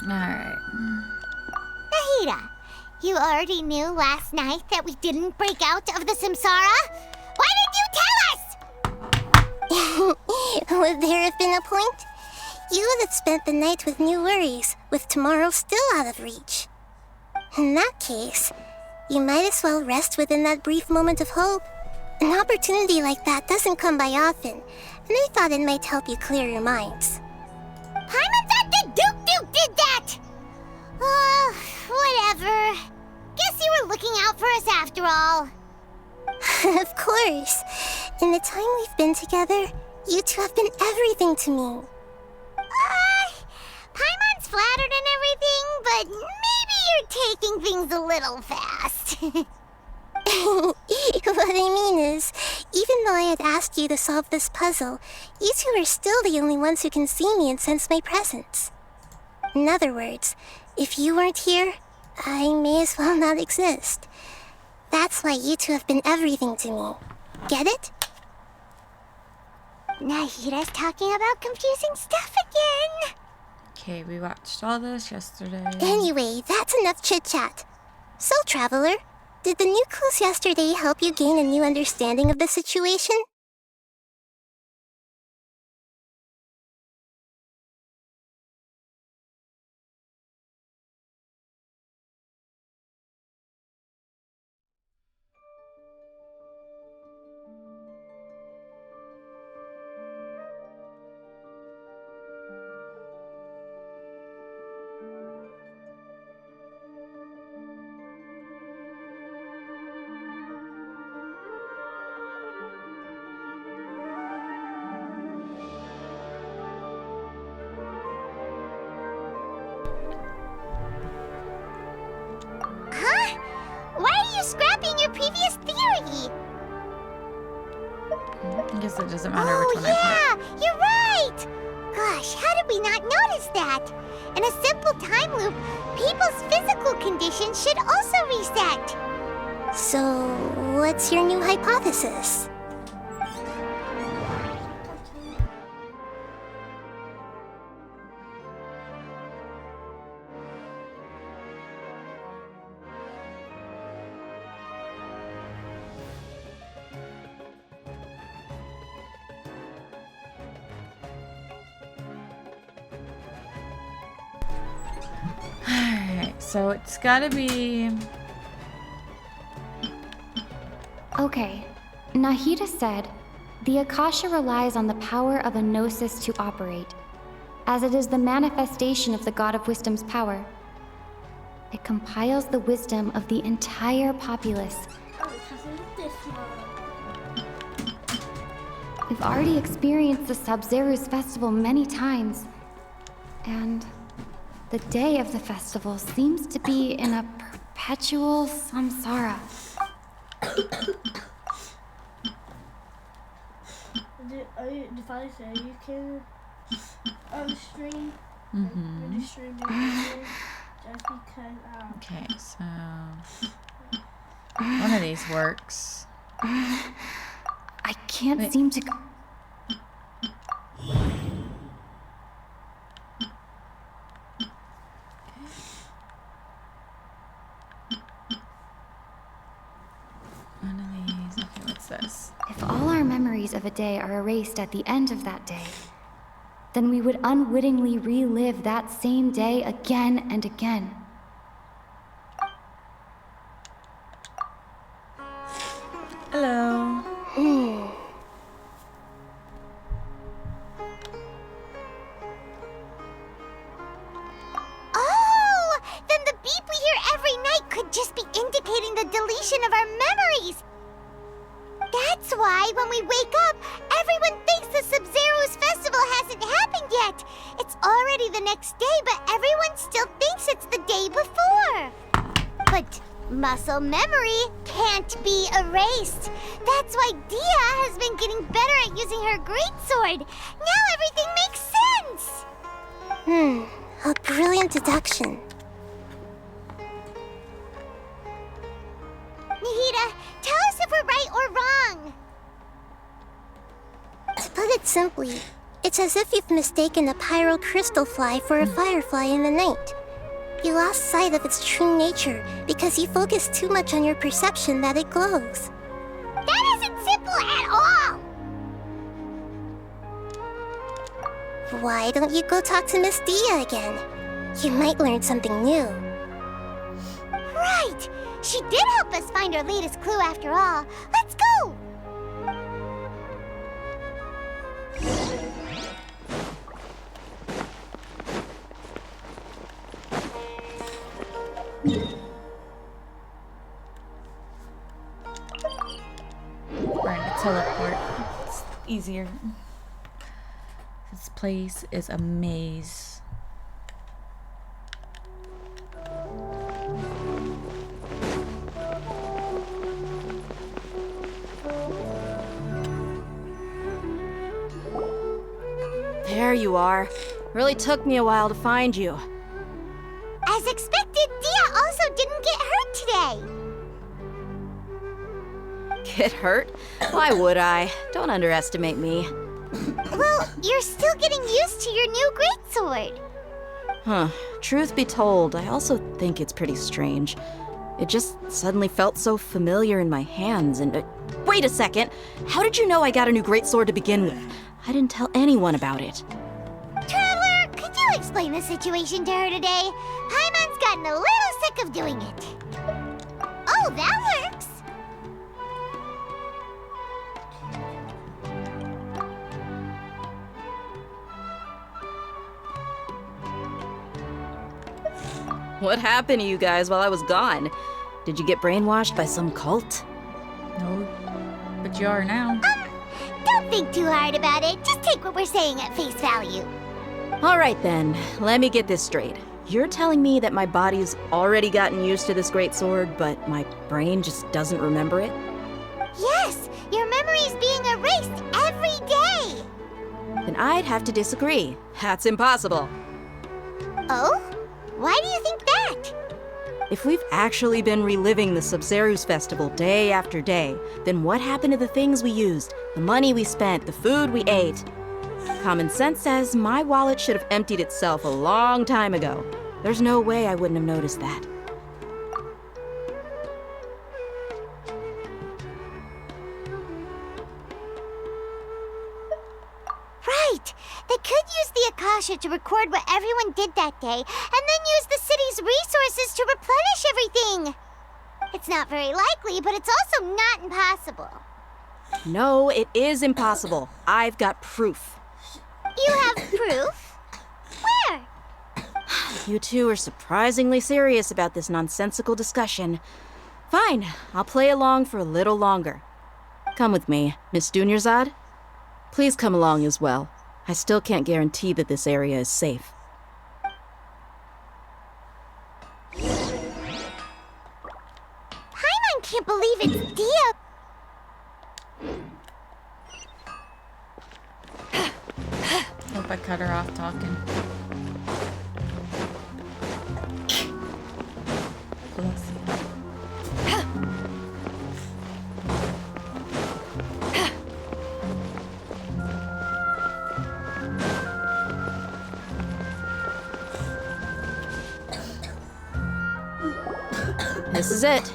Alright. Nahida, you already knew last night that we didn't break out of the samsara? Why did you tell us? Would there have been a point? You would have spent the night with new worries, with tomorrow still out of reach. In that case, you might as well rest within that brief moment of hope. An opportunity like that doesn't come by often, and I thought it might help you clear your minds. Paimon thought the Duke did that! Whatever. Guess you were looking out for us after all. Of course. In the time we've been together, you two have been everything to me. Paimon's flattered and everything, but maybe you're taking things a little fast. What I mean is, even though I had asked you to solve this puzzle, you two are still the only ones who can see me and sense my presence. In other words, if you weren't here, I may as well not exist. That's why you two have been everything to me. Get it? Nahida's talking about confusing stuff again. Okay, we watched all this yesterday. Anyway, that's enough chit-chat. So, Traveler, did the new clues yesterday help you gain a new understanding of the situation? Huh? Why are you scrapping your previous theory? I guess it doesn't matter which one I You're right! Gosh, how did we not notice that? In a simple time loop, people's physical conditions should also reset. So, what's your new hypothesis? Alright, so it's gotta be... Okay, Nahida said, the Akasha relies on the power of a gnosis to operate, as it is the manifestation of the God of Wisdom's power. It compiles the wisdom of the entire populace. We've already experienced the Sub-Zeru's festival many times, and the day of the festival seems to be in a perpetual samsara. Did Father say you can stream? Mm-hmm. Stream just because Okay, so... one of these works. I can't Wait. seem to go. One of these. Okay, what's this? If all our memories of a day are erased at the end of that day, then we would unwittingly relive that same day again and again. Hello. Oh! Then the beep we hear every night could just be indicating the deletion of our memories. That's why when we wake up, everyone thinks the Sub-Zeru's festival hasn't happened yet. It's already the next day, but everyone still thinks it's the day before. But Muscle memory can't be erased. That's why Dia has been getting better at using her greatsword. Now everything makes sense. A brilliant deduction. Nahida, tell us if we're right or wrong. To put it simply, it's as if you've mistaken a pyro crystal fly for a firefly in the night. You lost sight of its true nature because you focused too much on your perception that it glows. That isn't simple at all. Why don't you go talk to Miss Dia again? You might learn something new. Right. She did help us find our latest clue after all. Let's go. We're gonna teleport. It's easier. This place is a maze. There you are. Really took me a while to find you. As expected, Dia also didn't get hurt today. Get hurt? Why would I? Don't underestimate me. Well, you're still getting used to your new greatsword. Huh. Truth be told, I also think it's pretty strange. It just suddenly felt so familiar in my hands and... wait a second! How did you know I got a new greatsword to begin with? I didn't tell anyone about it. Traveler, could you explain the situation to her today? Paimon's gotten a little sick of doing it. Oh, that works. What happened to you guys while I was gone? Did you get brainwashed by some cult? No, but you are now. Don't think too hard about it. Just take what we're saying at face value. Alright then, let me get this straight. You're telling me that my body's already gotten used to this greatsword, but my brain just doesn't remember it? Yes, your memory's being erased every day. Then I'd have to disagree. That's impossible. Oh? Why do you think that? If we've actually been reliving the Subzerus festival day after day, then what happened to the things we used, the money we spent, the food we ate? Common sense says my wallet should have emptied itself a long time ago. There's no way I wouldn't have noticed that. Right. They could use the Akasha to record what everyone did that day, and then use the city's resources to replenish everything. It's not very likely, but it's also not impossible. No, it is impossible. I've got proof. You have proof? Where? You two are surprisingly serious about this nonsensical discussion. Fine, I'll play along for a little longer. Come with me, Miss Dunyarzad. Please come along as well. I still can't guarantee that this area is safe. Paimon can't believe it's Dia. Hope I cut her off talking. Bless you. This is it.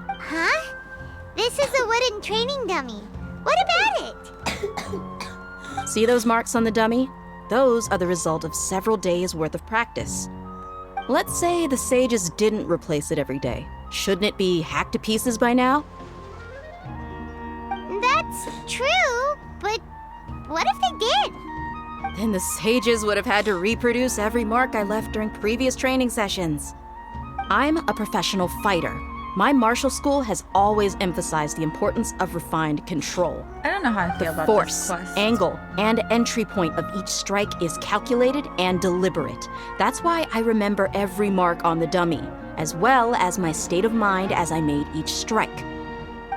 Huh? This is a wooden training dummy. What about it? See those marks on the dummy? Those are the result of several days' worth of practice. Let's say the sages didn't replace it every day. Shouldn't it be hacked to pieces by now? That's true, but what if they did? Then the sages would have had to reproduce every mark I left during previous training sessions. I'm a professional fighter. My martial school has always emphasized the importance of refined control. I don't know how I feel about Force, this quest. angle, and entry point of each strike is calculated and deliberate. That's why I remember every mark on the dummy. as well as my state of mind as I made each strike.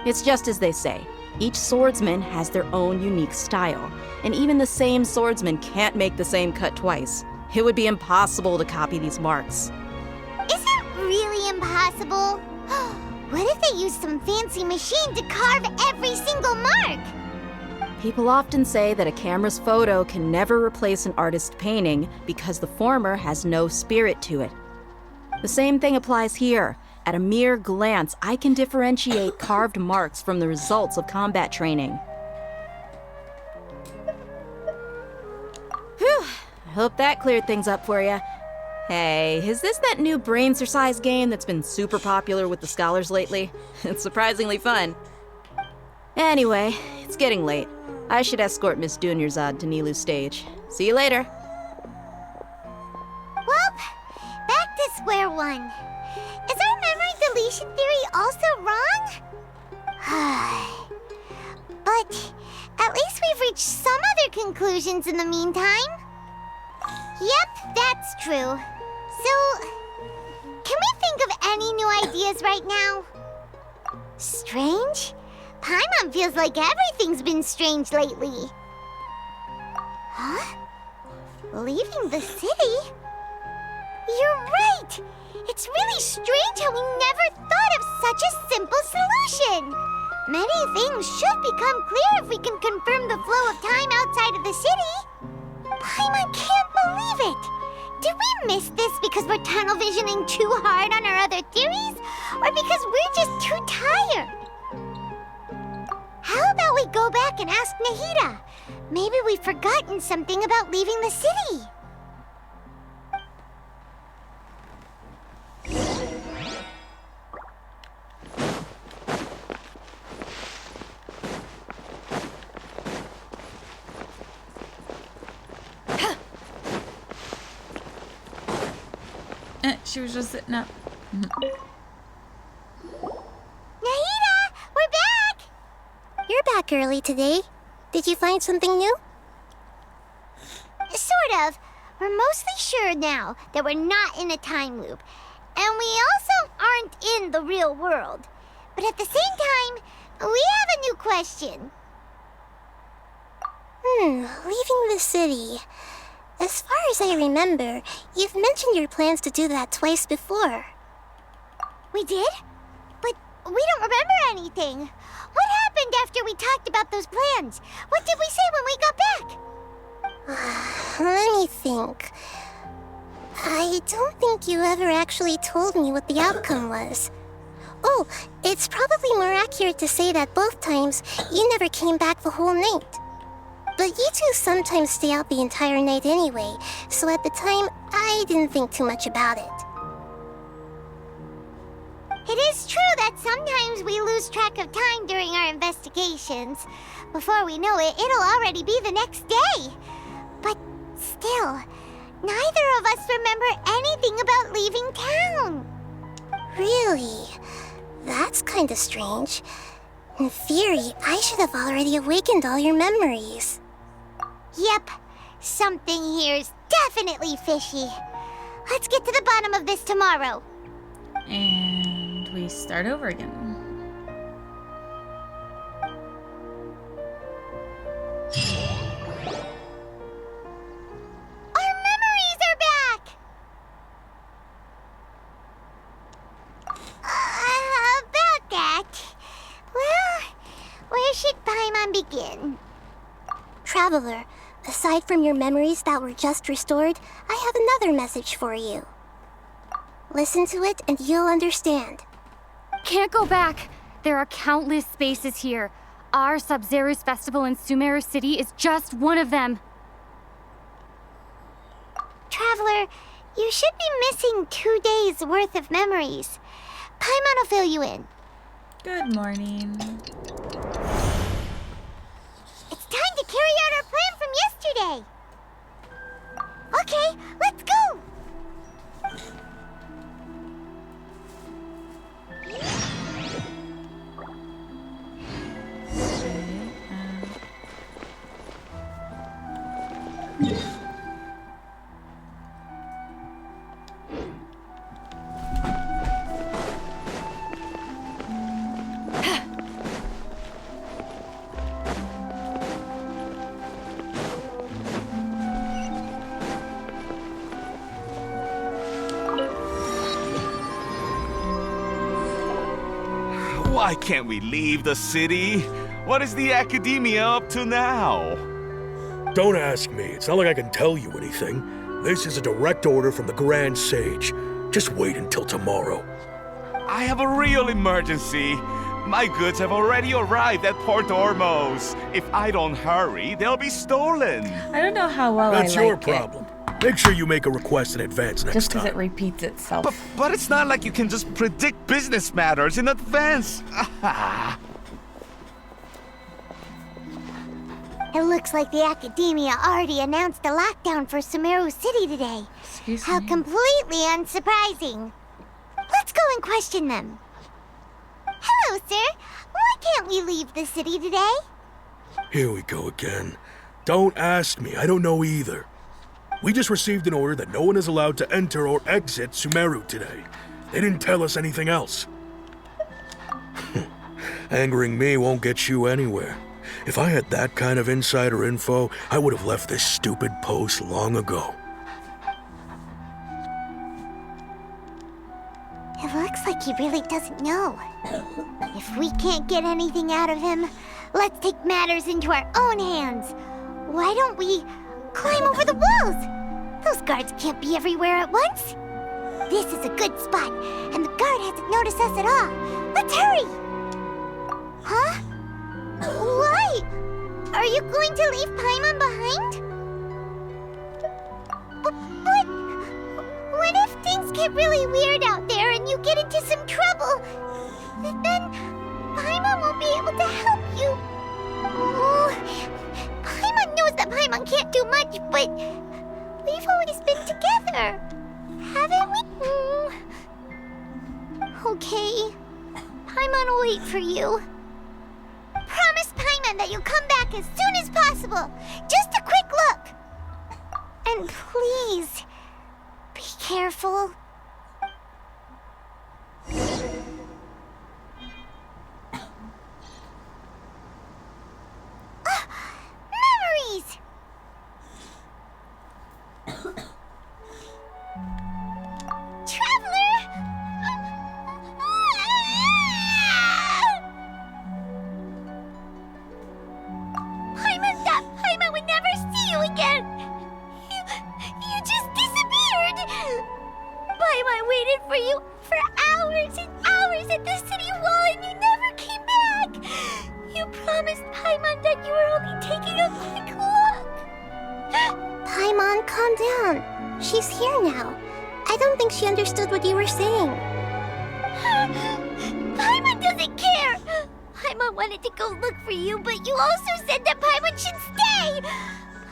It's just as they say, each swordsman has their own unique style, and even the same swordsman can't make the same cut twice. It would be impossible to copy these marks. Is it really impossible? What if they used some fancy machine to carve every single mark? People often say that a camera's photo can never replace an artist's painting because the former has no spirit to it. The same thing applies here. At a mere glance, I can differentiate carved marks from the results of combat training. Whew, I hope that cleared things up for you. Hey, is this that new brain exercise game that's been super popular with the scholars lately? It's surprisingly fun. Anyway, it's getting late. I should escort Miss Dunyarzad to Nilu's stage. See you later. Well, back to square one. Is our memory deletion theory also wrong? But at least we've reached some other conclusions in the meantime. Yep, that's true. So, can we think of any new ideas right now? Strange? Paimon feels like everything's been strange lately. Huh? Leaving the city? You're right! It's really strange how we never thought of such a simple solution! Many things should become clear if we can confirm the flow of time outside of the city. Paimon can't believe it! Did we miss this because we're tunnel visioning too hard on our other theories? Or because we're just too tired? How about we go back and ask Nahida? Maybe we've forgotten something about leaving the city. She was just sitting up. Nahida, we're back! You're back early today. Did you find something new? Sort of. We're mostly sure now that we're not in a time loop. And we also aren't in the real world. But at the same time, we have a new question. Leaving the city. As far as I remember, you've mentioned your plans to do that twice before. We did? But we don't remember anything. What happened after we talked about those plans? What did we say when we got back? Let me think. I don't think you ever actually told me what the outcome was. Oh, it's probably more accurate to say that both times you never came back the whole night. But you two sometimes stay out the entire night anyway, so at the time, I didn't think too much about it. It is true that sometimes we lose track of time during our investigations. Before we know it, it'll already be the next day. But still, neither of us remember anything about leaving town. Really? That's kinda strange. In theory, I should have already awakened all your memories. Yep, something here's definitely fishy. Let's get to the bottom of this tomorrow. And we start over again. Our memories are back! About that. Well, where should Paimon begin? Traveler, aside from your memories that were just restored, I have another message for you. Listen to it and you'll understand. Can't go back. There are countless spaces here. Our Sub-Zero's festival in Sumeru City is just one of them. Traveler, you should be missing 2 days worth of memories. Paimon will fill you in. Good morning. It's time to carry out our plan from yesterday. Okay, let's go. Why can't we leave the city? What is the academia up to now? Don't ask me. It's not like I can tell you anything. This is a direct order from the Grand Sage. Just wait until tomorrow. I have a real emergency. My goods have already arrived at Port Ormos. If I don't hurry, they'll be stolen. I don't know how well That's I like your problem. Make sure you make a request in advance next Just because time. it repeats itself. But it's not like you can just predict business matters in advance. It looks like the Academia already announced a lockdown for Sumeru City today. Excuse How me. completely unsurprising. Let's go and question them. Hello, sir. Why can't we leave the city today? Here we go again. Don't ask me. I don't know either. We just received an order that no one is allowed to enter or exit Sumeru today. They didn't tell us anything else. Angering me won't get you anywhere. If I had that kind of insider info, I would have left this stupid post long ago. It looks like he really doesn't know. If we can't get anything out of him, let's take matters into our own hands. Why don't we climb over the walls? Those guards can't be everywhere at once. This is a good spot, and the guard hasn't noticed us at all. Let's hurry! Huh? Why? Are you going to leave Paimon behind? But what if things get really weird out there and you get into some trouble? Then Paimon won't be able to help you. Oh, Paimon knows that Paimon can't do much, but we've always been together, haven't we? Okay. Paimon will wait for you. Promise Paimon that you'll come back as soon as possible. Just a quick look. And please, be careful. Memories! Traveler! Paimon would never see you again! You just disappeared! Paimon waited for you for hours and hours at the city wall and you never came back! You promised Paimon that you were only taking a quick look! Paimon, calm down. She's here now. I don't think she understood what you were saying. Paimon doesn't care! Paimon wanted to go look for you, but you also said that Paimon should stay!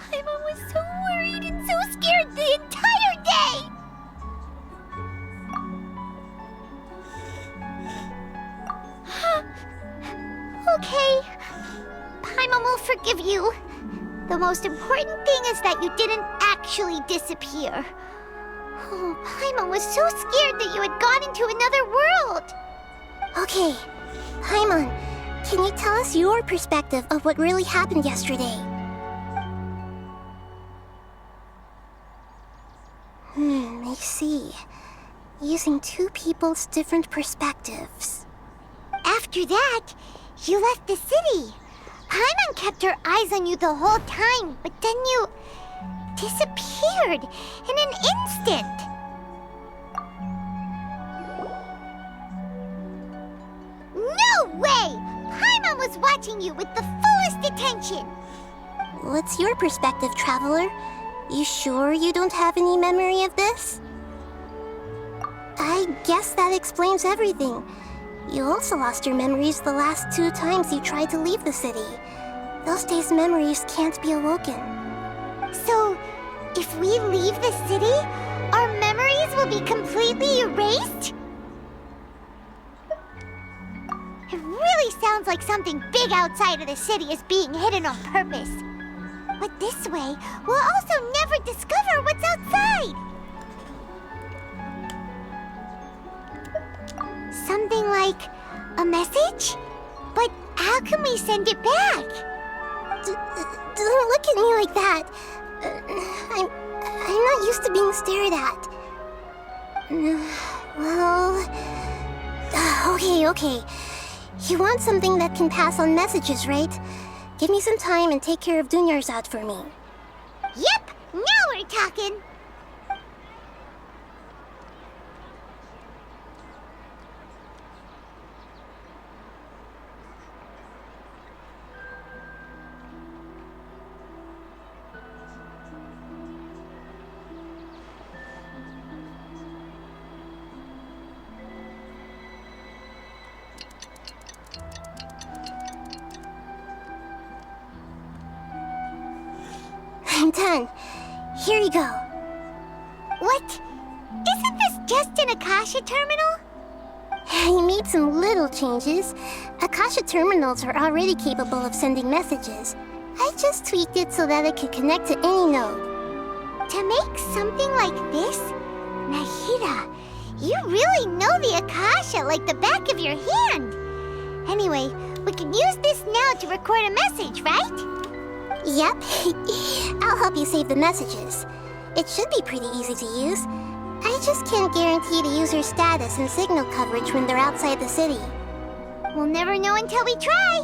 Paimon was so worried and so scared the entire day! Okay. Paimon will forgive you. The most important thing is that you didn't actually disappear. Oh, Paimon was so scared that you had gone into another world! Okay, Paimon, can you tell us your perspective of what really happened yesterday? I see. Using two people's different perspectives. After that, you left the city. Paimon kept her eyes on you the whole time, but then you disappeared in an instant. No way! Paimon was watching you with the fullest attention. What's your perspective, Traveler? You sure you don't have any memory of this? I guess that explains everything. You also lost your memories the last 2 times you tried to leave the city. Those days' memories can't be awoken. So, if we leave the city, our memories will be completely erased? It really sounds like something big outside of the city is being hidden on purpose. But this way, we'll also never discover what's outside. Something like a message? But how can we send it back? Don't look at me like that. I'm not used to being stared at. Well, okay. You want something that can pass on messages, right? Give me some time and take care of Dunyar's out for me. Yep, now we're talking. I'm done. Here you go. What? Isn't this just an Akasha terminal? You made some little changes. Akasha terminals are already capable of sending messages. I just tweaked it so that it can connect to any node. To make something like this? Nahida, you really know the Akasha like the back of your hand. Anyway, we can use this now to record a message, right? Yep. I'll help you save the messages. It should be pretty easy to use. I just can't guarantee the user's status and signal coverage when they're outside the city. We'll never know until we try.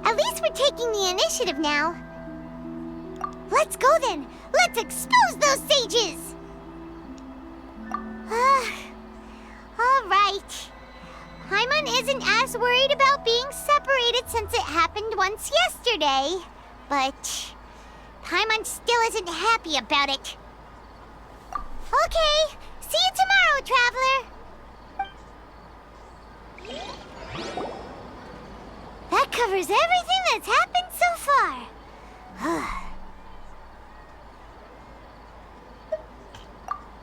At least we're taking the initiative now. Let's go then. Let's expose those sages. All right. Paimon isn't as worried about being separated since it happened once yesterday. But Paimon still isn't happy about it. Okay, see you tomorrow, Traveler. That covers everything that's happened so far.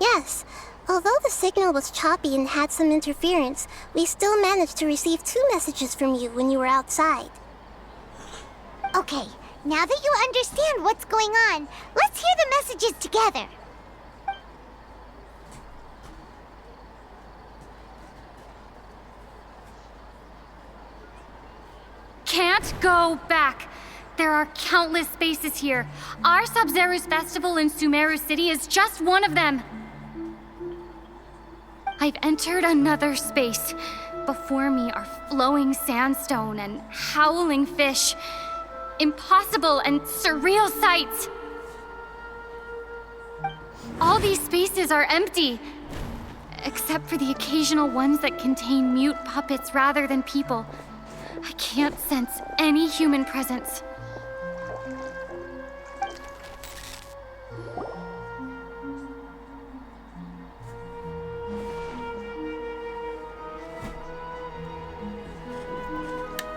Yes. Although the signal was choppy and had some interference, we still managed to receive 2 messages from you when you were outside. Okay, now that you understand what's going on, let's hear the messages together. Can't go back. There are countless spaces here. Our Sub-Zero's festival in Sumeru City is just one of them. I've entered another space. Before me are flowing sandstone and howling fish. Impossible and surreal sights. All these spaces are empty, except for the occasional ones that contain mute puppets rather than people. I can't sense any human presence.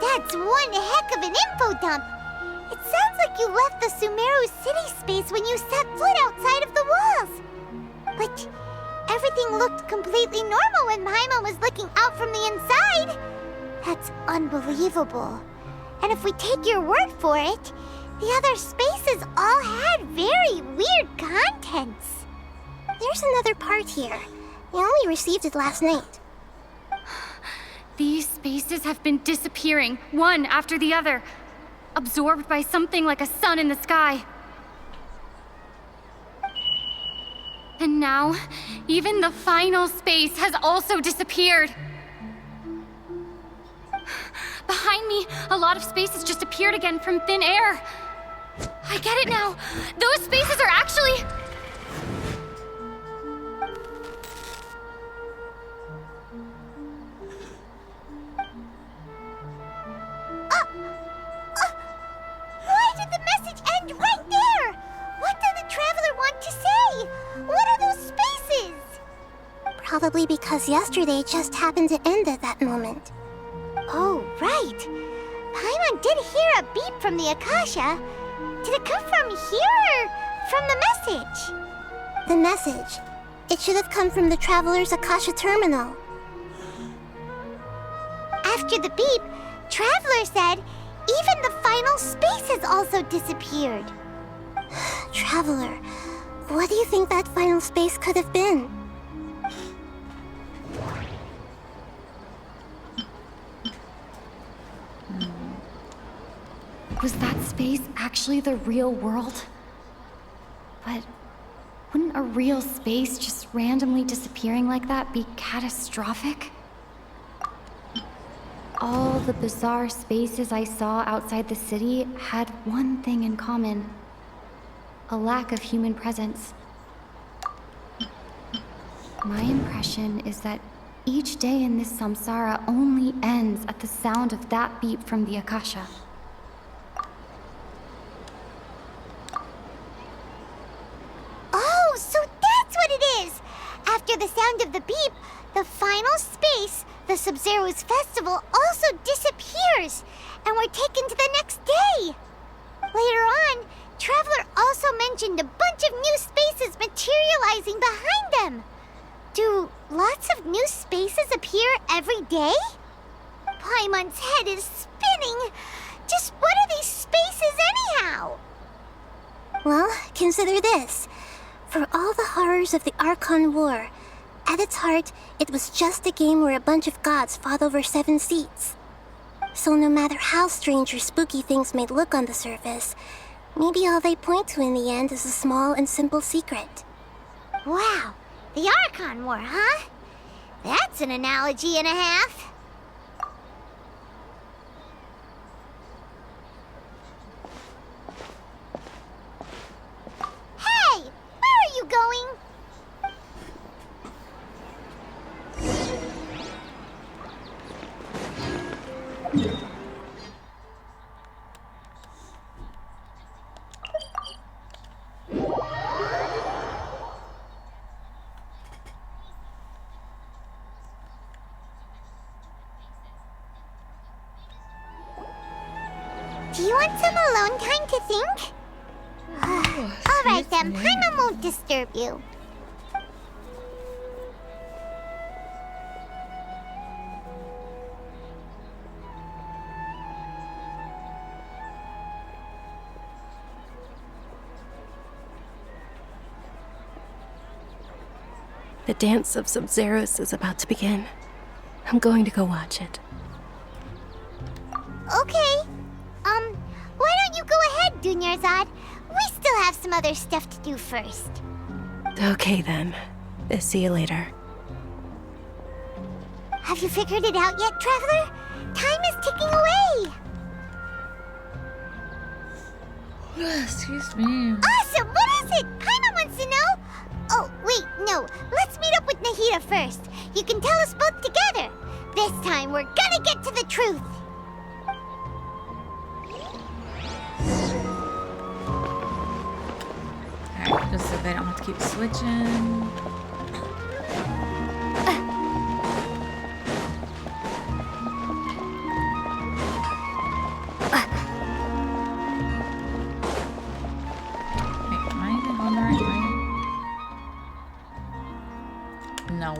That's one heck of an info dump. It sounds like you left the Sumeru city space when you set foot outside of the walls. But everything looked completely normal when Paimon was looking out from the inside. That's unbelievable. And if we take your word for it, the other spaces all had very weird contents. There's another part here. We only received it last night. These spaces have been disappearing, one after the other, absorbed by something like a sun in the sky. And now, even the final space has also disappeared. Behind me, a lot of spaces just appeared again from thin air. I get it now. Those spaces are actually... Why did the message end right there? What did the Traveler want to say? What are those spaces? Probably because yesterday just happened to end at that moment. Oh, right. Paimon did hear a beep from the Akasha. Did it come from here or from the message? The message. It should have come from the Traveler's Akasha terminal. After the beep, Traveler said even the final space has also disappeared. Traveler, what do you think that final space could have been? Was that space actually the real world? But wouldn't a real space just randomly disappearing like that be catastrophic? All the bizarre spaces I saw outside the city had one thing in common: a lack of human presence. My impression is that each day in this samsara only ends at the sound of that beep from the Akasha. Oh, so that's what it is! After the sound of the beep, the final space, the Sub-Zero's festival, also disappears, and we're taken to the next day. Later on, Traveler also mentioned a bunch of new spaces materializing behind them. Do lots of new spaces appear every day? Paimon's head is spinning. Just what are these spaces anyhow? Well, consider this. For all the horrors of the Archon War, at its heart, it was just a game where a bunch of gods fought over 7 seats. So no matter how strange or spooky things may look on the surface, maybe all they point to in the end is a small and simple secret. Wow, the Archon War, huh? That's an analogy and a half. Hey, where are you going? Do you want some alone time to think? All right then, Paimon won't disturb you. The dance of Sub-Zeros is about to begin. I'm going to go watch it. Okay. Why don't you go ahead, Dunyarzad? We still have some other stuff to do first. Okay then. See you later. Have you figured it out yet, Traveler? Time is ticking away. Excuse me. Awesome! What is it? Paimon wants to know. Oh, wait, no. Let's meet up with Nahida first. You can tell us both together. This time, we're gonna get to the truth. Alright, just so they don't have to keep switching. Wait, am I going the right way? No.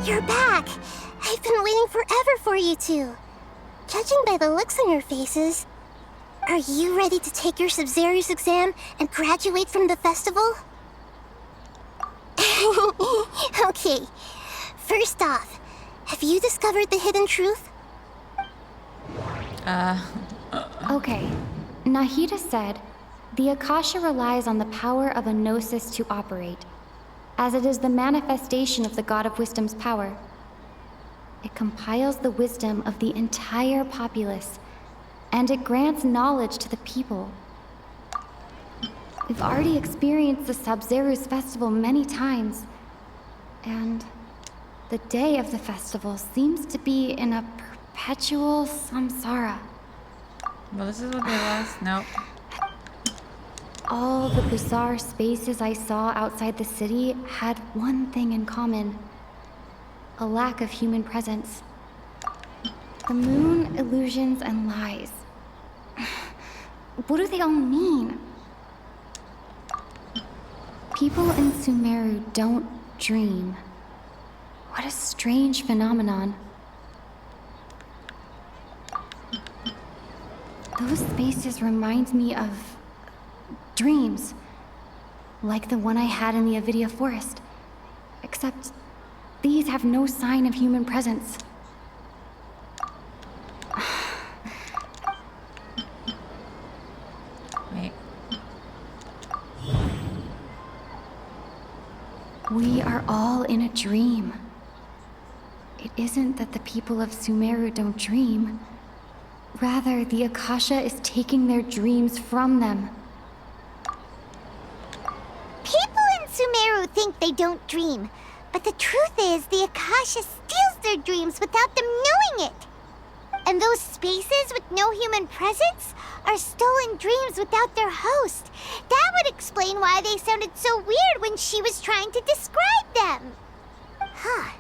You're back! I've been waiting forever for you two. Judging by the looks on your faces, are you ready to take your Sub-Zero's exam and graduate from the festival? Okay, first off, have you discovered the hidden truth? Okay, Nahida said, the Akasha relies on the power of a gnosis to operate, as it is the manifestation of the God of Wisdom's power. It compiles the wisdom of the entire populace, and it grants knowledge to the people. We've already experienced the Sub-Zero's festival many times, and the day of the festival seems to be in a perpetual samsara. Well, this is what they was. Nope. All the bizarre spaces I saw outside the city had one thing in common: a lack of human presence. The moon, illusions, and lies. What do they all mean? People in Sumeru don't dream. What a strange phenomenon. Those spaces remind me of dreams, like the one I had in the Avidia forest. Except these have no sign of human presence. Wait. We are all in a dream. It isn't that the people of Sumeru don't dream. Rather, the Akasha is taking their dreams from them. People in Sumeru think they don't dream, but the truth is the Akasha steals their dreams without them knowing it. And those spaces with no human presence are stolen dreams without their host. That would explain why they sounded so weird when she was trying to describe them. Huh.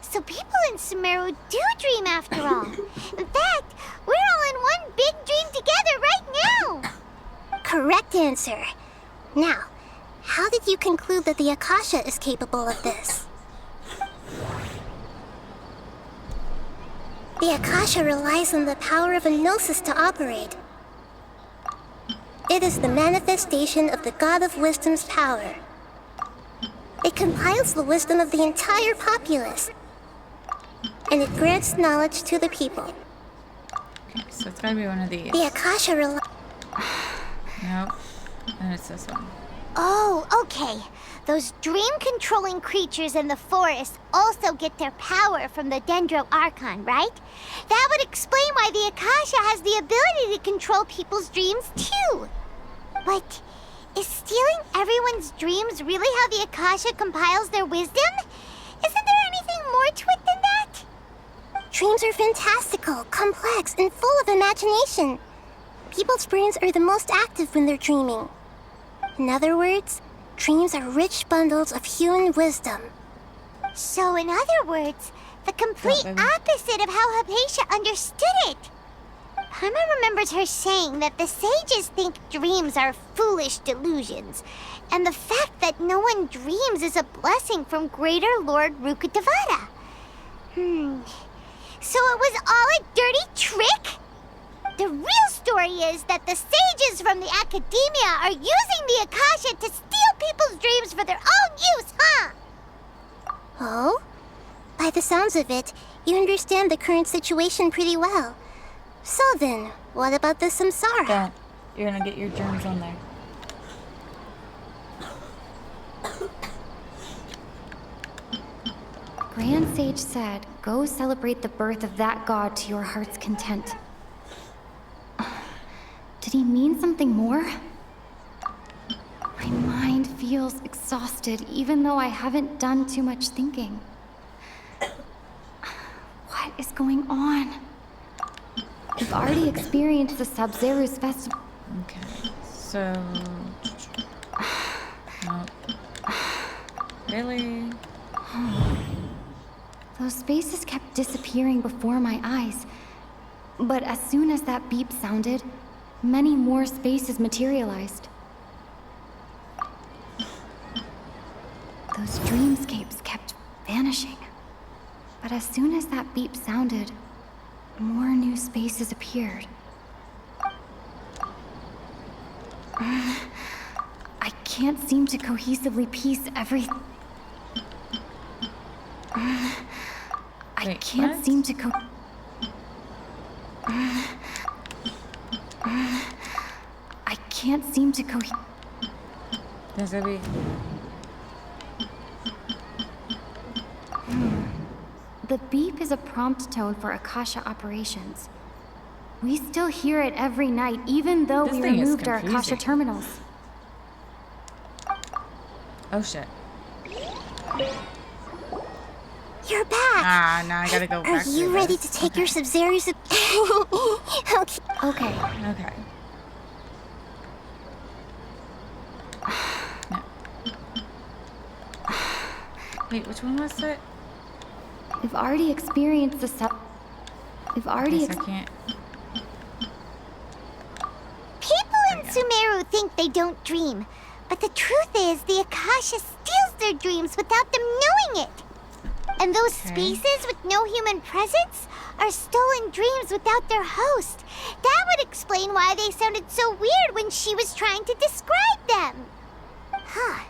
So people in Sumeru do dream after all. In fact, we're all in one big dream together right now. Correct answer. Now, how did you conclude that the Akasha is capable of this? The Akasha relies on the power of a gnosis to operate. It is the manifestation of the God of Wisdom's power. It compiles the wisdom of the entire populace, and it grants knowledge to the people. Okay, so it's gotta be one of these. The Akasha relies... Nope. And it's this one. Oh, okay. Those dream-controlling creatures in the forest also get their power from the Dendro Archon, right? That would explain why the Akasha has the ability to control people's dreams, too. But is stealing everyone's dreams really how the Akasha compiles their wisdom? Isn't there anything more to it than that? Dreams are fantastical, complex, and full of imagination. People's brains are the most active when they're dreaming. In other words, dreams are rich bundles of human wisdom. So, in other words, the complete opposite of how Hypatia understood it. Paimon remembers her saying that the sages think dreams are foolish delusions, and the fact that no one dreams is a blessing from Greater Lord Rukkhadevata. So it was all a dirty trick? The real story is that the sages from the Academia are using the Akasha to steal people's dreams for their own use, huh? Oh? By the sounds of it, you understand the current situation pretty well. So then, what about the Samsara? Don't. You're gonna get your germs on there. Grand Sage said, go celebrate the birth of that god to your heart's content. Did he mean something more? My mind feels exhausted, even though I haven't done too much thinking. What is going on? We've already experienced the Sub-Zero's festival. Okay. So. Nope. Really? Those spaces kept disappearing before my eyes. But as soon as that beep sounded, many more spaces materialized. Those dreamscapes kept vanishing. But as soon as that beep sounded, more new spaces appeared. I can't seem to cohesively piece everything. I can't what? seem to I can't seem to There's gonna be. The beep is a prompt tone for Akasha operations. We still hear it every night, even though This we thing is removed our Akasha confusing. terminals. Oh shit. You're back! Ah, now I gotta go Are back. you through ready this. to take your Sub-Zero's... Okay. Okay, Okay. No. Wait, which one was it? we've already experienced the We've already Yes, I can't. People in Sumeru think they don't dream, but the truth is the Akasha steals their dreams without them knowing it. And those spaces with no human presence are stolen dreams without their host. That would explain why they sounded so weird when she was trying to describe them. Huh.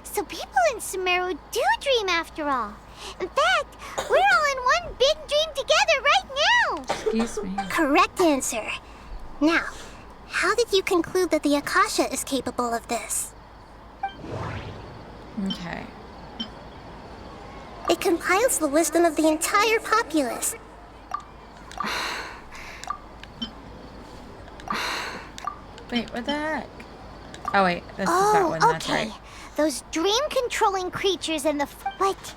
So people in Sumeru do dream after all. In fact, we're all in one big dream together right now. Excuse me. Correct answer. Now, how did you conclude that the Akasha is capable of this? Okay. It compiles the wisdom of the entire populace. Wait, what the heck? Oh wait, this is that one. That's okay. right. Those dream-controlling creatures in the... What?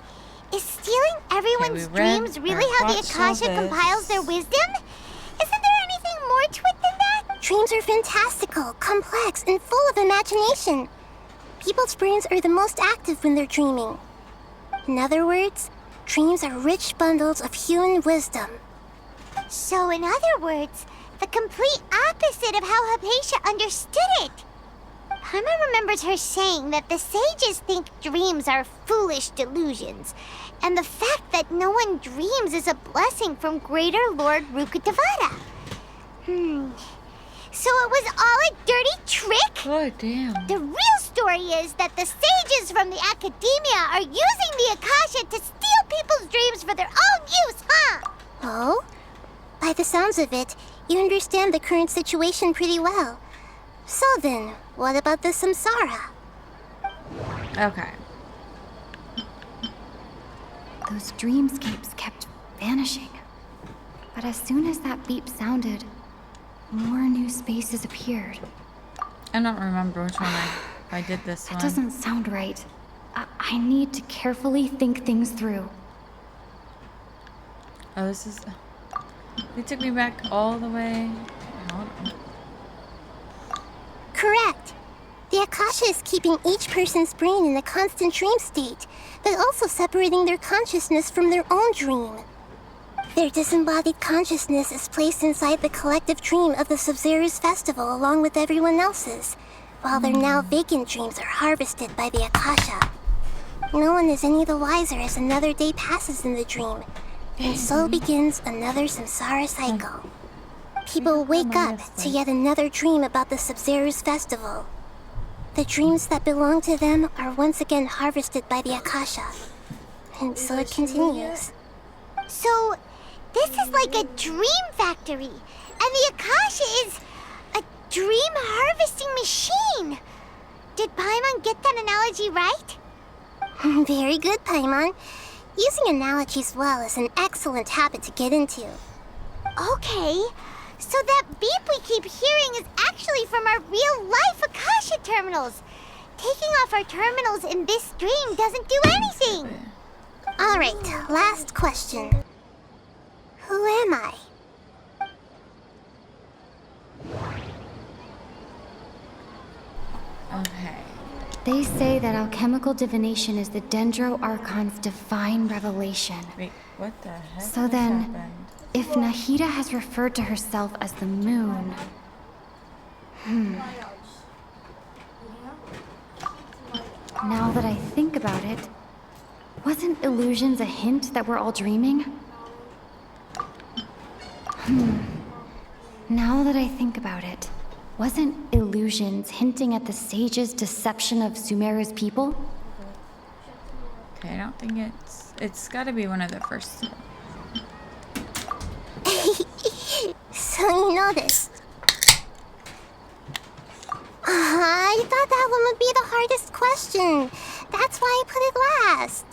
Is stealing everyone's we read dreams really or how the watched all Akasha this. compiles their wisdom? Isn't there anything more to it than that? Dreams are fantastical, complex, and full of imagination. People's brains are the most active when they're dreaming. In other words, dreams are rich bundles of human wisdom. So, in other words, the complete opposite of how Hypatia understood it. Paimon remembers her saying that the sages think dreams are foolish delusions, and the fact that no one dreams is a blessing from Greater Lord Rukkhadevata. So it was all a dirty trick? Oh damn. The real story is that the sages from the academia are using the Akasha to steal people's dreams for their own use, huh? Oh? By the sounds of it, you understand the current situation pretty well. So then, what about the samsara? Okay. Those dreamscapes kept vanishing. But as soon as that beep sounded, more new spaces appeared. I don't remember which one I did this That one. doesn't sound right. I need to carefully think things through. Oh, this is... They took me back all the way... Hold on. Correct. The Akasha is keeping each person's brain in a constant dream state, but also separating their consciousness from their own dream. Their disembodied consciousness is placed inside the collective dream of the Sub-Zero's festival along with everyone else's, while their now vacant dreams are harvested by the Akasha. No one is any the wiser as another day passes in the dream, and so begins another samsara cycle. People wake up to yet another dream about the Sub-Zero's festival. The dreams that belong to them are once again harvested by the Akasha. And so it continues. So, this is like a dream factory, and the Akasha is a dream harvesting machine. Did Paimon get that analogy right? Very good, Paimon. Using analogies well is an excellent habit to get into. Okay, so that beep we keep hearing is actually from our real-life Akasha terminals. Taking off our terminals in this dream doesn't do anything. Alright, last question. Who am I? Okay. They say that alchemical divination is the Dendro Archon's divine revelation. Wait, what the heck So just then, happened? if Nahida has referred to herself as the moon... Now that I think about it, wasn't illusions a hint that we're all dreaming? Now that I think about it, wasn't illusions hinting at the sage's deception of Sumeru's people? Okay, I don't think it's gotta be one of the first two. So you noticed. I thought that one would be the hardest question. That's why I put it last.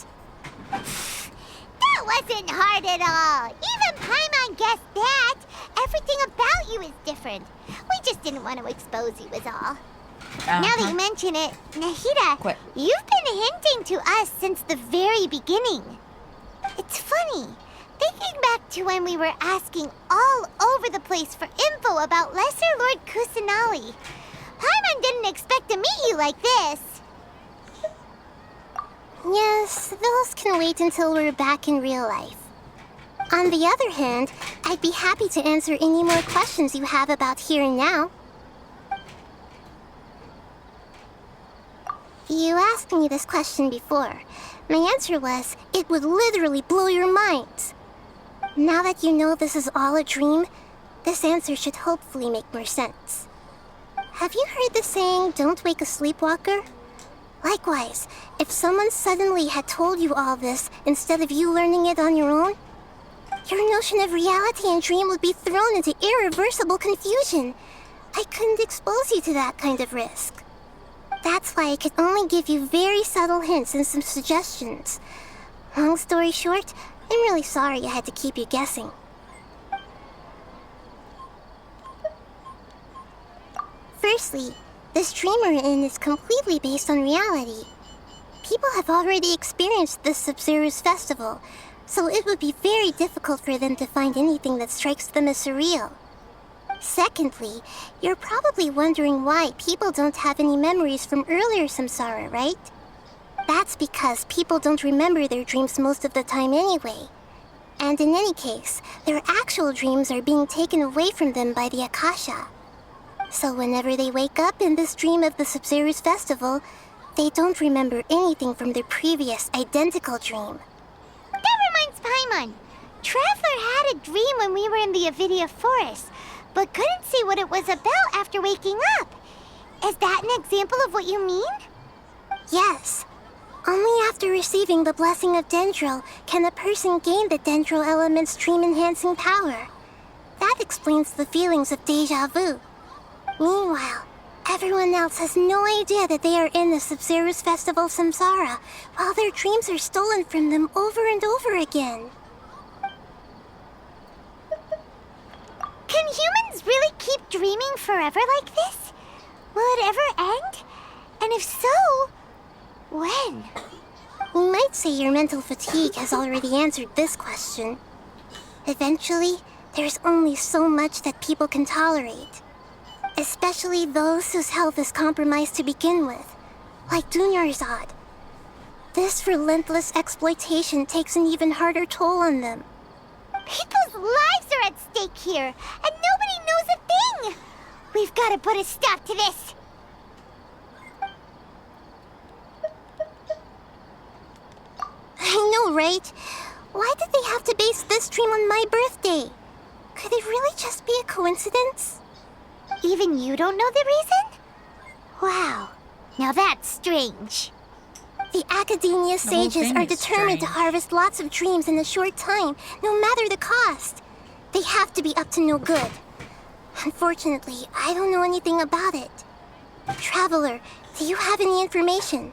That wasn't hard at all. Even Paimon guessed that. Everything about you is different. We just didn't want to expose you is all. Now that you mention it, Nahida, What? you've been hinting to us since the very beginning. It's funny. Thinking back to when we were asking all over the place for info about Lesser Lord Kusanali, Paimon didn't expect to meet you like this. Yes, those can wait until we're back in real life. On the other hand, I'd be happy to answer any more questions you have about here and now. You asked me this question before, My answer was, it would literally blow your minds. Now that you know this is all a dream, this answer should hopefully make more sense. Have you heard the saying, don't wake a sleepwalker? Likewise, if someone suddenly had told you all this instead of you learning it on your own, your notion of reality and dream would be thrown into irreversible confusion. I couldn't expose you to that kind of risk. That's why I could only give you very subtle hints and some suggestions. Long story short, I'm really sorry I had to keep you guessing. Firstly, this dream we're in is completely based on reality. People have already experienced this Sub-Zero's festival, so it would be very difficult for them to find anything that strikes them as surreal. Secondly, you're probably wondering why people don't have any memories from earlier samsara, right? That's because people don't remember their dreams most of the time anyway. And in any case, their actual dreams are being taken away from them by the Akasha. So whenever they wake up in this dream of the Sub-Zero's festival, they don't remember anything from their previous identical dream. That reminds Paimon. Traveler had a dream when we were in the Avidia Forest, but couldn't see what it was about after waking up. Is that an example of what you mean? Yes. Only after receiving the blessing of Dendro can a person gain the Dendro element's dream-enhancing power. That explains the feelings of déjà vu. Meanwhile, everyone else has no idea that they are in the Sub-Zero's Festival Samsara, while their dreams are stolen from them over and over again. Can humans really keep dreaming forever like this? Will it ever end? And if so, when? We might say your mental fatigue has already answered this question. Eventually, there's only so much that people can tolerate. Especially those whose health is compromised to begin with, like Dunyarzad. This relentless exploitation takes an even harder toll on them. People's lives are at stake here, and nobody knows a thing! We've got to put a stop to this! I know, right? Why did they have to base this dream on my birthday? Could it really just be a coincidence? Even you don't know the reason? Wow, now that's strange. The Academia The whole sages thing are is determined to strange. harvest lots of dreams in a short time, no matter the cost. They have to be up to no good. Unfortunately, I don't know anything about it. Traveler, do you have any information?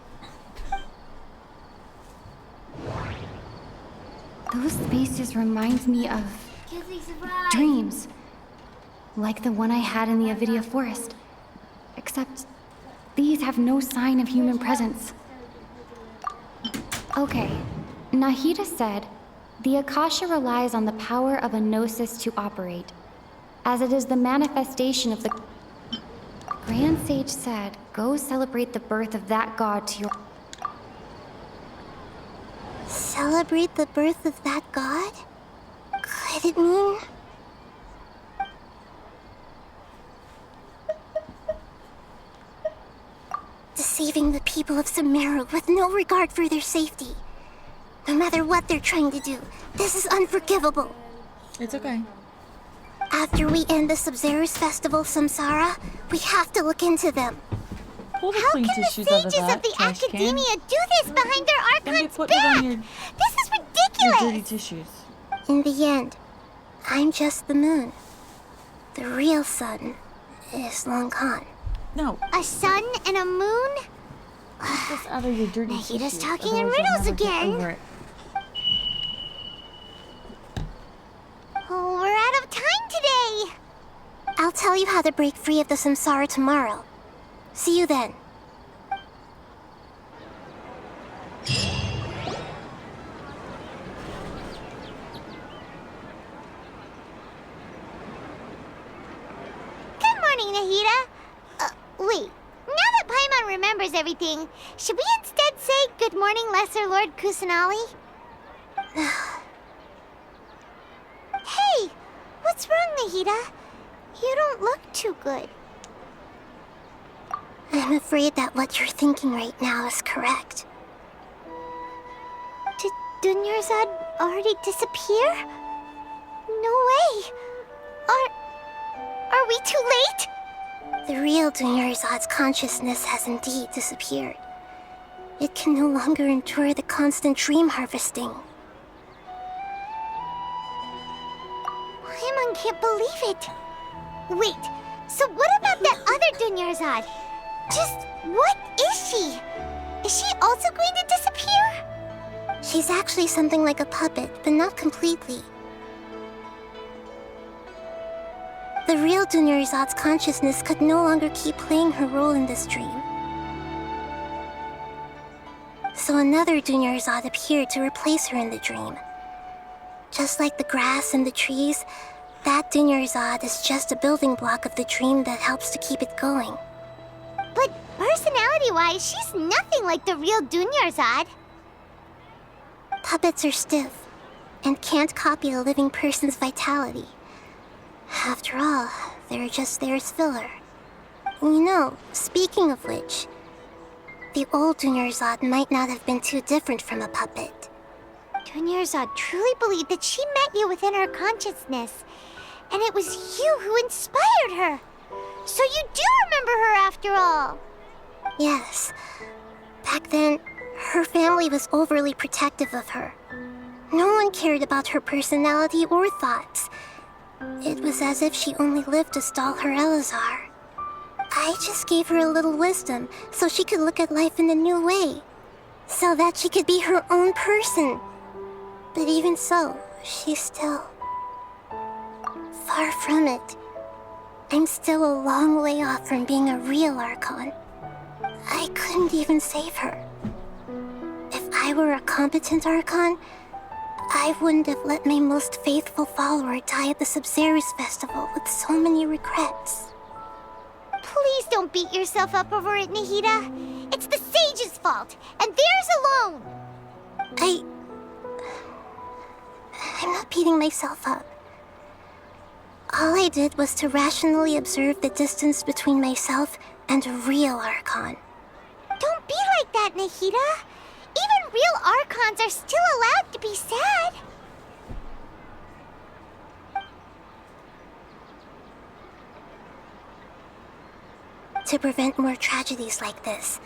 Those spaces remind me of dreams. Like the one I had in the Avidia Forest. Except these have no sign of human presence. Okay, Nahida said, the Akasha relies on the power of a gnosis to operate, as it is the manifestation of the... Grand Sage said, go celebrate the birth of that god to your... Celebrate the birth of that god? Could it mean... deceiving the people of Sumeru with no regard for their safety? No matter what they're trying to do, this is unforgivable. It's okay. After we end the Sub-Zero's Festival Samsara, we have to look into them. Pull the How clean can the tissues out of sages that of the trash can. Academia do this behind their Then they Archon's put it on back? your This is dirty ridiculous! tissues. In the end, I'm just the moon. The real sun is long gone. No, A sun and a moon? get this out of your dirty Nahida's tissues. talking in otherwise riddles I'll never get again. over it. Oh, we're out of time today! I'll tell you how to break free of the samsara tomorrow. See you then. Good morning, Nahida. Wait. Now that Paimon remembers everything, should we instead say good morning, Lesser Lord Kusanali? Hey! What's wrong, Nahida? You don't look too good. I'm afraid that what you're thinking right now is correct. Dunyarzad already disappear? No way! Are we too late? The real Dunyarzad's consciousness has indeed disappeared. It can no longer endure the constant dream harvesting. Paimon can't believe it. Wait, so what about that other Dunyarzad? Just what is she? Is she also going to disappear? She's actually something like a puppet, but not completely. The real Dunyarzad's consciousness could no longer keep playing her role in this dream. So another Dunyarzad appeared to replace her in the dream. Just like the grass and the trees, that Dunyarzad is just a building block of the dream that helps to keep it going. But personality-wise, she's nothing like the real Dunyarzad. Puppets are stiff and can't copy a living person's vitality. After all, they're just there as filler. You know, speaking of which, the old Dunyarzad might not have been too different from a puppet. Dunyarzad truly believed that she met you within her consciousness, and it was you who inspired her. So you do remember her after all. Yes. Back then, her family was overly protective of her. No one cared about her personality or thoughts. It was as if she only lived to stall her Elazar. I just gave her a little wisdom so she could look at life in a new way. So that she could be her own person. But even so, she's still... far from it. I'm still a long way off from being a real Archon. I couldn't even save her. If I were a competent Archon, I wouldn't have let my most faithful follower die at the Sabzeruz festival with so many regrets. Please don't beat yourself up over it, Nahida. It's the sage's fault, and theirs alone. I'm not beating myself up. All I did was to rationally observe the distance between myself and a real Archon. Don't be like that, Nahida. Even real Archons are still allowed to be sad. To prevent more tragedies like this,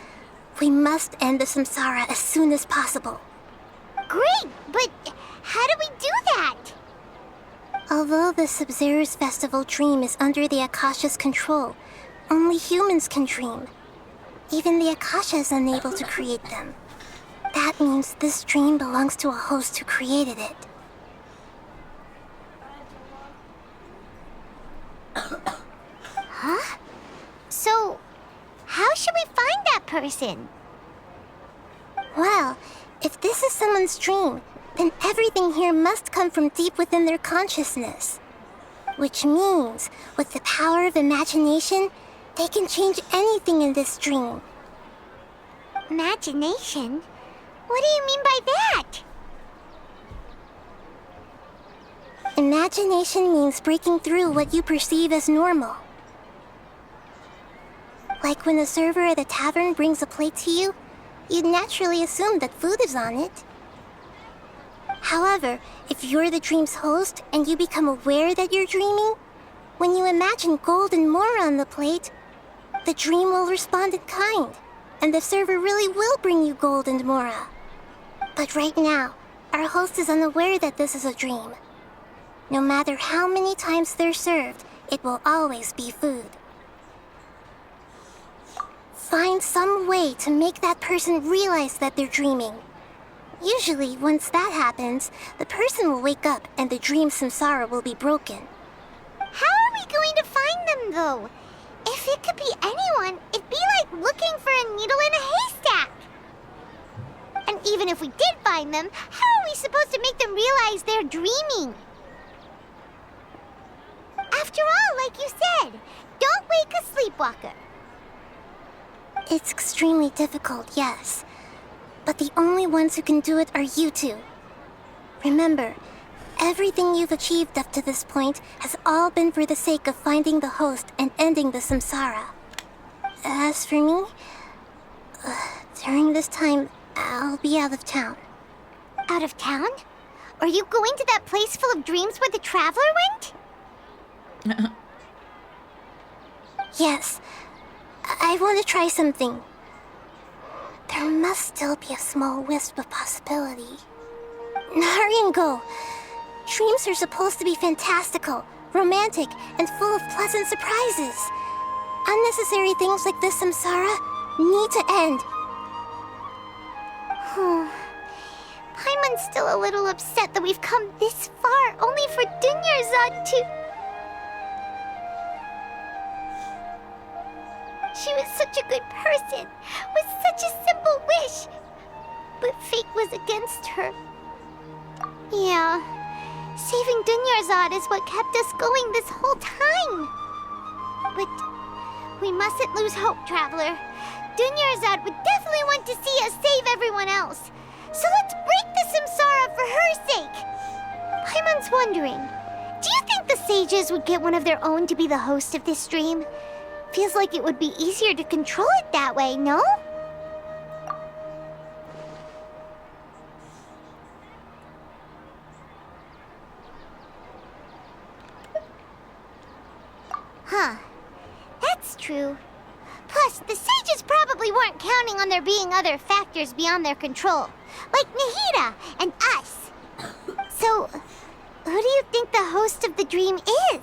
we must end the samsara as soon as possible. Great, but how do we do that? Although the Sabzeruz festival dream is under the Akasha's control, only humans can dream. Even the Akasha is unable to create them. That means this dream belongs to a host who created it. Huh? So, how should we find that person? Well, if this is someone's dream, then everything here must come from deep within their consciousness. Which means, with the power of imagination, they can change anything in this dream. Imagination? What do you mean by that? Imagination means breaking through what you perceive as normal. Like when a server at a tavern brings a plate to you, you'd naturally assume that food is on it. However, if you're the dream's host and you become aware that you're dreaming, when you imagine gold and more on the plate, the dream will respond in kind, and the server really will bring you gold and mora. But right now, our host is unaware that this is a dream. No matter how many times they're served, it will always be food. Find some way to make that person realize that they're dreaming. Usually, once that happens, the person will wake up and the dream samsara will be broken. How are we going to find them, though? If it could be anyone, it'd be like looking for a needle in a haystack. And even if we did find them, how are we supposed to make them realize they're dreaming? After all, like you said, don't wake a sleepwalker. It's extremely difficult, yes. But the only ones who can do it are you two. Remember, everything you've achieved up to this point has all been for the sake of finding the host and ending the samsara. As for me, during this time, I'll be out of town. Out of town? Are you going to that place full of dreams where the traveler went? Yes. I want to try something. There must still be a small wisp of possibility. Hurry and go. Dreams are supposed to be fantastical, romantic, and full of pleasant surprises. Unnecessary things like this samsara need to end. Paimon's still a little upset that we've come this far only for Dunyarzad to... She was such a good person, with such a simple wish. But fate was against her. Yeah, saving Dunyarzad is what kept us going this whole time. But we mustn't lose hope, Traveler. Dunyarzad would definitely want to see us save everyone else. So let's break the samsara for her sake. Paimon's wondering, do you think the sages would get one of their own to be the host of this stream? Feels like it would be easier to control it that way, no? Huh. That's true. Plus, the sages probably weren't counting on there being other factors beyond their control, like Nahida and us. So, who do you think the host of the dream is?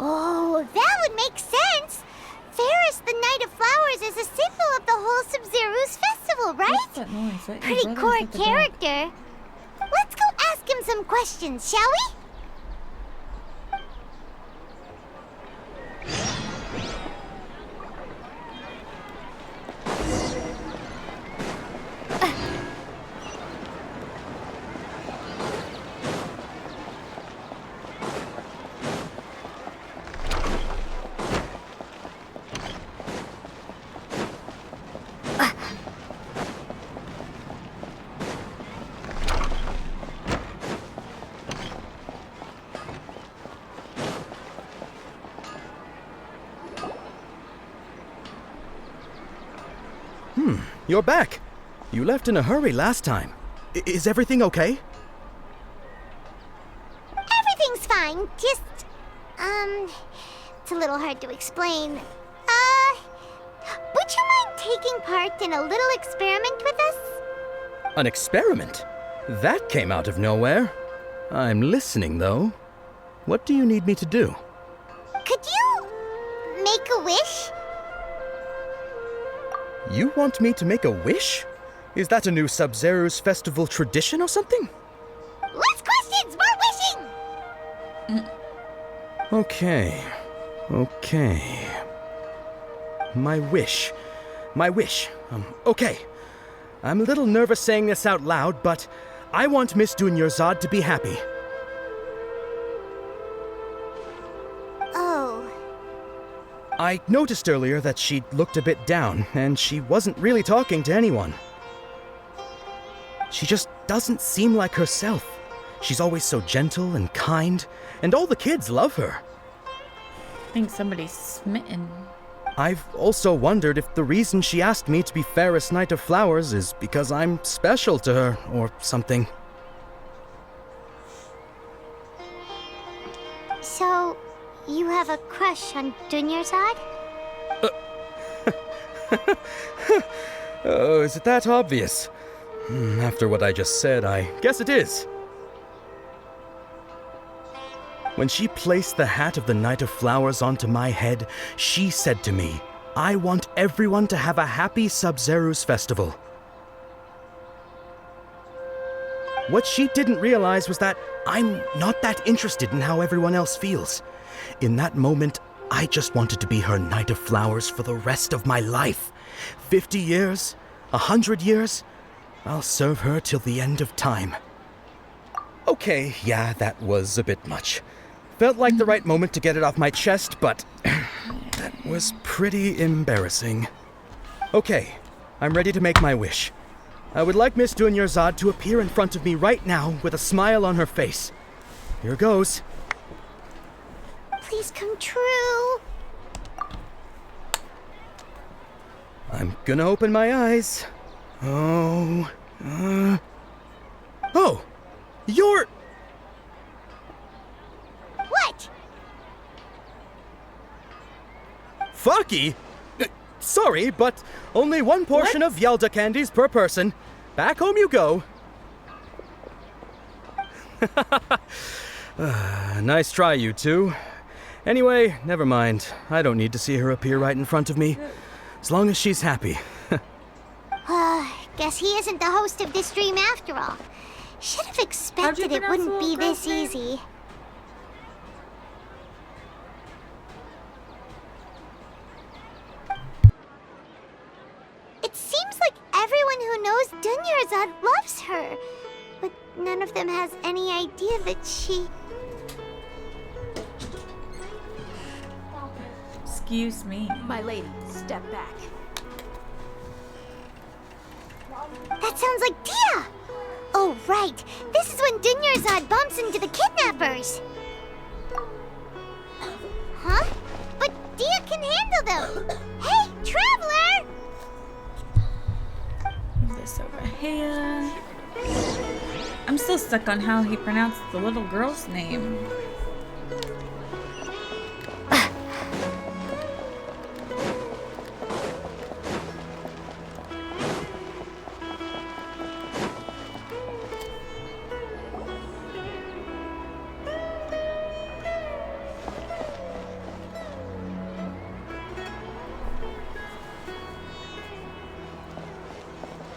Oh, that would make sense. Ferris, the Knight of Flowers, is a symbol of the whole Sub-Zero's festival, right? What's that noise? That your Pretty brother's core at the door. character. Let's go ask him some questions, shall we? You're back. You left in a hurry last time. Is everything okay? Everything's fine. Just, it's a little hard to explain. Would you mind taking part in a little experiment with us? An experiment? That came out of nowhere. I'm listening, though. What do you need me to do? Could you make a wish? You want me to make a wish? Is that a new Sub-Zero's festival tradition or something? Less questions, more wishing! Okay. My wish. Okay. I'm a little nervous saying this out loud, but I want Miss Dunyarzad to be happy. Oh. I noticed earlier that she looked a bit down, and she wasn't really talking to anyone. She just doesn't seem like herself. She's always so gentle and kind, and all the kids love her. I think somebody's smitten. I've also wondered if the reason she asked me to be Fairest Knight of Flowers is because I'm special to her, or something. So, you have a crush on Dunyarzad? Oh, is it that obvious? After what I just said, I guess it is. When she placed the hat of the Knight of Flowers onto my head, she said to me, I want everyone to have a happy Sub-Zero's festival. What she didn't realize was that I'm not that interested in how everyone else feels. In that moment, I just wanted to be her Knight of Flowers for the rest of my life. 50 years, 100 years, I'll serve her till the end of time. Okay, yeah, that was a bit much. Felt like the right moment to get it off my chest, but that was pretty embarrassing. Okay, I'm ready to make my wish. I would like Miss Dunyarzad to appear in front of me right now with a smile on her face. Here goes. Please come true. I'm gonna open my eyes. Oh, Oh! You're... What? Fucky? Sorry, but only one portion of Yelda candies per person. Back home you go. Nice try, you two. Anyway, never mind. I don't need to see her appear right in front of me. As long as she's happy. Guess he isn't the host of this dream after all. Should have expected it wouldn't be this easy. It seems like everyone who knows Dunyarzad loves her, but none of them has any idea that she... Excuse me. My lady, step back. That sounds like Dia! Oh, right. This is when Dunyarzad bumps into the kidnappers. Huh? But Dia can handle them. Hey, Traveler! Move this over here. I'm still stuck on how he pronounced the little girl's name.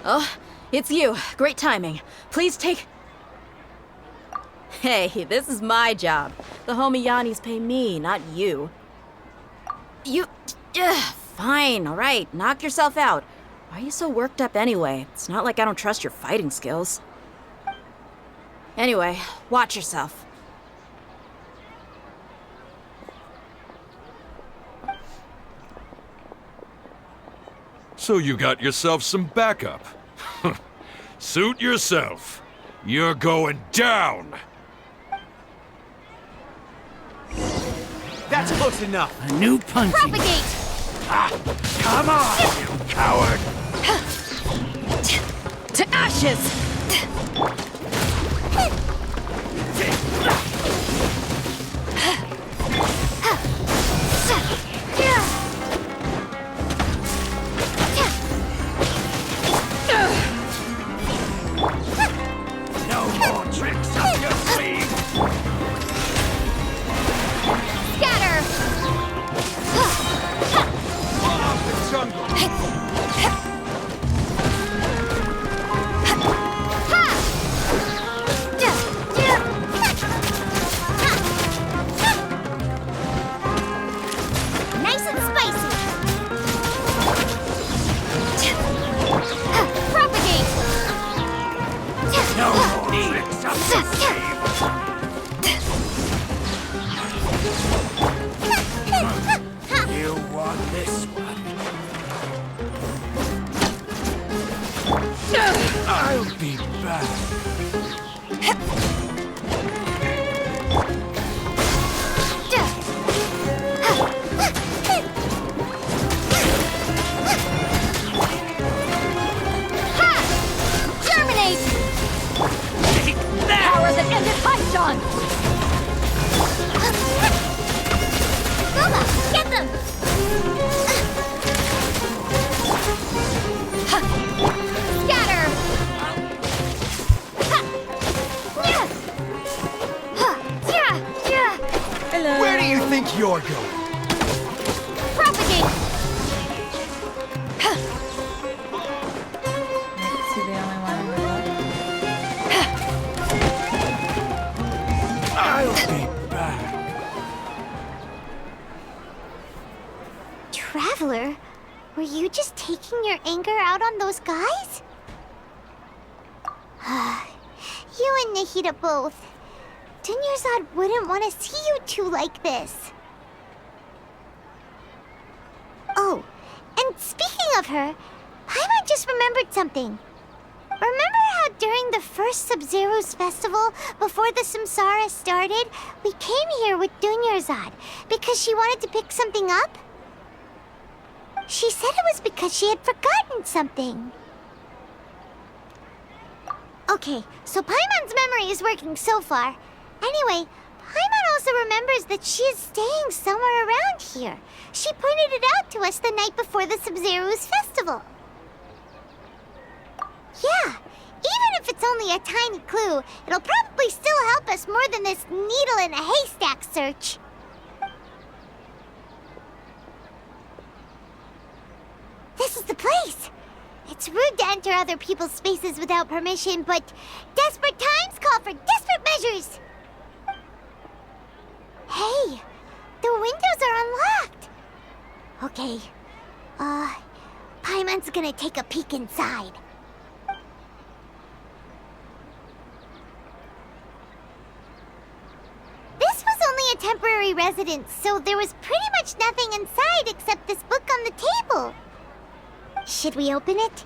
Oh, it's you. Great timing. Please take... Hey, this is my job. The homie Yannis pay me, not you. You... fine, alright. Knock yourself out. Why are you so worked up anyway? It's not like I don't trust your fighting skills. Anyway, watch yourself. So you got yourself some backup. Suit yourself. You're going down. That's close enough. A new punching. Propagate! Come on, you coward! To ashes! No more tricks up your sleeve! Scatter! Fall off the jungle! Nice and spicy! Propagate! No more tricks up your sleeve! You want this one? I'll be back. Germinate! Power that ended Python! Goma, get them! Scatter! Hello. Where do you think you're going? Propagate! Is he the only one in the book? I'll be back. Traveler, were you just taking your anger out on those guys? You and Nahida both. Dunyarzad wouldn't want to see you two like this. Oh, and speaking of her, Paimon just remembered something. Remember how during the first Sub-Zero's festival, before the Samsara started, we came here with Dunyarzad because she wanted to pick something up? She said it was because she had forgotten something. Okay, so Paimon's memory is working so far. Anyway, Paimon also remembers that she is staying somewhere around here. She pointed it out to us the night before the Sub-Zero's festival. Yeah, even if it's only a tiny clue, it'll probably still help us more than this needle in a haystack search. This is the place! It's rude to enter other people's spaces without permission, but desperate times call for desperate measures! Hey, the windows are unlocked! Okay, Paimon's gonna take a peek inside. This was only a temporary residence, so there was pretty much nothing inside except this book on the table. Should we open it?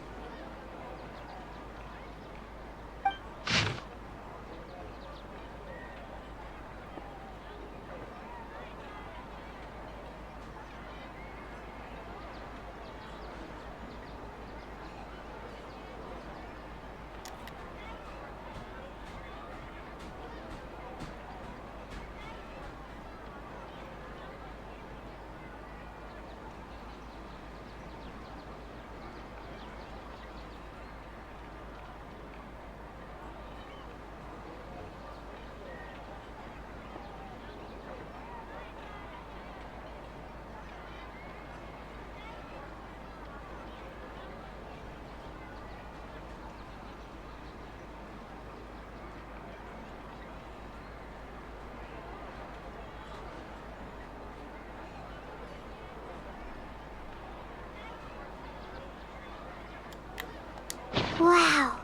Wow,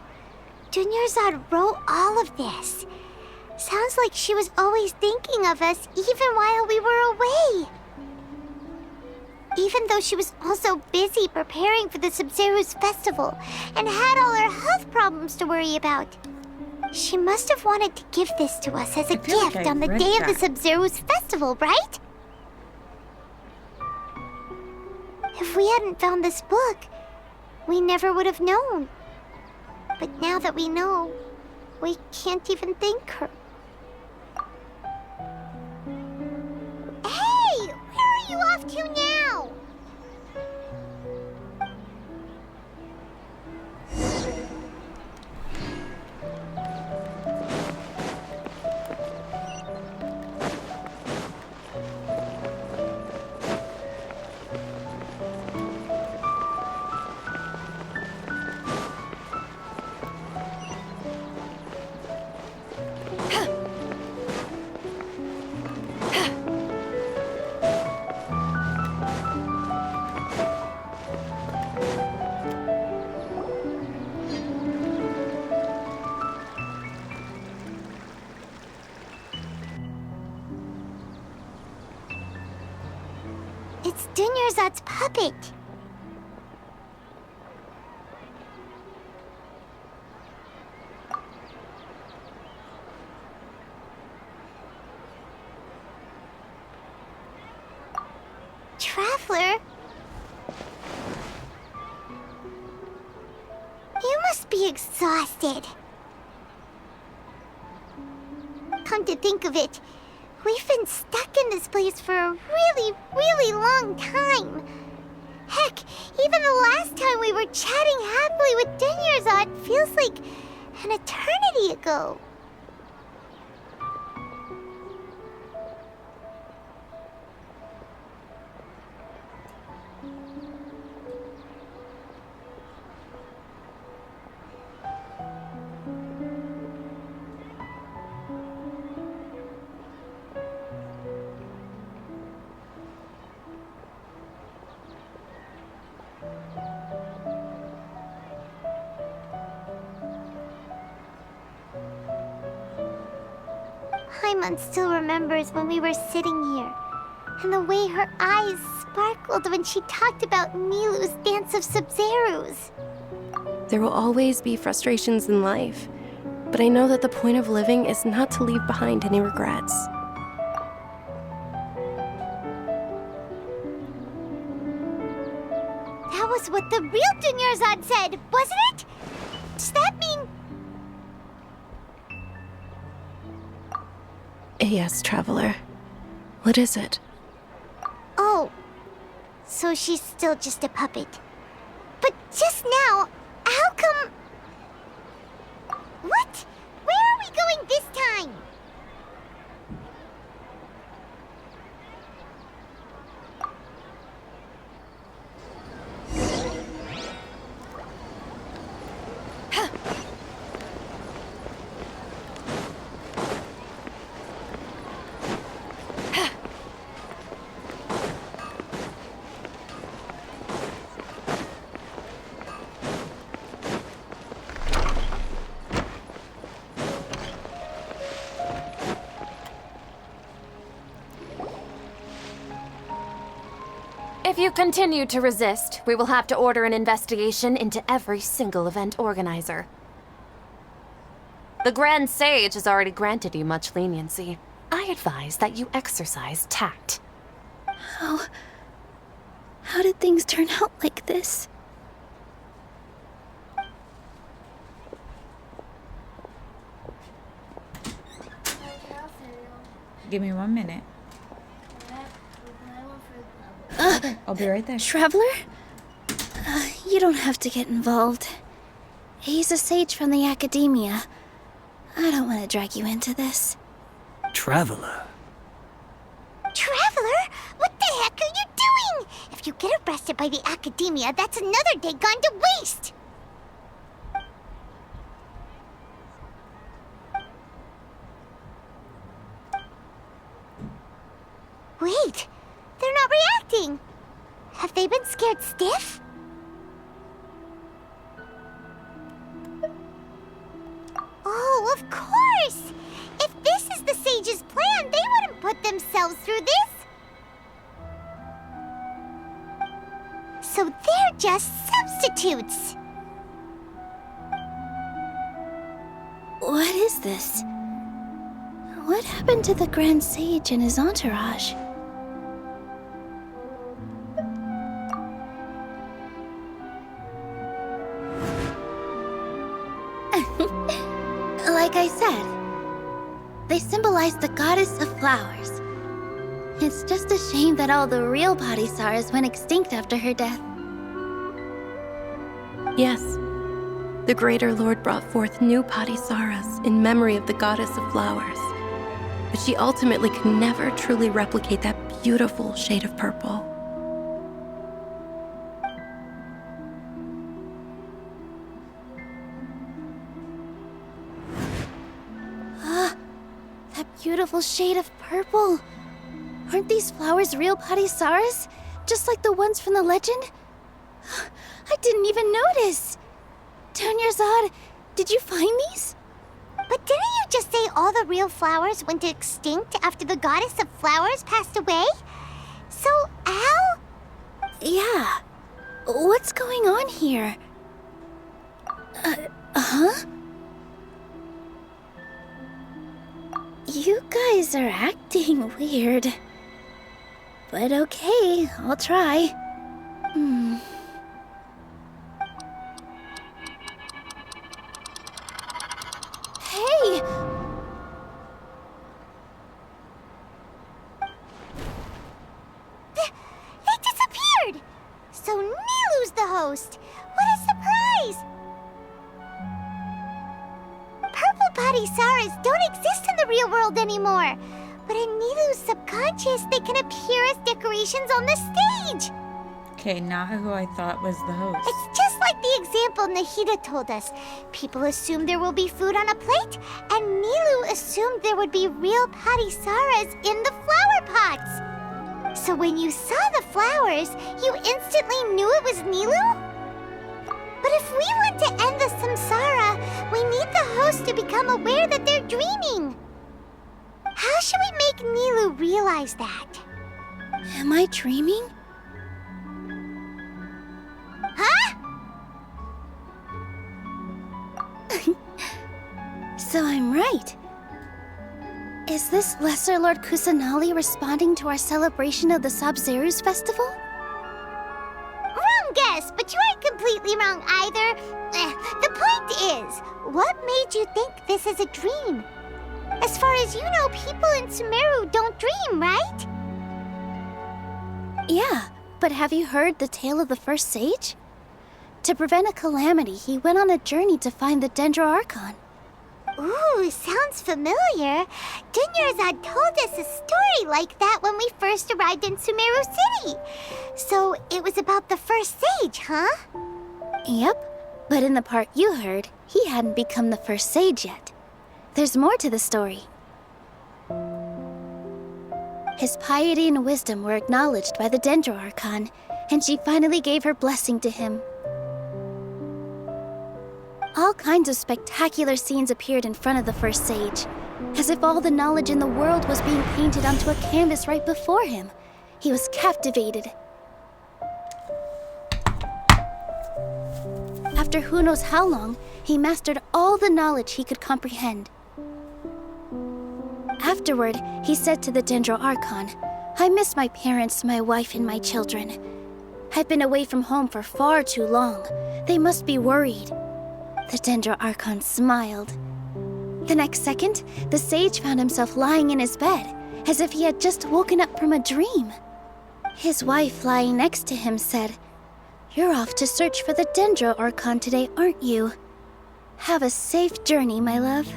Dunyarzad wrote all of this. Sounds like she was always thinking of us even while we were away. Even though she was also busy preparing for the Sub-Zero's festival and had all her health problems to worry about. She must have wanted to give this to us as a gift on the day of the Sub-Zero's festival, right? If we hadn't found this book, we never would have known. But now that we know, we can't even thank her. Hey! Where are you off to now? It's Dunyarzad's puppet. Traveler? You must be exhausted. Come to think of it, we've been stuck in this place for a really long time. Heck, even the last time we were chatting happily with Dunyarzad feels like an eternity ago. Paimon still remembers when we were sitting here, and the way her eyes sparkled when she talked about Milu's dance of Sub-Zeros. There will always be frustrations in life, but I know that the point of living is not to leave behind any regrets. That was what the real Dunyarzad said, wasn't it? Does that mean Yes, Traveler. What is it? Oh, so she's still just a puppet. But just now, how come... What? Where are we going this time? If you continue to resist, we will have to order an investigation into every single event organizer. The Grand Sage has already granted you much leniency. I advise that you exercise tact. How did things turn out like this? Give me 1 minute. I'll be right there. Traveler? You don't have to get involved. He's a sage from the academia. I don't want to drag you into this. Traveler? Traveler? What the heck are you doing? If you get arrested by the academia, that's another day gone to waste! Wait, they're not reacting. Have they been scared stiff? Oh, of course! If this is the sage's plan, they wouldn't put themselves through this. So they're just substitutes. What is this? What happened to the Grand Sage and his entourage? Like I said, they symbolize the goddess of flowers. It's just a shame that all the real Padisaras went extinct after her death. Yes. The Greater Lord brought forth new Padisaras in memory of the goddess of flowers. But she ultimately could never truly replicate that beautiful shade of purple. That beautiful shade of purple. Aren't these flowers real Padisaras? Just like the ones from the legend? I didn't even notice. Tanyarzad, did you find these? But didn't you just say all the real flowers went extinct after the goddess of flowers passed away? So, how? Yeah. What's going on here? Huh? You guys are acting weird. But okay, I'll try. Hey! They disappeared! So Nilu's the host! What a surprise! Purple Padisaras don't exist in the real world anymore. But in Nilu's subconscious, they can appear as decorations on the stage. Okay, not who I thought was the host. It's just like the example Nahida told us. People assumed there will be food on a plate, and Nilu assumed there would be real Padisaras in the flower pots. So when you saw the flowers, you instantly knew it was Nilu? But if we want to end the samsara, we need the host to become aware that they're dreaming. How should we make Nilu realize that? Am I dreaming? Huh? So I'm right. Is this Lesser Lord Kusanali responding to our celebration of the Sabzeruz festival? Wrong guess, but you aren't completely wrong either. The point is, what made you think this is a dream? As far as you know, people in Sumeru don't dream, right? Yeah, but have you heard the tale of the first sage? To prevent a calamity, he went on a journey to find the Dendro Archon. Ooh, sounds familiar. Dunyarzad told us a story like that when we first arrived in Sumeru City. So it was about the first sage, huh? Yep, but in the part you heard, he hadn't become the first sage yet. There's more to the story. His piety and wisdom were acknowledged by the Dendro Archon, and she finally gave her blessing to him. All kinds of spectacular scenes appeared in front of the first sage, as if all the knowledge in the world was being painted onto a canvas right before him. He was captivated. After who knows how long, he mastered all the knowledge he could comprehend. Afterward, he said to the Dendro Archon, "I miss my parents, my wife, and my children. I've been away from home for far too long. They must be worried." The Dendro Archon smiled. The next second, the sage found himself lying in his bed, as if he had just woken up from a dream. His wife, lying next to him, said, "You're off to search for the Dendro Archon today, aren't you? Have a safe journey, my love."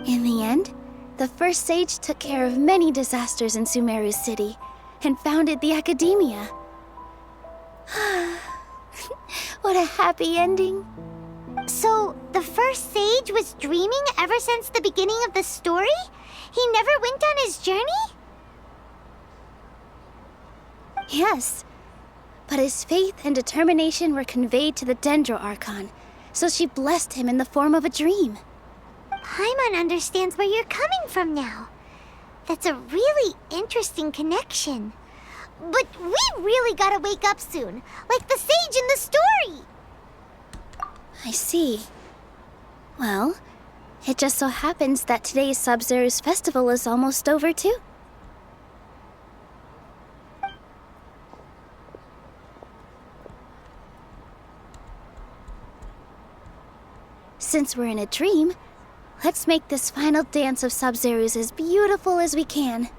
In the end, the first sage took care of many disasters in Sumeru City and founded the Academia. What a happy ending. So, the first sage was dreaming ever since the beginning of the story? He never went on his journey? Yes, but his faith and determination were conveyed to the Dendro Archon, so she blessed him in the form of a dream. Paimon understands where you're coming from now. That's a really interesting connection. But we really gotta wake up soon, like the sage in the story. I see. Well, it just so happens that today's Sub-Zero's festival is almost over too. Since we're in a dream, let's make this final dance of Sub-Zero's as beautiful as we can.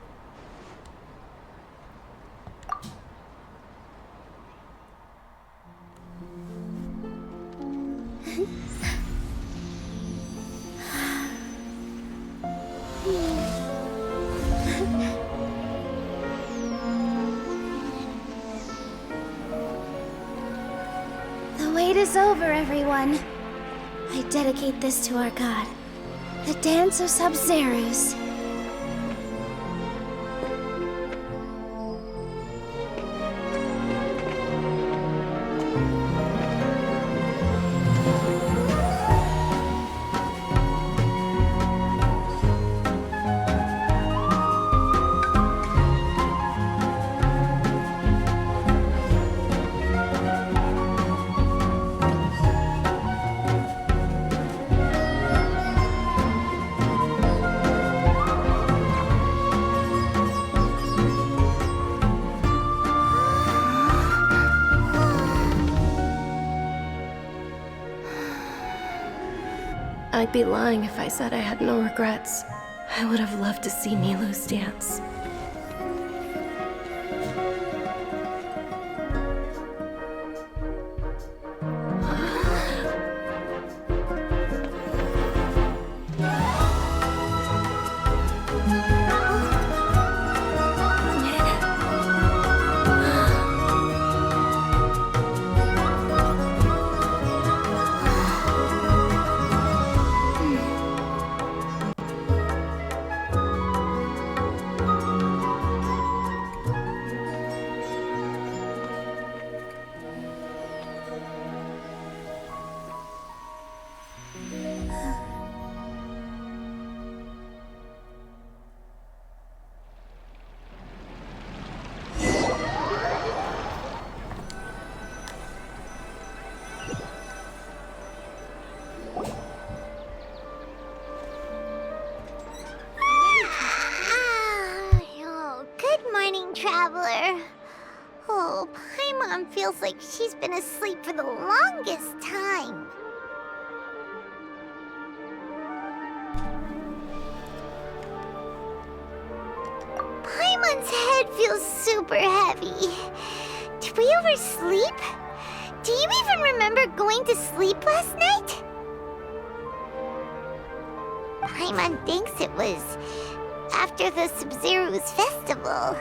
The wait is over, everyone. I dedicate this to our god, the Dance of Sub-Zeros. I'd be lying if I said I had no regrets. I would have loved to see Nilou's dance. Traveler. Oh, Paimon feels like she's been asleep for the longest time. Paimon's head feels super heavy. Did we oversleep? Do you even remember going to sleep last night? Paimon thinks it was after the Sub-Zero's festival.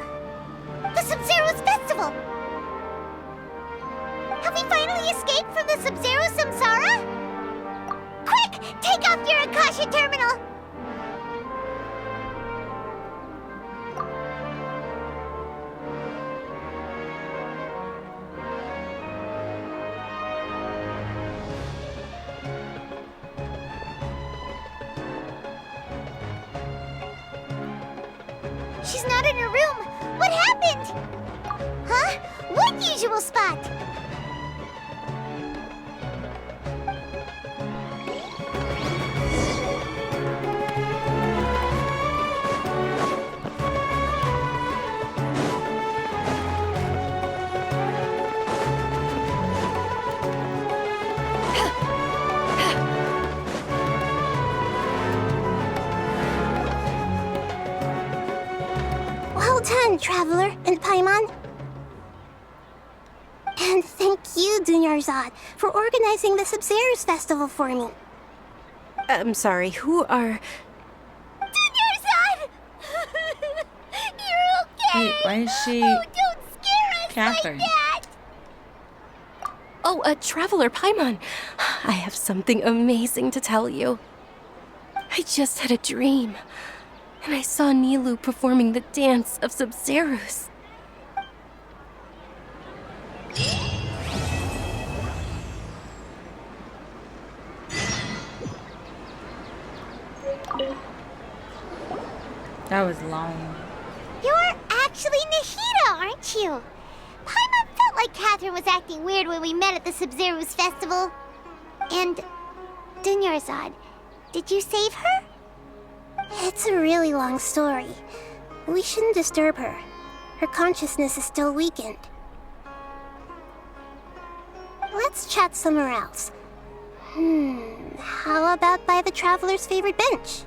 The Sub-Zero's festival! Have we finally escaped from the Sub-Zero samsara? Quick! Take off your Akasha terminal! She's not in her room! What happened? Huh? What usual spot? Well done, Traveler and Paimon. And thank you, Dunyarzad, for organizing the Sub-Zero's festival for me. I'm sorry, who are... Dunyarzad! You're okay! Wait, why is she... Oh, don't scare us Catherine? like that! Oh, Traveler Paimon. I have something amazing to tell you. I just had a dream, and I saw Nilou performing the dance of Sub-Zeros. That was long. You're actually Nahida, aren't you? Paimon felt like Catherine was acting weird when we met at the Sub-Zero's festival. And... Dunyarzad, did you save her? It's a really long story. We shouldn't disturb her. Her consciousness is still weakened. Let's chat somewhere else. How about by the Traveler's favorite bench?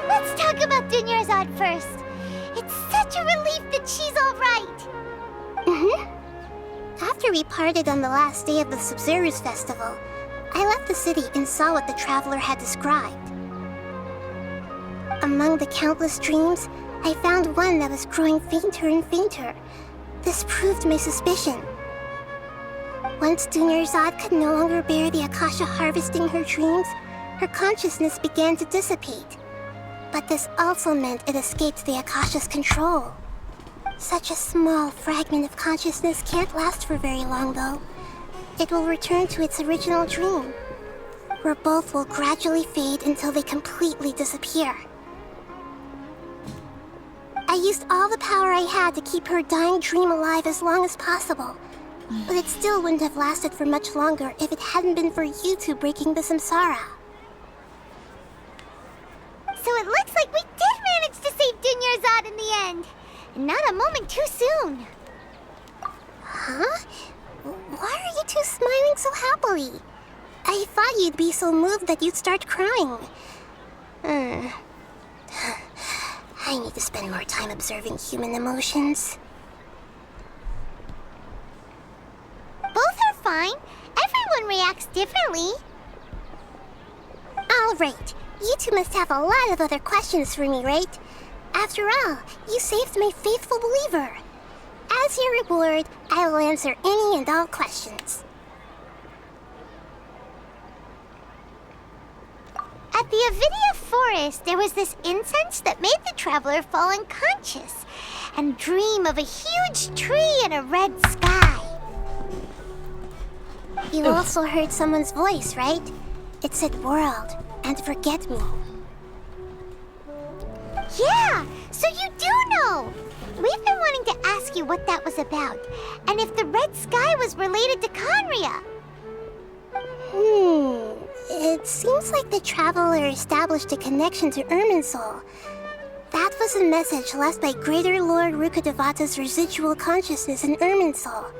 Let's talk about Dunyarzad first. It's such a relief that she's all right. After we parted on the last day of the Sub-Zero's festival, I left the city and saw what the Traveler had described. Among the countless dreams, I found one that was growing fainter and fainter. This proved my suspicion. Once Dunyarzad could no longer bear the Akasha harvesting her dreams, her consciousness began to dissipate. But this also meant it escaped the Akasha's control. Such a small fragment of consciousness can't last for very long, though. It will return to its original dream, where both will gradually fade until they completely disappear. I used all the power I had to keep her dying dream alive as long as possible, but it still wouldn't have lasted for much longer if it hadn't been for you two breaking the samsara. So it looks like we did manage to save Dunyarzad in the end. And not a moment too soon. Huh? Why are you two smiling so happily? I thought you'd be so moved that you'd start crying. I need to spend more time observing human emotions. Both are fine. Everyone reacts differently. All right. You two must have a lot of other questions for me, right? After all, you saved my faithful believer. As your reward, I will answer any and all questions. I At the Avidia forest, there was this incense that made the traveler fall unconscious and dream of a huge tree and a red sky. You also heard someone's voice, right? It said world and forget me. Yeah, so you do know! We've been wanting to ask you what that was about, and if the red sky was related to Conria. It seems like the traveler established a connection to Irminsul. That was a message left by Greater Lord Rukkhadevata's residual consciousness in Irminsul.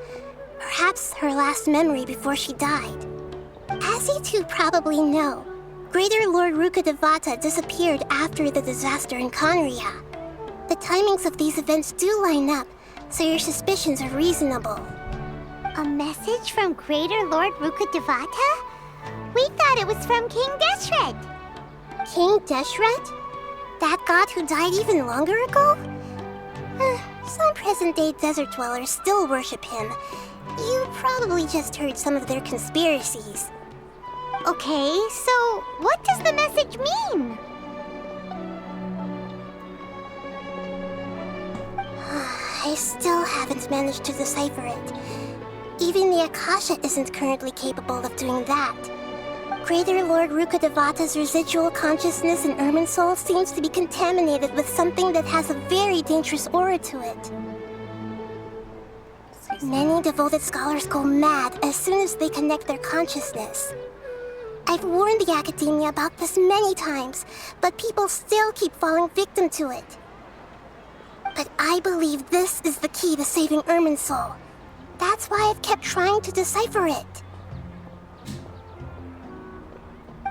Perhaps her last memory before she died. As you two probably know, Greater Lord Rukkhadevata disappeared after the disaster in Conria. The timings of these events do line up, so your suspicions are reasonable. A message from Greater Lord Rukkhadevata? We thought it was from King Deshret. King Deshret? That god who died even longer ago? Some present-day desert dwellers still worship him. You probably just heard some of their conspiracies. Okay, so what does the message mean? I still haven't managed to decipher it. Even the Akasha isn't currently capable of doing that. Greater Lord Rukkhadevata's residual consciousness in Irminsul seems to be contaminated with something that has a very dangerous aura to it. Many devoted scholars go mad as soon as they connect their consciousness. I've warned the academia about this many times, but people still keep falling victim to it. But I believe this is the key to saving Irminsul. That's why I've kept trying to decipher it.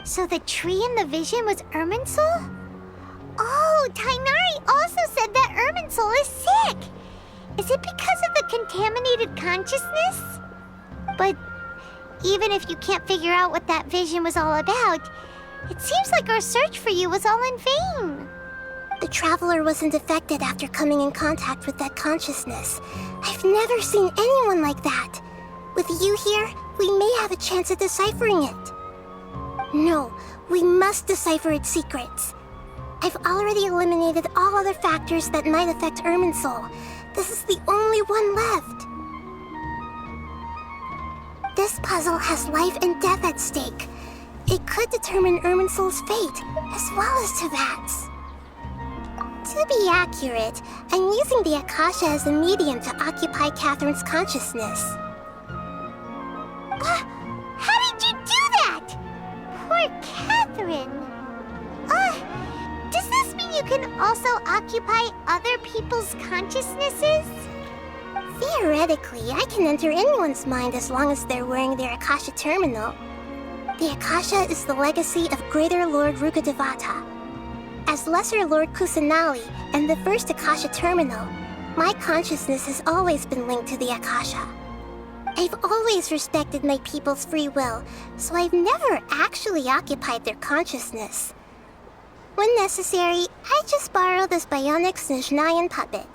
So the tree in the vision was Irminsul? Oh, Tainari also said that Irminsul is sick! Is it because of the contaminated consciousness? But even if you can't figure out what that vision was all about, it seems like our search for you was all in vain. The traveler wasn't affected after coming in contact with that consciousness. I've never seen anyone like that. With you here, we may have a chance at deciphering it. No, we must decipher its secrets. I've already eliminated all other factors that might affect Irminsul. This is the only one left. This puzzle has life and death at stake. It could determine Irminsul's fate, as well as Tevat's. To be accurate, I'm using the Akasha as a medium to occupy Catherine's consciousness. How did you do that? Poor Catherine. Does this mean you can also occupy other people's consciousnesses? Theoretically, I can enter anyone's mind as long as they're wearing their Akasha terminal. The Akasha is the legacy of Greater Lord Rukkhadevata. As Lesser Lord Kusanali and the first Akasha terminal, my consciousness has always been linked to the Akasha. I've always respected my people's free will, so I've never actually occupied their consciousness. When necessary, I just borrow this bionic Snezhnayan puppet.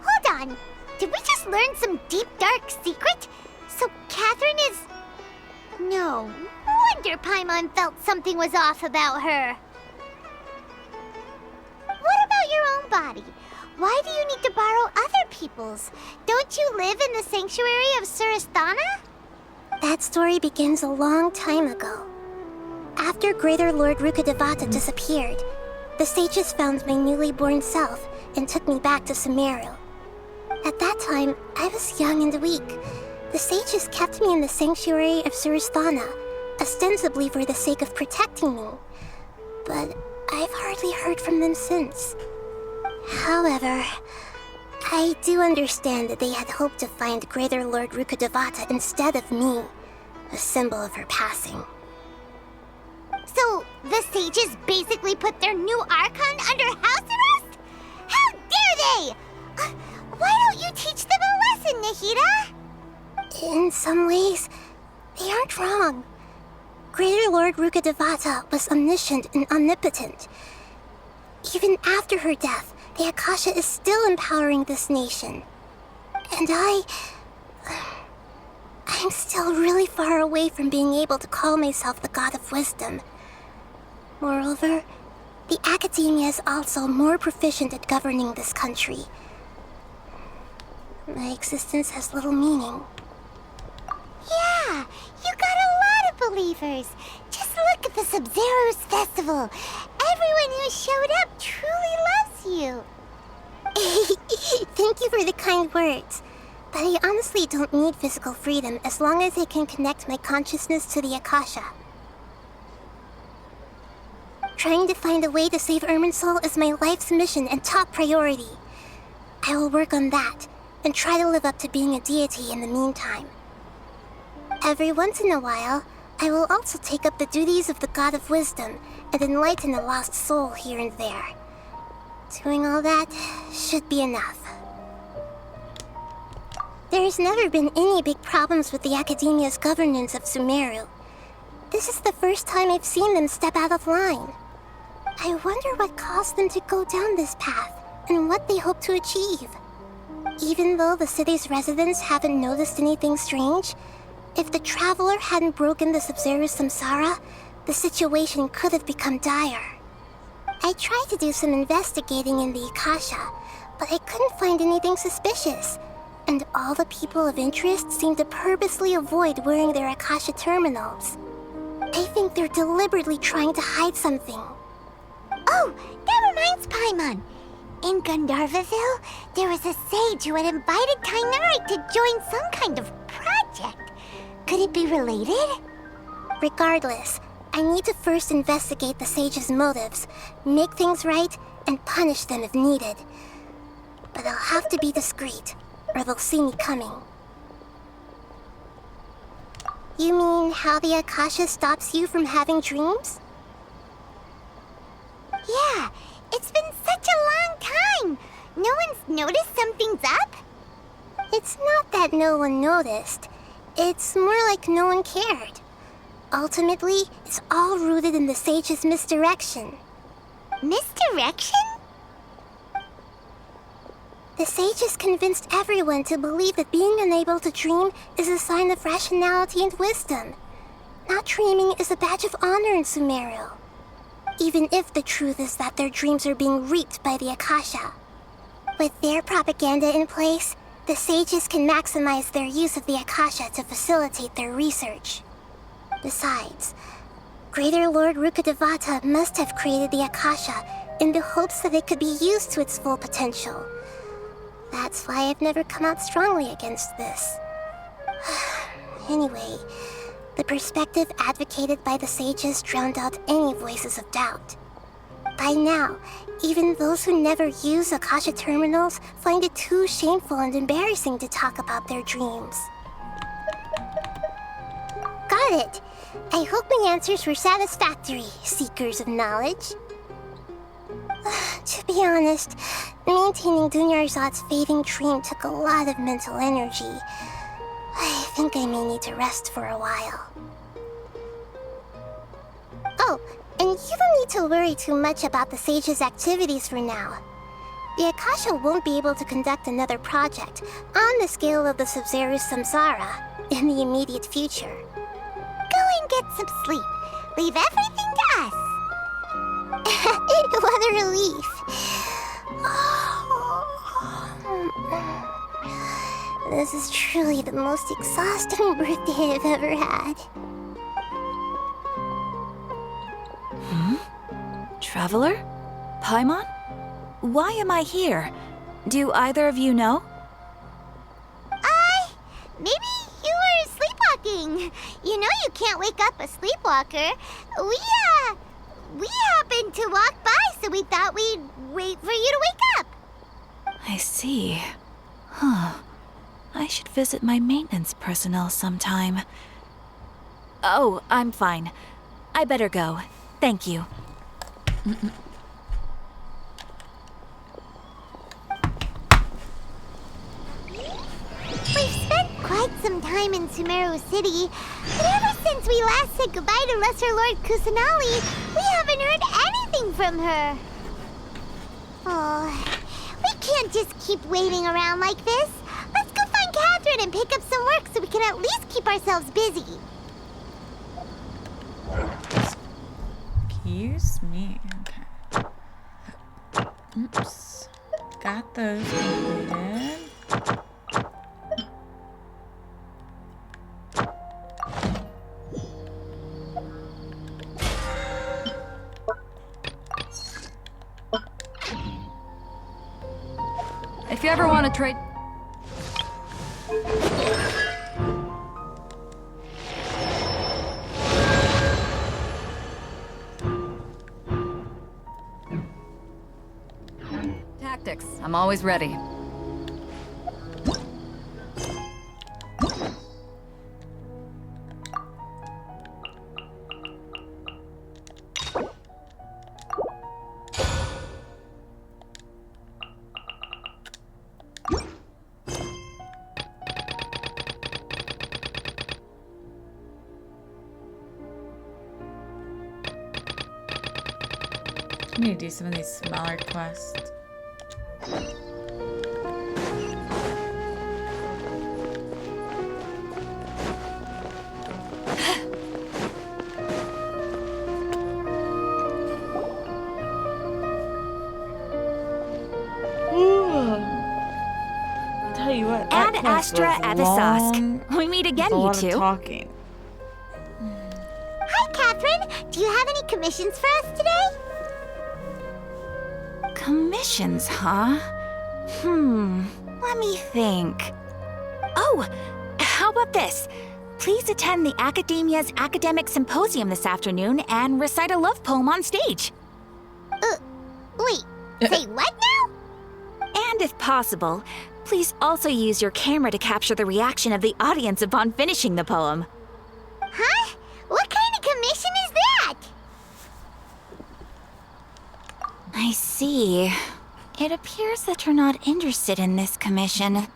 Hold on. Did we just learn some deep, dark secret? So Catherine is... No wonder Paimon felt something was off about her. What about your own body? Why do you need to borrow other people's? Don't you live in the sanctuary of Surasthana? That story begins a long time ago. After Greater Lord Rukkhadevata disappeared, the sages found my newly born self and took me back to Sumeru. At that time, I was young and weak. The sages kept me in the sanctuary of Surasthana, ostensibly for the sake of protecting me. But I've hardly heard from them since. However, I do understand that they had hoped to find Greater Lord Rukkhadevata instead of me, a symbol of her passing. So, the sages basically put their new Archon under house arrest? How dare they! Why don't you teach them a lesson, Nahida? In some ways, they aren't wrong. Greater Lord Rukkhadevata was omniscient and omnipotent. Even after her death, the Akasha is still empowering this nation. And I I'm still really far away from being able to call myself the God of Wisdom. Moreover, the Academia is also more proficient at governing this country. My existence has little meaning. Yeah, you got a lot of believers. Just look at the Sub-Zero's festival. Everyone who showed up truly loves you. Thank you for the kind words. But I honestly don't need physical freedom as long as I can connect my consciousness to the Akasha. Trying to find a way to save Irminsul is my life's mission and top priority. I will work on that, and try to live up to being a deity in the meantime. Every once in a while, I will also take up the duties of the God of Wisdom and enlighten a lost soul here and there. Doing all that should be enough. There's never been any big problems with the Academia's governance of Sumeru. This is the first time I've seen them step out of line. I wonder what caused them to go down this path, and what they hope to achieve. Even though the city's residents haven't noticed anything strange, if the Traveler hadn't broken the Sub-Zero Samsara, the situation could have become dire. I tried to do some investigating in the Akasha, but I couldn't find anything suspicious, and all the people of interest seem to purposely avoid wearing their Akasha terminals. I think they're deliberately trying to hide something. Oh, that reminds Paimon. In Gandharvaville, there was a sage who had invited Kainari to join some kind of project. Could it be related? Regardless, I need to first investigate the sage's motives, make things right, and punish them if needed. But I'll have to be discreet, or they'll see me coming. You mean how the Akasha stops you from having dreams? Yeah, it's been such a long time. No one's noticed something's up? It's not that no one noticed. It's more like no one cared. Ultimately, it's all rooted in the sage's misdirection. Misdirection? The sage has convinced everyone to believe that being unable to dream is a sign of rationality and wisdom. Not dreaming is a badge of honor in Sumeru. Even if the truth is that their dreams are being reaped by the Akasha. With their propaganda in place, the sages can maximize their use of the Akasha to facilitate their research. Besides, Greater Lord Rukkhadevata must have created the Akasha in the hopes that it could be used to its full potential. That's why I've never come out strongly against this. Anyway, the perspective advocated by the sages drowned out any voices of doubt. By now, even those who never use Akasha terminals find it too shameful and embarrassing to talk about their dreams. Got it! I hope my answers were satisfactory, seekers of knowledge. To be honest, maintaining Dunyarzad's fading dream took a lot of mental energy. I think I may need to rest for a while. Oh, and you don't need to worry too much about the sage's activities for now. The Akasha won't be able to conduct another project on the scale of the Sub-Zero Samsara in the immediate future. Go and get some sleep. Leave everything to us. What a relief. This is truly the most exhausting birthday I've ever had. Traveler? Paimon? Why am I here? Do either of you know? Maybe you were sleepwalking. You know you can't wake up a sleepwalker. We happened to walk by, so we thought we'd wait for you to wake up. I see. Huh. I should visit my maintenance personnel sometime. Oh, I'm fine. I better go. Thank you. We've spent quite some time in Sumeru City, but ever since we last said goodbye to Lesser Lord Kusanali, we haven't heard anything from her. Oh, we can't just keep waiting around like this. Let's go find Catherine Catherine and pick up some work so we can at least keep ourselves busy. Excuse me. Okay. Oops. Got those completed. If you ever want to trade... Tactics. I'm always ready. I need to do some of these smaller quests. Tell you what, Ad Astra Abyssosque. We meet again, you two. Talking. Hi, Catherine. Do you have any commissions for us today? Commissions, huh? Let me think. Oh, how about this? Please attend the Academia's Academic Symposium this afternoon and recite a love poem on stage. Wait, say what now? And if possible, please also use your camera to capture the reaction of the audience upon finishing the poem. Huh? What kind of commission is that? I see. It appears that you're not interested in this commission.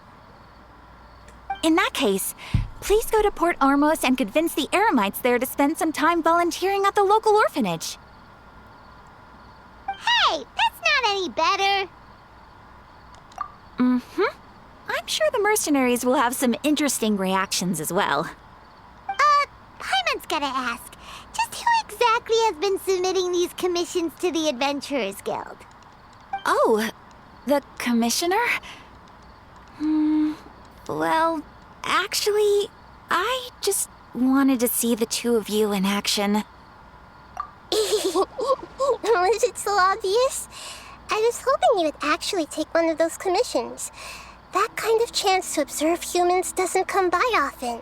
In that case, please go to Port Ormos and convince the Eremites there to spend some time volunteering at the local orphanage. Hey, that's not any better. I'm sure the mercenaries will have some interesting reactions as well. Paimon's gotta ask. Just who exactly has been submitting these commissions to the Adventurers Guild? Oh, the commissioner? Well, actually, I just wanted to see the two of you in action. Was it so obvious? I was hoping you would actually take one of those commissions. That kind of chance to observe humans doesn't come by often.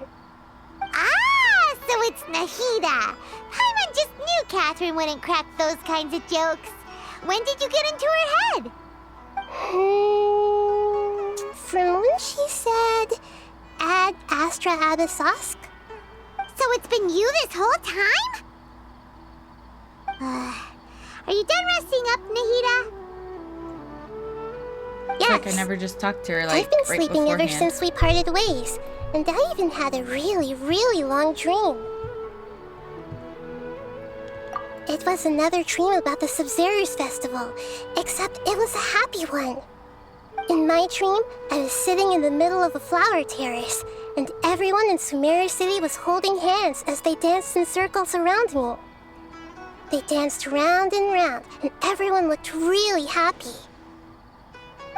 Ah, so it's Nahida. Paimon just knew Catherine wouldn't crack those kinds of jokes. When did you get into her head? From when she said, Ad Astra Abyssosque. So it's been you this whole time? Are you done resting up, Nahida? Yes. Like I never just talked to her like I've been right sleeping ever beforehand. since we parted ways, and I even had a really long dream. It was another dream about the Sub-Zero's festival, except it was a happy one. In my dream, I was sitting in the middle of a flower terrace, and everyone in Sumeru City was holding hands as they danced in circles around me. They danced round and round, and everyone looked really happy.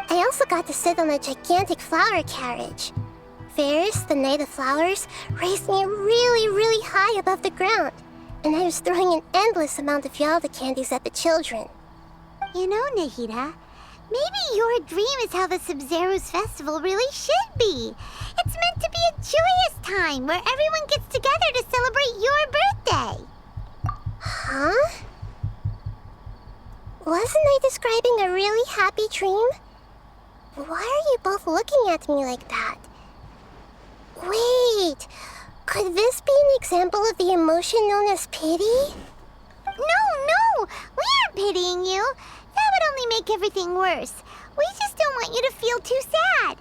I also got to sit on a gigantic flower carriage. Ferris, the Knight of Flowers, raised me really high above the ground, and I was throwing an endless amount of Yalda candies at the children. You know, Nahida, maybe your dream is how the Sub-Zero's festival really should be. It's meant to be a joyous time where everyone gets together to celebrate your birthday. Huh? Wasn't I describing a really happy dream? Why are you both looking at me like that? Wait, could this be an example of the emotion known as pity? No, we aren't pitying you. That would only make everything worse. We just don't want you to feel too sad.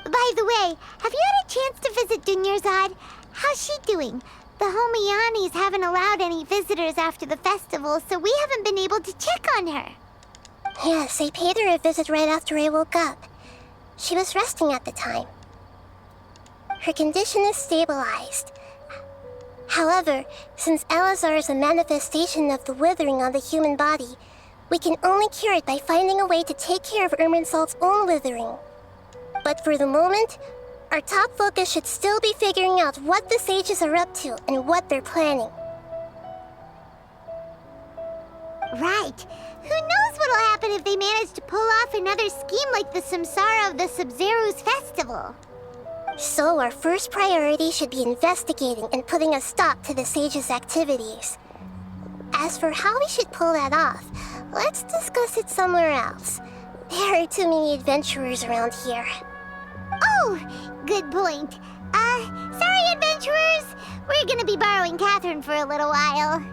By the way, have you had a chance to visit Dunyarzad? How's she doing? The Homiyanis haven't allowed any visitors after the festival, so we haven't been able to check on her. Yes, I paid her a visit right after I woke up. She was resting at the time. Her condition is stabilized. However, since Elazar is a manifestation of the withering on the human body, we can only cure it by finding a way to take care of Irminsul's own withering. But for the moment, our top focus should still be figuring out what the sages are up to and what they're planning. Right. Who knows what'll happen if they manage to pull off another scheme like the Samsara of the Sub-Zero's festival? So our first priority should be investigating and putting a stop to the sages' activities. As for how we should pull that off, let's discuss it somewhere else. There are too many adventurers around here. Oh, good point. Sorry, adventurers. We're gonna be borrowing Catherine for a little while.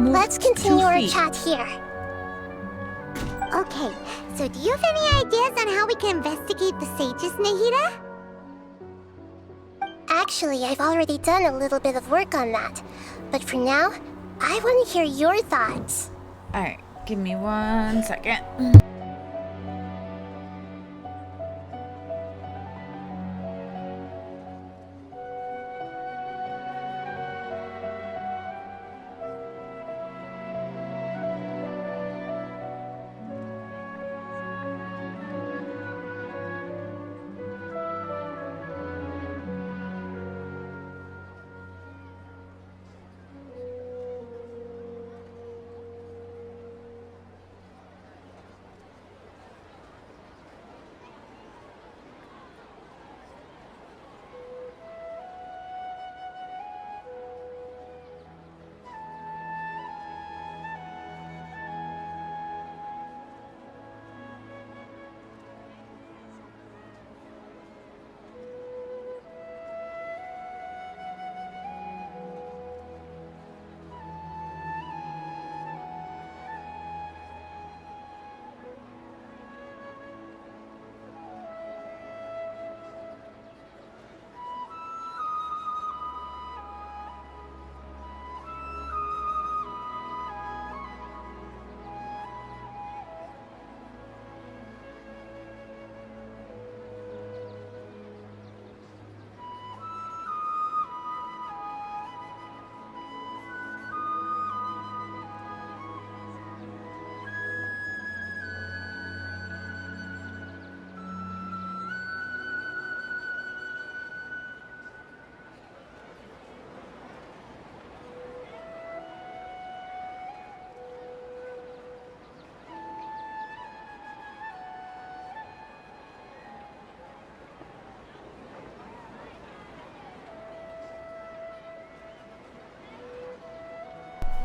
Let's continue our chat here. Okay, so do you have any ideas on how we can investigate the sages, Nahida? Actually, I've already done a little bit of work on that. But for now, I want to hear your thoughts. Alright, give me 1 second.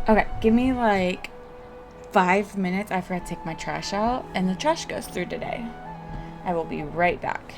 Okay, give me like 5 minutes. I forgot to take my trash out, and the trash goes through today. I will be right back.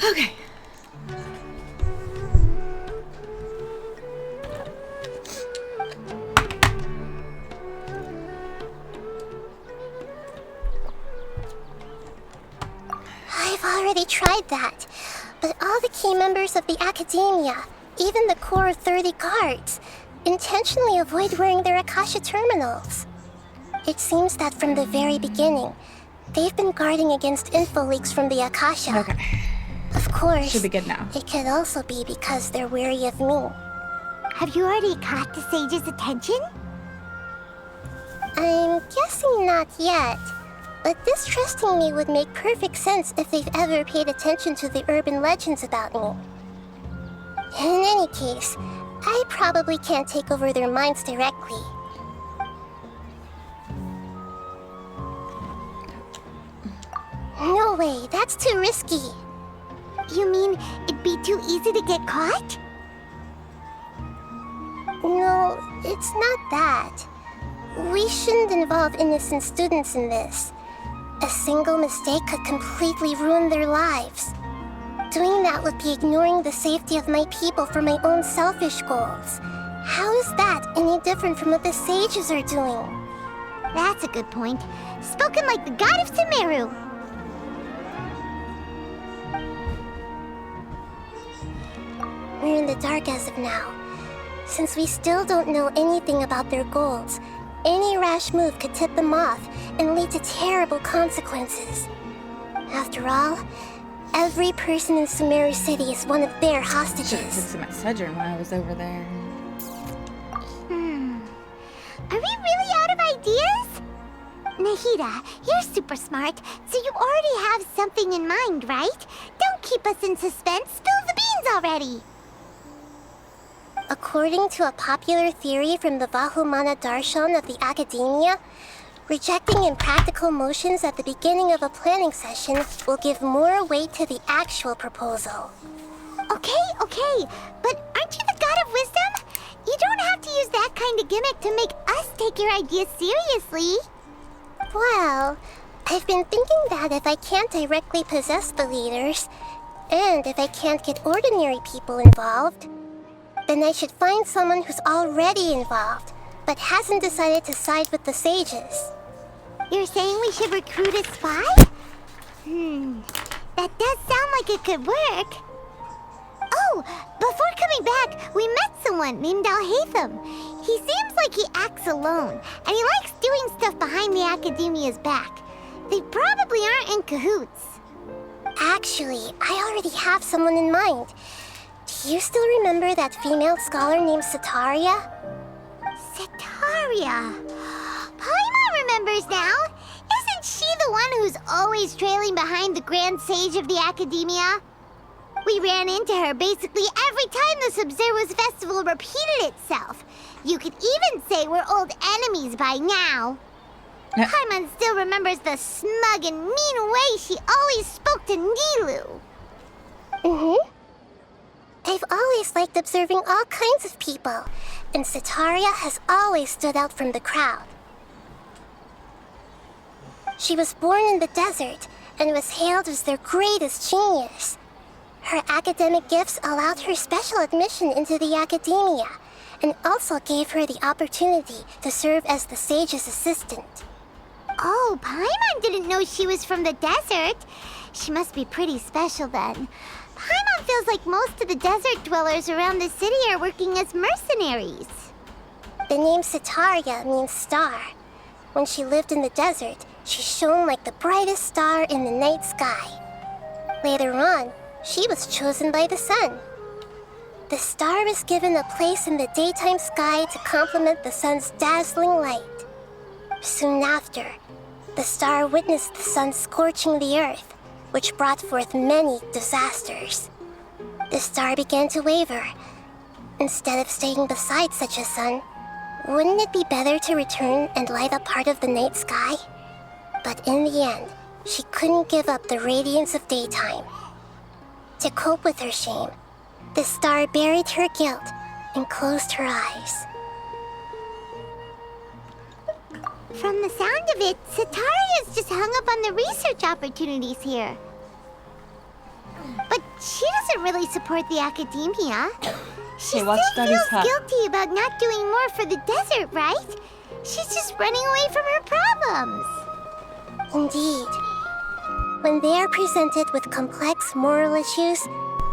Okay. I've already tried that, but all the key members of the Academia, even the core of 30 guards, intentionally avoid wearing their Akasha terminals. It seems that from the very beginning, they've been guarding against info leaks from the Akasha. Okay. Of course, Should be good now. it could also be because they're wary of me. Have you already caught the sage's attention? I'm guessing not yet, but distrusting me would make perfect sense if they've ever paid attention to the urban legends about me. In any case, I probably can't take over their minds directly. No way, that's too risky. You mean it'd be too easy to get caught? No, it's not that. We shouldn't involve innocent students in this. A single mistake could completely ruin their lives. Doing that would be ignoring the safety of my people for my own selfish goals. How is that any different from what the sages are doing? That's a good point. Spoken like the god of Sumeru. We're in the dark as of now. Since we still don't know anything about their goals, any rash move could tip them off and lead to terrible consequences. After all, every person in Sumeru City is one of their hostages. Should have took some Excedrin when I was over there. Are we really out of ideas? Nahida, you're super smart, so you already have something in mind, right? Don't keep us in suspense. Spill the beans already. According to a popular theory from the Vahumana Darshan of the Academia, rejecting impractical motions at the beginning of a planning session will give more weight to the actual proposal. Okay, but aren't you the god of wisdom? You don't have to use that kind of gimmick to make us take your ideas seriously. Well, I've been thinking that if I can't directly possess the leaders, and if I can't get ordinary people involved, then I should find someone who's already involved, but hasn't decided to side with the sages. You're saying we should recruit a spy? That does sound like it could work. Oh, before coming back, we met someone named Alhaitham. He seems like he acts alone, and he likes doing stuff behind the Academia's back. They probably aren't in cahoots. Actually, I already have someone in mind. Do you still remember that female scholar named Setaria? Setaria. Paimon remembers now. Isn't she the one who's always trailing behind the Grand Sage of the Academia? We ran into her basically every time the Sub-Zero's festival repeated itself. You could even say we're old enemies by now. Paimon still remembers the smug and mean way she always spoke to Nilu. I've always liked observing all kinds of people, and Setaria has always stood out from the crowd. She was born in the desert and was hailed as their greatest genius. Her academic gifts allowed her special admission into the Academia, and also gave her the opportunity to serve as the sage's assistant. Oh, Paimon didn't know she was from the desert. She must be pretty special then. Paimon feels like most of the desert dwellers around the city are working as mercenaries. The name Setaria means star. When she lived in the desert, she shone like the brightest star in the night sky. Later on, she was chosen by the sun. The star was given a place in the daytime sky to complement the sun's dazzling light. Soon after, the star witnessed the sun scorching the earth, which brought forth many disasters. The star began to waver. Instead of staying beside such a sun, wouldn't it be better to return and light up part of the night sky? But in the end, she couldn't give up the radiance of daytime. To cope with her shame, the star buried her guilt and closed her eyes. From the sound of it, Setaria's just hung up on the research opportunities here. But she doesn't really support the academia. She Okay, watch still Daddy's feels hat. guilty about not doing more for the desert, right? She's just running away from her problems. Indeed. When they are presented with complex moral issues,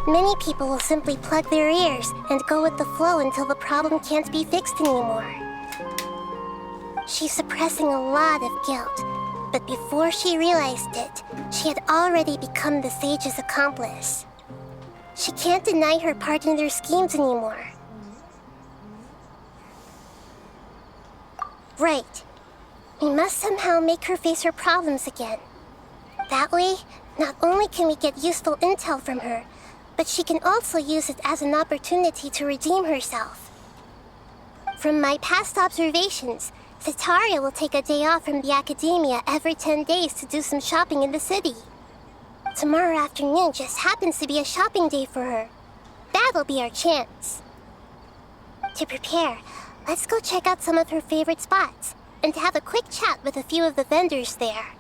many people will simply plug their ears and go with the flow until the problem can't be fixed anymore. She's suppressing a lot of guilt, but before she realized it, she had already become the sage's accomplice. She can't deny her part in their schemes anymore. Right. We must somehow make her face her problems again. That way, not only can we get useful intel from her, but she can also use it as an opportunity to redeem herself. From my past observations, Sataria will take a day off from the academia every 10 days to do some shopping in the city. Tomorrow afternoon just happens to be a shopping day for her. That'll be our chance. To prepare, let's go check out some of her favorite spots and have a quick chat with a few of the vendors there.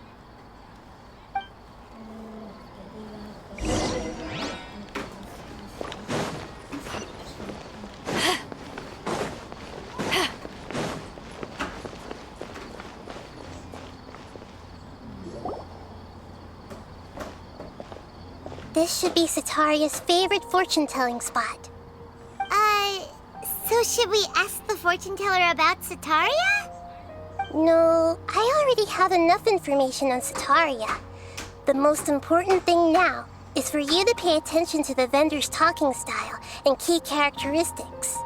This should be Sataria's favorite fortune-telling spot. So should we ask the fortune teller about Sataria? No, I already have enough information on Sataria. The most important thing now is for you to pay attention to the vendor's talking style and key characteristics.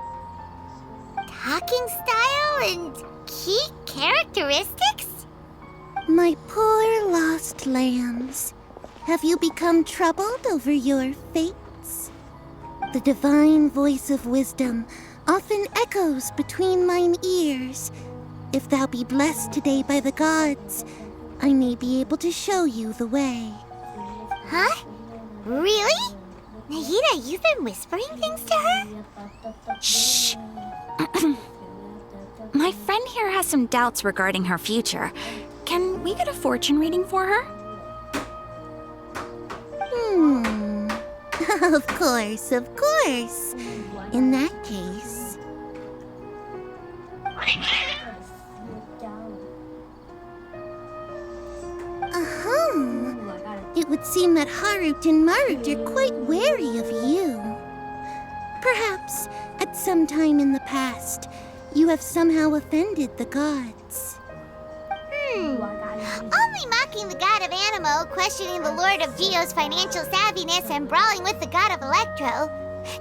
Talking style and key characteristics? My poor lost lambs. Have you become troubled over your fates? The divine voice of wisdom often echoes between mine ears. If thou be blessed today by the gods, I may be able to show you the way. Huh? Really? Nahida, you've been whispering things to her? Shh! My friend here has some doubts regarding her future. Can we get a fortune reading for her? Of course, of course. In that case... It would seem that Harut and Marut are quite wary of you. Perhaps, at some time in the past, you have somehow offended the gods. Only mocking the god of Animo, questioning the Lord of Geo's financial savviness, and brawling with the god of Electro.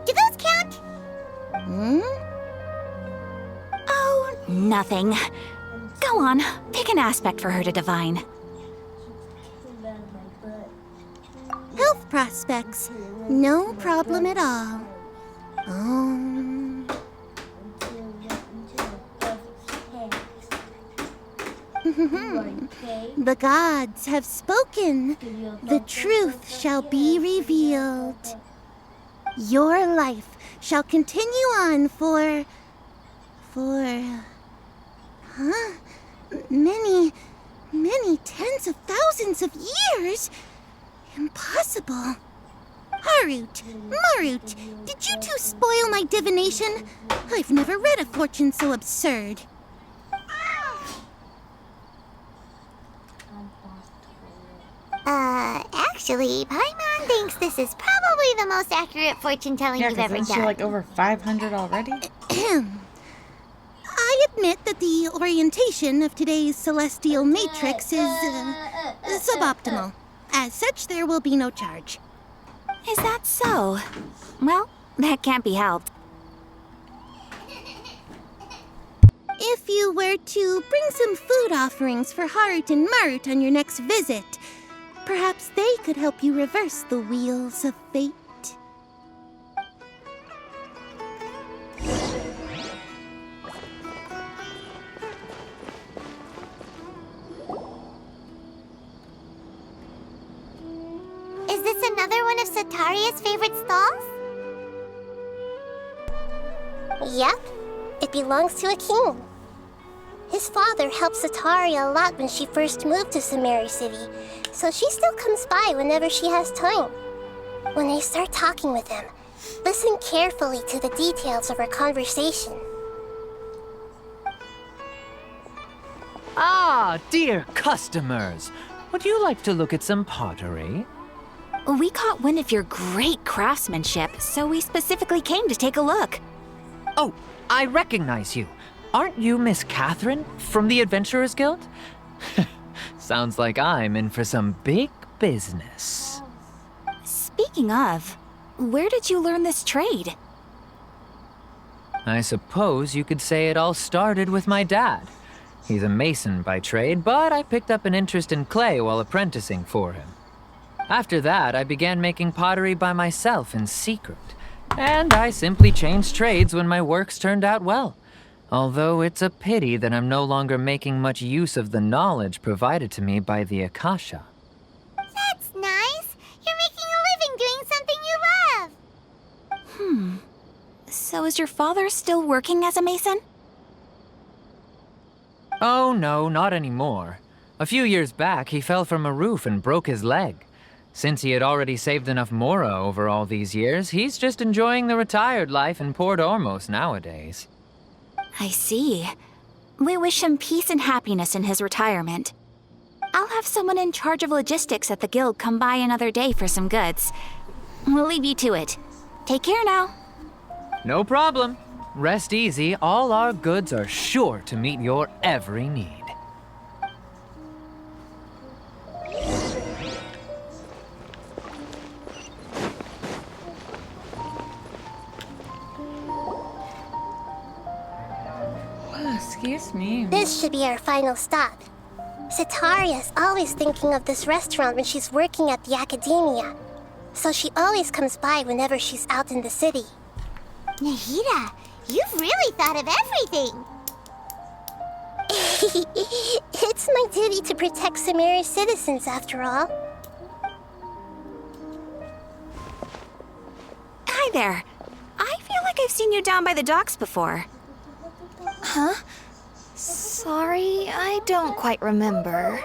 Do those count? Oh, nothing. Go on, pick an aspect for her to divine. Health prospects. No problem at all. The gods have spoken. The truth shall be revealed. Your life shall continue on for many tens of thousands of years. Impossible. Harut, Marut, did you two spoil my divination? I've never read a fortune so absurd. Actually, Paimon thinks this is probably the most accurate fortune telling Yeah, you've because ever isn't done. she like over 500 already? I admit that the orientation of today's celestial matrix is suboptimal. As such, there will be no charge. Is that so? Well, that can't be helped. If you were to bring some food offerings for Harut and Marut on your next visit, perhaps they could help you reverse the wheels of fate. Is this another one of Sataria's favorite stalls? Yep, it belongs to a king. His father helped Sataria a lot when she first moved to Samari City, so she still comes by whenever she has time. When I start talking with him, listen carefully to the details of our conversation. Ah, dear customers. Would you like to look at some pottery? We caught wind of your great craftsmanship, so we specifically came to take a look. Oh, I recognize you. Aren't you Miss Catherine from the Adventurers Guild? Sounds like I'm in for some big business. Speaking of, where did you learn this trade? I suppose you could say it all started with my dad. He's a mason by trade, but I picked up an interest in clay while apprenticing for him. After that, I began making pottery by myself in secret, and I simply changed trades when my works turned out well. Although it's a pity that I'm no longer making much use of the knowledge provided to me by the Akasha. That's nice. You're making a living doing something you love. So is your father still working as a mason? Oh no, not anymore. A few years back, he fell from a roof and broke his leg. Since he had already saved enough mora over all these years, he's just enjoying the retired life in Port Ormos nowadays. I see. We wish him peace and happiness in his retirement. I'll have someone in charge of logistics at the guild come by another day for some goods. We'll leave you to it. Take care now. No problem. Rest easy, all our goods are sure to meet your every need. Excuse me. This should be our final stop. Sitaria's always thinking of this restaurant when she's working at the academia, so she always comes by whenever she's out in the city. Nahida, you've really thought of everything. It's my duty to protect Sumeru's citizens, after all. Hi there. I feel like I've seen you down by the docks before. Huh? Sorry, I don't quite remember.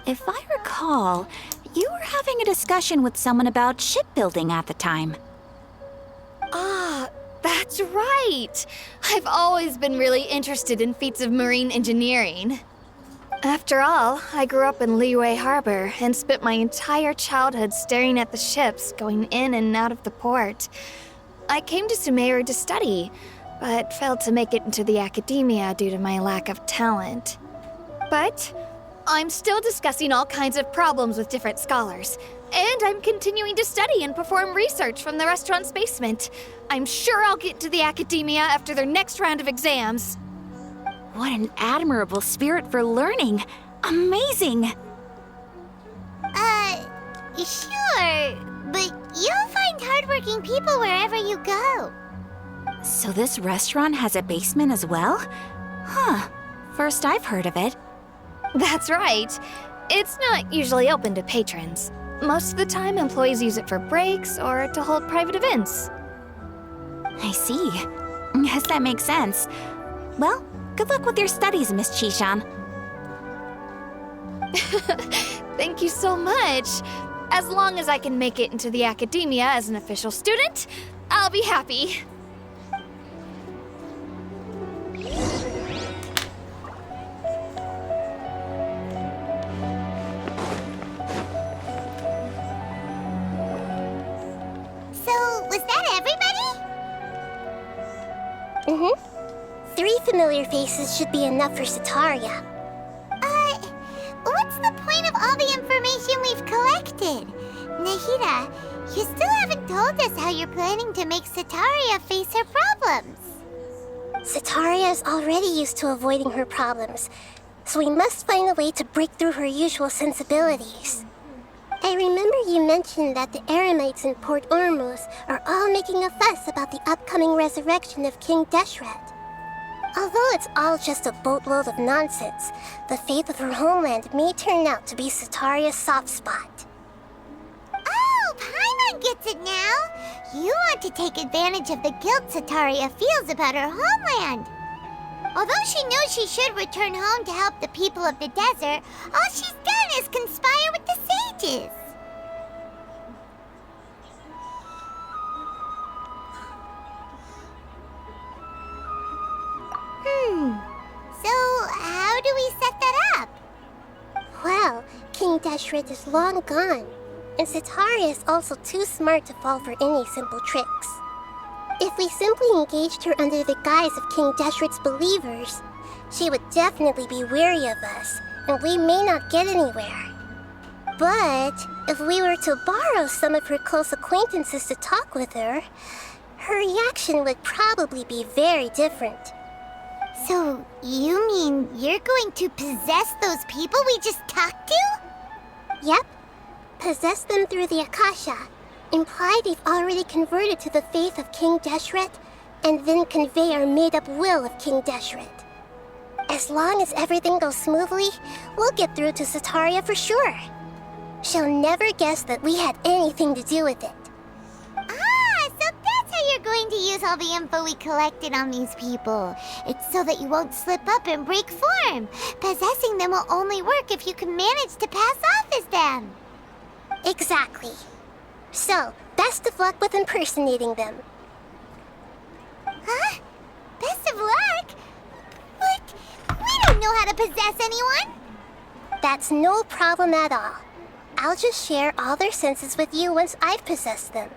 If I recall, you were having a discussion with someone about shipbuilding at the time. Ah, that's right! I've always been really interested in feats of marine engineering. After all, I grew up in Liyue Harbor and spent my entire childhood staring at the ships going in and out of the port. I came to Sumeru to study, but failed to make it into the academia due to my lack of talent. But I'm still discussing all kinds of problems with different scholars, and I'm continuing to study and perform research from the restaurant's basement. I'm sure I'll get to the academia after their next round of exams. What an admirable spirit for learning. Amazing! Sure, but you'll find hardworking people wherever you go. So this restaurant has a basement as well? Huh. First I've heard of it. That's right. It's not usually open to patrons. Most of the time, employees use it for breaks or to hold private events. I see. Guess that makes sense. Well, good luck with your studies, Miss Chishan. Thank you so much. As long as I can make it into the academia as an official student, I'll be happy. So, was that everybody? 3 familiar faces should be enough for Sitaria. What's the point of all the information we've collected? Nahida, you still haven't told us how you're planning to make Sitaria face her problems. Sitaria is already used to avoiding her problems, so we must find a way to break through her usual sensibilities. I remember you mentioned that the Eremites in Port Ormos are all making a fuss about the upcoming resurrection of King Deshret. Although it's all just a boatload of nonsense, the fate of her homeland may turn out to be Sitaria's soft spot. Oh, Paimon gets it now! You want to take advantage of the guilt Sitaria feels about her homeland. Although she knows she should return home to help the people of the desert, all she's done is conspire with the sages. Deshret is long gone, and Sitaria is also too smart to fall for any simple tricks. If we simply engaged her under the guise of King Deshret's believers, she would definitely be wary of us, and we may not get anywhere. But if we were to borrow some of her close acquaintances to talk with her, her reaction would probably be very different. So, you mean you're going to possess those people we just talked to? Yep. Possess them through the Akasha. Imply they've already converted to the faith of King Deshret, and then convey our made-up will of King Deshret. As long as everything goes smoothly, we'll get through to Sitaria for sure. She'll never guess that we had anything to do with it. Ah, so that's how you're going to use all the info we collected on these people. It's so that you won't slip up and break form. Possessing them will only work if you can manage to pass off as them. Exactly. So, best of luck with impersonating them. Huh? Best of luck? But we don't know how to possess anyone. That's no problem at all. I'll just share all their senses with you once I've possessed them.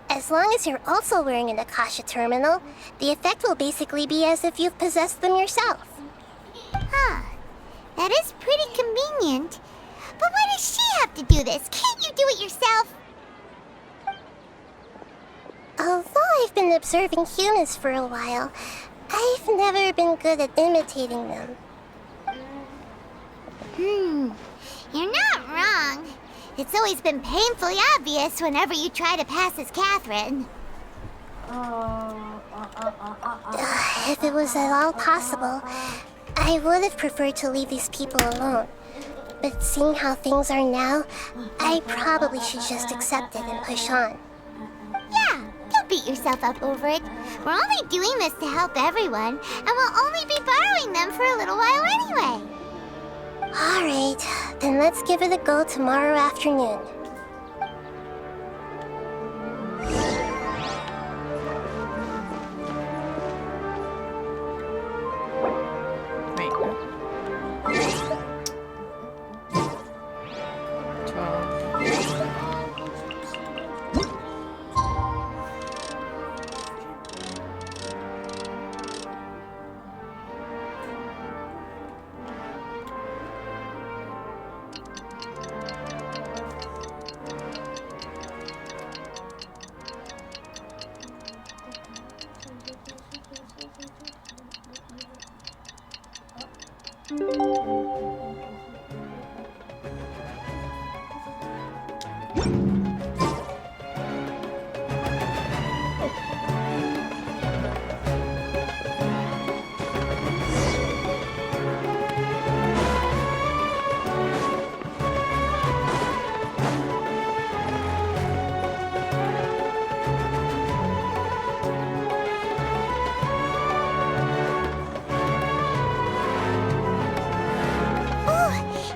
As long as you're also wearing an Akasha terminal, the effect will basically be as if you've possessed them yourself. Huh. That is pretty convenient. But why does she have to do this? Can't you do it yourself? Although I've been observing humans for a while, I've never been good at imitating them. You're not wrong. It's always been painfully obvious whenever you try to pass as Catherine. If it was at all possible, I would have preferred to leave these people alone. But seeing how things are now, I probably should just accept it and push on. Yeah, don't beat yourself up over it. We're only doing this to help everyone, and we'll only be borrowing them for a little while anyway. Alright, then let's give it a go tomorrow afternoon. Wait. 12.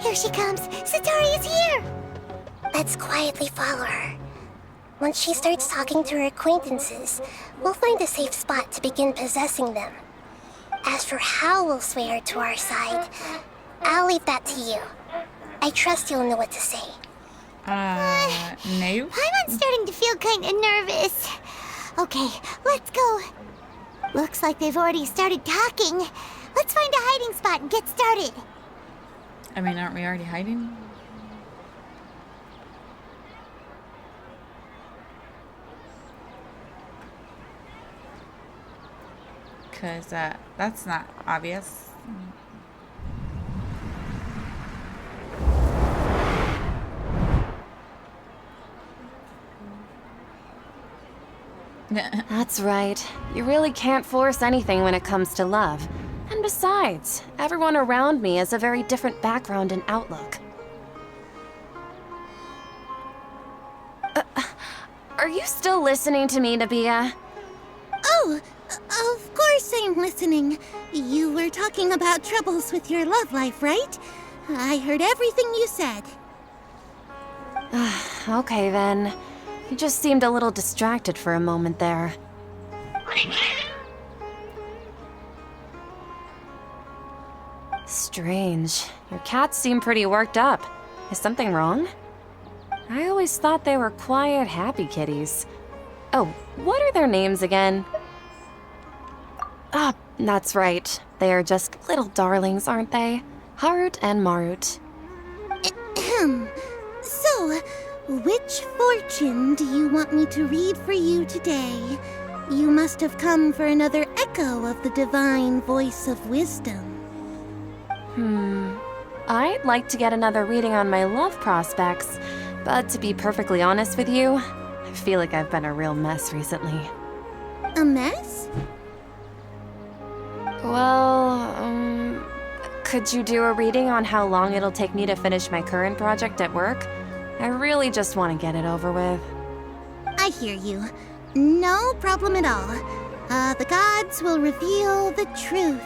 Here she comes! Sataria's here! Let's quietly follow her. Once she starts talking to her acquaintances, we'll find a safe spot to begin possessing them. As for how we'll sway her to our side, I'll leave that to you. I trust you'll know what to say. No. I'm starting to feel kind of nervous. Okay, let's go. Looks like they've already started talking. Let's find a hiding spot and get started. I mean, aren't we already hiding? Because that's not obvious. That's right. You really can't force anything when it comes to love. And besides, everyone around me has a very different background and outlook. Are you still listening to me, Nabia? Oh, of course I'm listening. You were talking about troubles with your love life, right? I heard everything you said. Okay then. You just seemed a little distracted for a moment there. Strange. Your cats seem pretty worked up. Is something wrong? I always thought they were quiet, happy kitties. Oh, what are their names again? Ah, that's right. They are just little darlings, aren't they? Harut and Marut. So, which fortune do you want me to read for you today? You must have come for another echo of the divine voice of wisdom. I'd like to get another reading on my love prospects, but to be perfectly honest with you, I feel like I've been a real mess recently. A mess? Well, could you do a reading on how long it'll take me to finish my current project at work? I really just want to get it over with. I hear you. No problem at all. The gods will reveal the truth.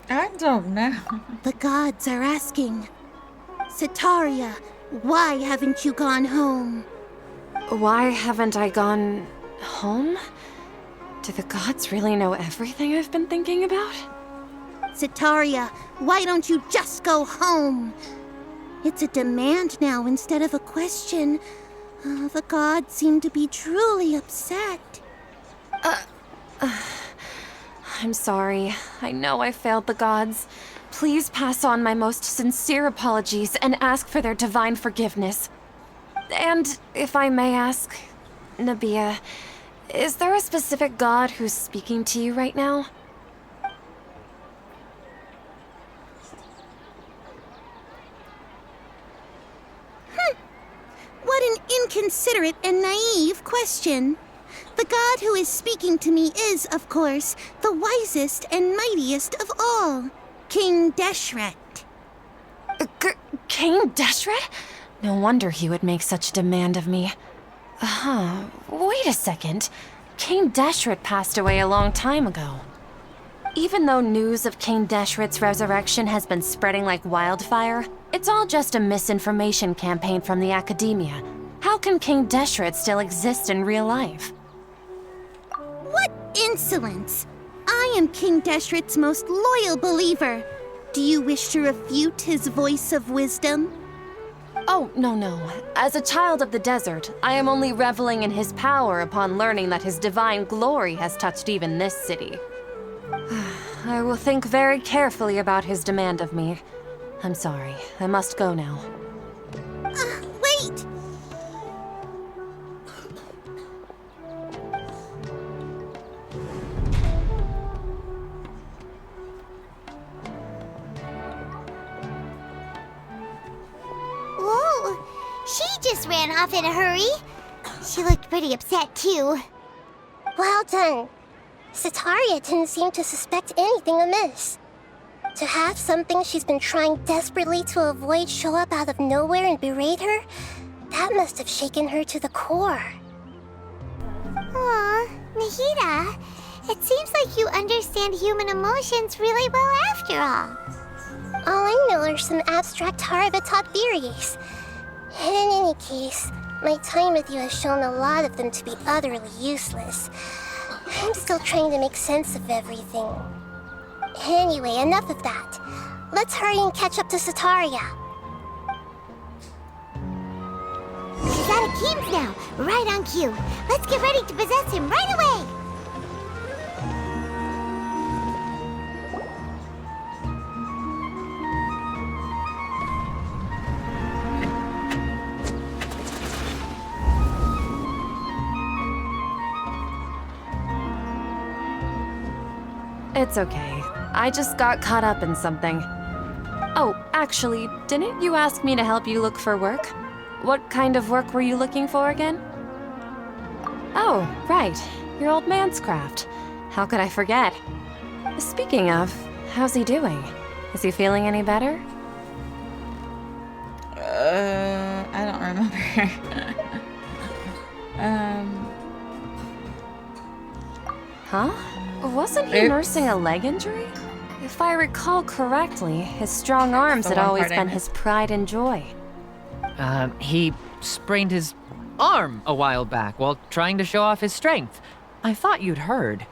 I don't know. The gods are asking, Setaria, why haven't you gone home? Why haven't I gone home? Do the gods really know everything I've been thinking about? Setaria, why don't you just go home? It's a demand now instead of a question. The gods seem to be truly upset. I'm sorry. I know I failed the gods. Please pass on my most sincere apologies and ask for their divine forgiveness. And if I may ask, Nabia, is there a specific god who's speaking to you right now? What an inconsiderate and naive question. The god who is speaking to me is, of course, the wisest and mightiest of all, King Deshret. King Deshret? No wonder he would make such demand of me. Wait a second. King Deshret passed away a long time ago. Even though news of King Deshret's resurrection has been spreading like wildfire, it's all just a misinformation campaign from the academia. How can King Deshret still exist in real life? What insolence! I am King Deshret's most loyal believer. Do you wish to refute his voice of wisdom? Oh, no. As a child of the desert, I am only reveling in his power upon learning that his divine glory has touched even this city. I will think very carefully about his demand of me. I'm sorry. I must go now. Wait! Whoa! She just ran off in a hurry. She looked pretty upset, too. Well done. Setaria didn't seem to suspect anything amiss. To have something she's been trying desperately to avoid show up out of nowhere and berate her, that must have shaken her to the core. Aw, Nahida, it seems like you understand human emotions really well after all. All I know are some abstract Harava-taught theories. In any case, my time with you has shown a lot of them to be utterly useless. I'm still trying to make sense of everything. Anyway, enough of that. Let's hurry and catch up to Setaria. He's at Akeem's now, right on cue. Let's get ready to possess him right away! It's okay. I just got caught up in something. Oh, actually, didn't you ask me to help you look for work? What kind of work were you looking for again? Oh, right. Your old man's craft. How could I forget? Speaking of, how's he doing? Is he feeling any better? I don't remember. Huh? Wasn't he nursing a leg injury? If I recall correctly, his strong arms had always been his pride and joy. He sprained his arm a while back while trying to show off his strength. I thought you'd heard.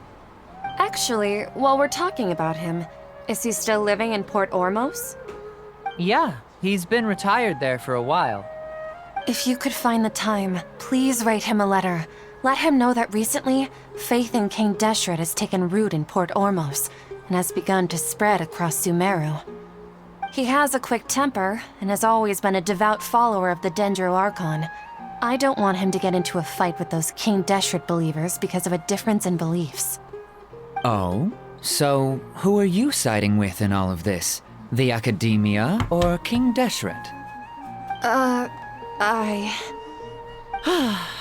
Actually, while we're talking about him, is he still living in Port Ormos? Yeah, he's been retired there for a while. If you could find the time, please write him a letter. Let him know that recently, faith in King Deshret has taken root in Port Ormos and has begun to spread across Sumeru. He has a quick temper and has always been a devout follower of the Dendro Archon. I don't want him to get into a fight with those King Deshret believers because of a difference in beliefs. Oh? So, who are you siding with in all of this? The Academia or King Deshret?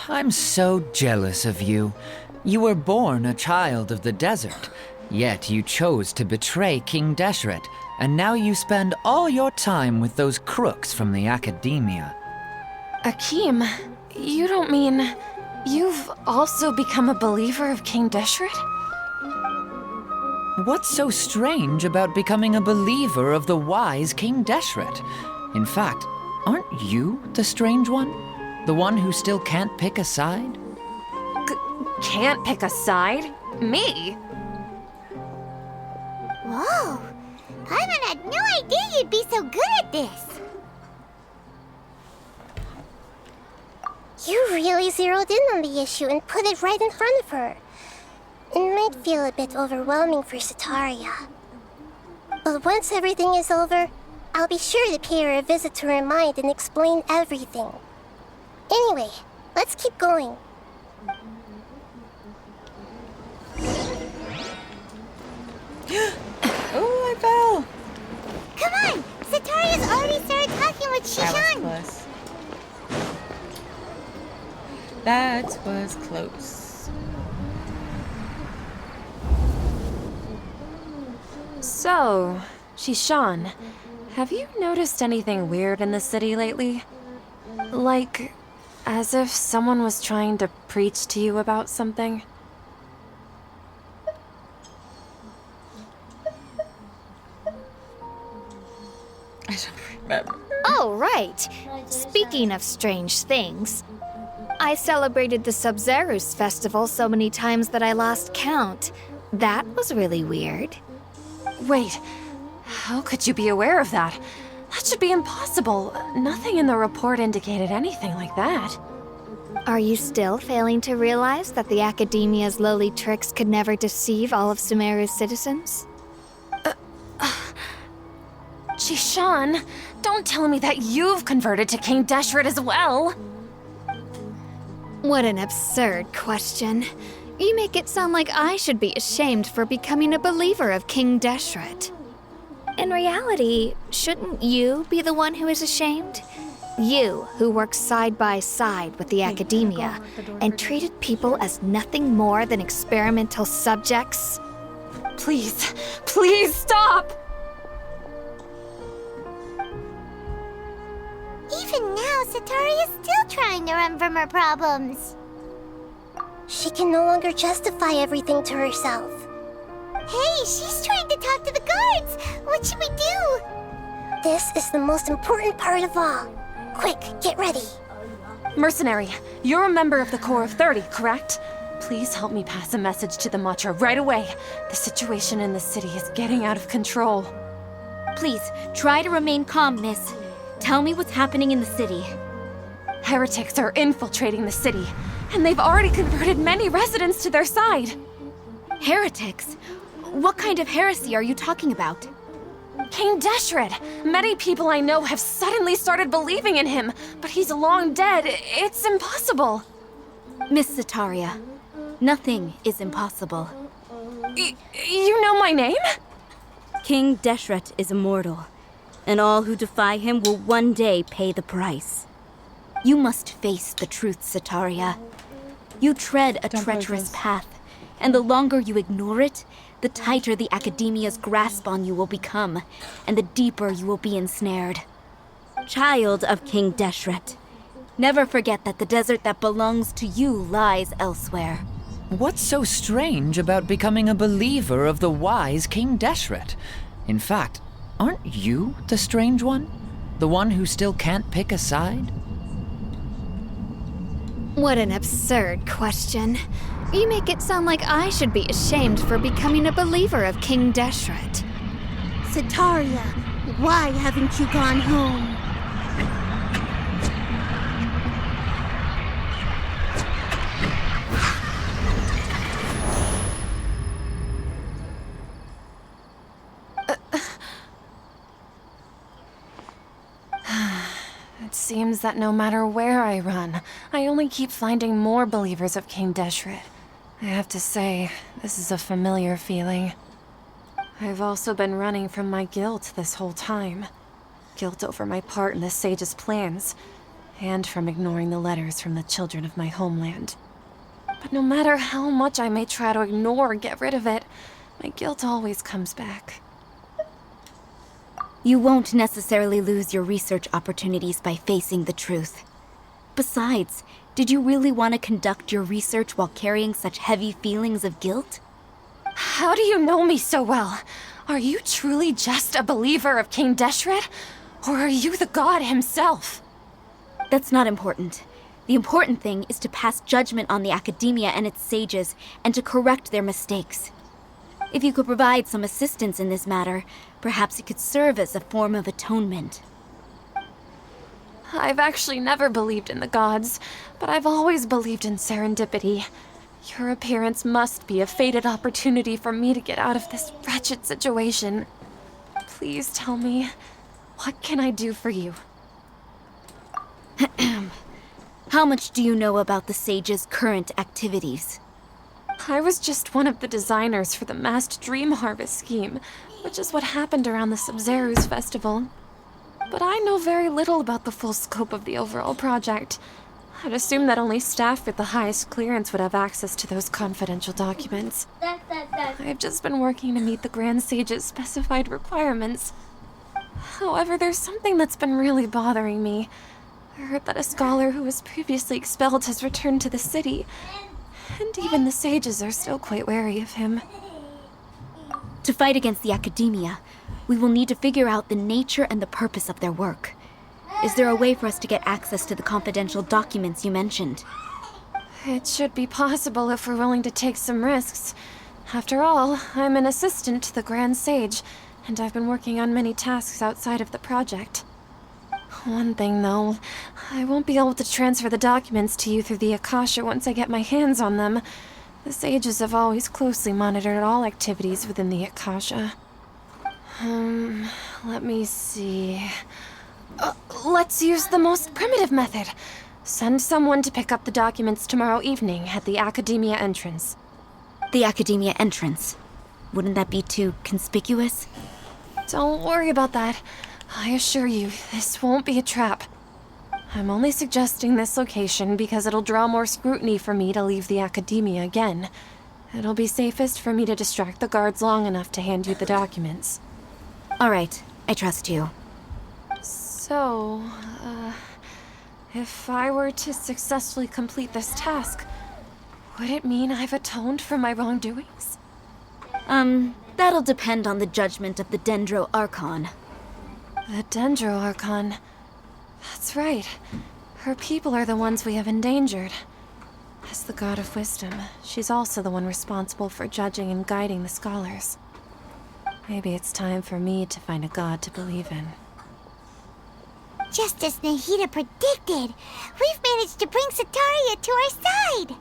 I'm so jealous of you. You were born a child of the desert, yet you chose to betray King Deshret, and now you spend all your time with those crooks from the Academia. Akeem, you don't mean you've also become a believer of King Deshret? What's so strange about becoming a believer of the wise King Deshret? In fact, aren't you the strange one? The one who still can't pick a side? Can't pick a side? Me? Whoa! Paimon had no idea you'd be so good at this! You really zeroed in on the issue and put it right in front of her. It might feel a bit overwhelming for Sataria. But once everything is over, I'll be sure to pay her a visit to her mind and explain everything. Anyway, let's keep going. Oh, I fell! Come on! Sataria's already started talking with Shishan! That was close. So, Shishan, have you noticed anything weird in the city lately? Like, as if someone was trying to preach to you about something? I don't remember. Oh, right. Speaking of strange things, I celebrated the Sub-Zerus festival so many times that I lost count. That was really weird. Wait, how could you be aware of that? That should be impossible. Nothing in the report indicated anything like that. Are you still failing to realize that the Academia's lowly tricks could never deceive all of Sumeru's citizens? Shishan, don't tell me that you've converted to King Deshret as well! What an absurd question. You make it sound like I should be ashamed for becoming a believer of King Deshret. In reality, shouldn't you be the one who is ashamed? You, who worked side by side with the Academia and treated people as nothing more than experimental subjects? Please, please stop! Even now, Sataria's still trying to run from her problems. She can no longer justify everything to herself. Hey, she's trying to talk to the guards! What should we do? This is the most important part of all. Quick, get ready. Mercenary, you're a member of the Corps of 30, correct? Please help me pass a message to the Matcha right away. The situation in the city is getting out of control. Please, try to remain calm, miss. Tell me what's happening in the city. Heretics are infiltrating the city, and they've already converted many residents to their side. Heretics? What kind of heresy are you talking about? King Deshret. Many people I know have suddenly started believing in him, but he's long dead. It's impossible. Miss Sataria, nothing is impossible. You know my name? King Deshret is immortal, and all who defy him will one day pay the price. You must face the truth, Sataria. You tread a treacherous path, and the longer you ignore it, the tighter the Academia's grasp on you will become, and the deeper you will be ensnared. Child of King Deshret, never forget that the desert that belongs to you lies elsewhere. What's so strange about becoming a believer of the wise King Deshret? In fact, aren't you the strange one? The one who still can't pick a side? What an absurd question. You make it sound like I should be ashamed for becoming a believer of King Deshret. Sataria, why haven't you gone home? It seems that no matter where I run, I only keep finding more believers of King Deshret. I have to say, this is a familiar feeling. I've also been running from my guilt this whole time. Guilt over my part in the Sage's plans, and from ignoring the letters from the children of my homeland. But no matter how much I may try to ignore or get rid of it, my guilt always comes back. You won't necessarily lose your research opportunities by facing the truth. Besides, did you really want to conduct your research while carrying such heavy feelings of guilt? How do you know me so well? Are you truly just a believer of King Deshret? Or are you the god himself? That's not important. The important thing is to pass judgment on the academia and its sages, and to correct their mistakes. If you could provide some assistance in this matter, perhaps it could serve as a form of atonement. I've actually never believed in the gods, but I've always believed in serendipity. Your appearance must be a fated opportunity for me to get out of this wretched situation. Please tell me, what can I do for you? How much do you know about the sage's current activities? I was just one of the designers for the massed dream harvest scheme, which is what happened around the Sub-Zeru's festival. But I know very little about the full scope of the overall project. I'd assume that only staff with the highest clearance would have access to those confidential documents. I've just been working to meet the Grand Sage's specified requirements. However, there's something that's been really bothering me. I heard that a scholar who was previously expelled has returned to the city, and even the sages are still quite wary of him. To fight against the academia, we will need to figure out the nature and the purpose of their work. Is there a way for us to get access to the confidential documents you mentioned? It should be possible if we're willing to take some risks. After all, I'm an assistant to the Grand Sage, and I've been working on many tasks outside of the project. One thing, though, I won't be able to transfer the documents to you through the Akasha once I get my hands on them. The sages have always closely monitored all activities within the Akasha. Let me see. Let's use the most primitive method. Send someone to pick up the documents tomorrow evening at the Academia entrance. The Academia entrance? Wouldn't that be too conspicuous? Don't worry about that. I assure you, this won't be a trap. I'm only suggesting this location because it'll draw more scrutiny for me to leave the Academia again. It'll be safest for me to distract the guards long enough to hand you the documents. All right, I trust you. So, if I were to successfully complete this task, would it mean I've atoned for my wrongdoings? That'll depend on the judgment of the Dendro Archon. The Dendro Archon. That's right. Her people are the ones we have endangered. As the God of Wisdom, she's also the one responsible for judging and guiding the scholars. Maybe it's time for me to find a god to believe in. Just as Nahida predicted, we've managed to bring Sataria to our side.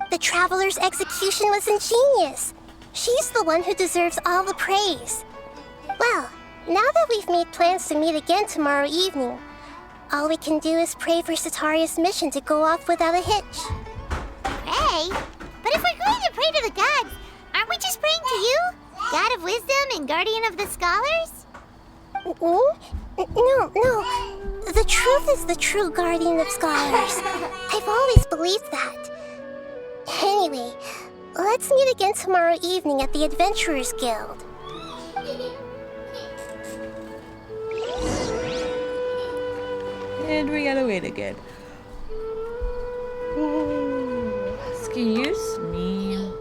The Traveler's execution was ingenious. She's the one who deserves all the praise. Well, now that we've made plans to meet again tomorrow evening, all we can do is pray for Sataria's mission to go off without a hitch. Pray? But if we're going to pray to the gods, aren't we just praying to you? God of Wisdom and Guardian of the Scholars? No. The truth is the true Guardian of Scholars. I've always believed that. Anyway, let's meet again tomorrow evening at the Adventurers Guild. And we gotta wait again. Ooh, excuse me.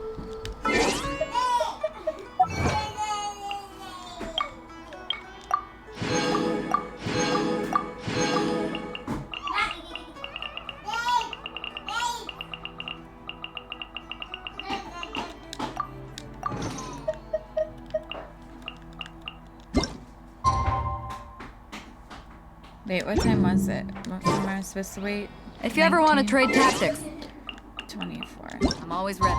Wait, what time was it? What time am I supposed to wait? If you ever want to trade tactics, 24. I'm always ready.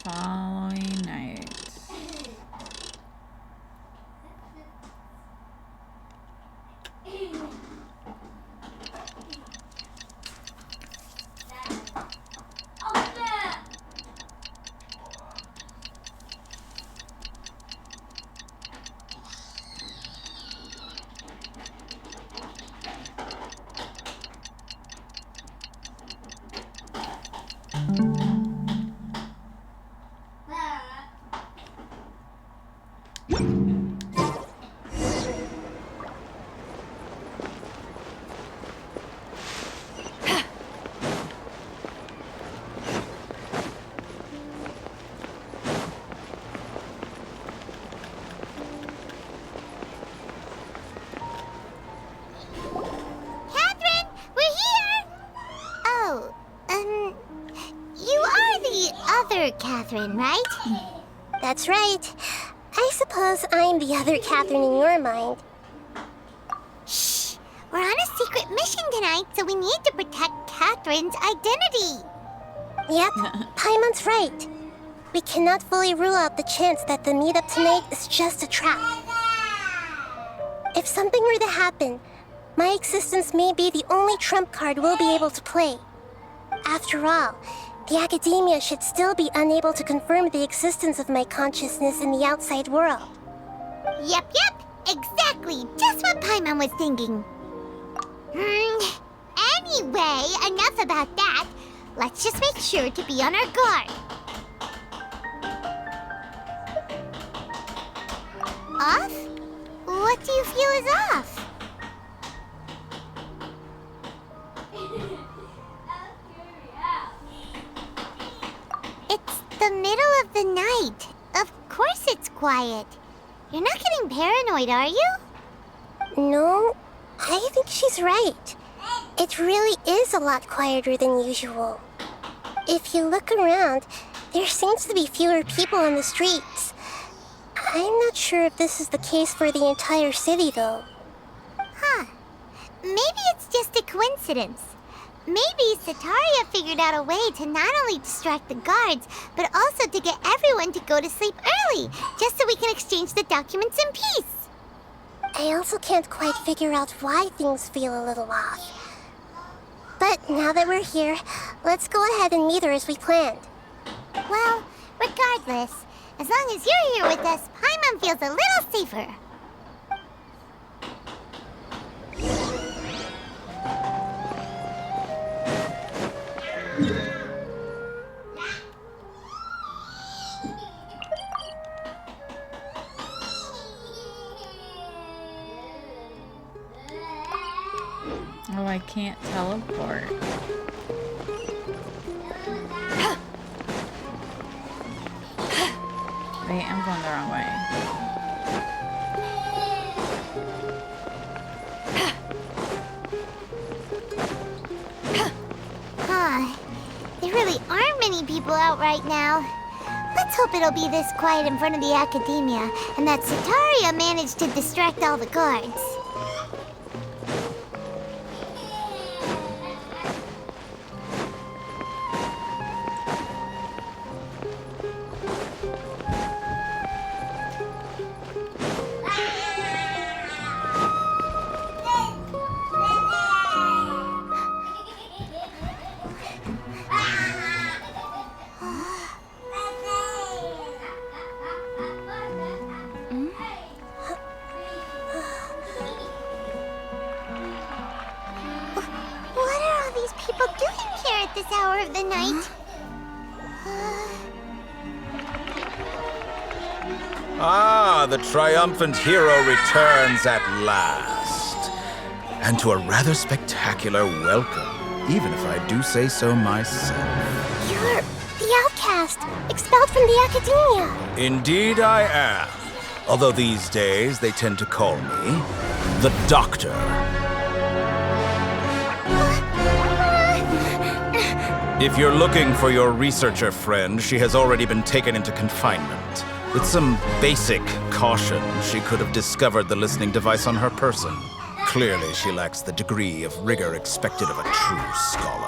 Following night. Catherine, we're here! Oh, you are the other Catherine, right? That's right. I suppose I'm the other Catherine in your mind. Shh! We're on a secret mission tonight, so we need to protect Catherine's identity. Yep, Paimon's right. We cannot fully rule out the chance that the meetup tonight is just a trap. If something were to happen, my existence may be the only trump card we'll be able to play. After all, the Academia should still be unable to confirm the existence of my consciousness in the outside world. Yep, exactly. Just what Paimon was thinking. Anyway, enough about that. Let's just make sure to be on our guard. Off? What do you feel is off? It's the middle of the night. Of course it's quiet. You're not getting paranoid, are you? No, I think she's right. It really is a lot quieter than usual. If you look around, there seems to be fewer people on the streets. I'm not sure if this is the case for the entire city, though. Huh. Maybe it's just a coincidence. Maybe Sataria figured out a way to not only distract the guards, but also to get everyone to go to sleep early, just so we can exchange the documents in peace. I also can't quite figure out why things feel a little off. But now that we're here, let's go ahead and meet her as we planned. Well, regardless, as long as you're here with us, Paimon feels a little safer. Oh, I can't teleport. Wait, I'm going the wrong way. Huh. There really aren't many people out right now. Let's hope it'll be this quiet in front of the Academia, and that Sataria managed to distract all the guards. Of the night. Ah, the triumphant hero returns at last. And to a rather spectacular welcome, even if I do say so myself. You're the outcast, expelled from the Academia. Indeed I am. Although these days they tend to call me the Doctor. If you're looking for your researcher friend, she has already been taken into confinement. With some basic caution, she could have discovered the listening device on her person. Clearly, she lacks the degree of rigor expected of a true scholar.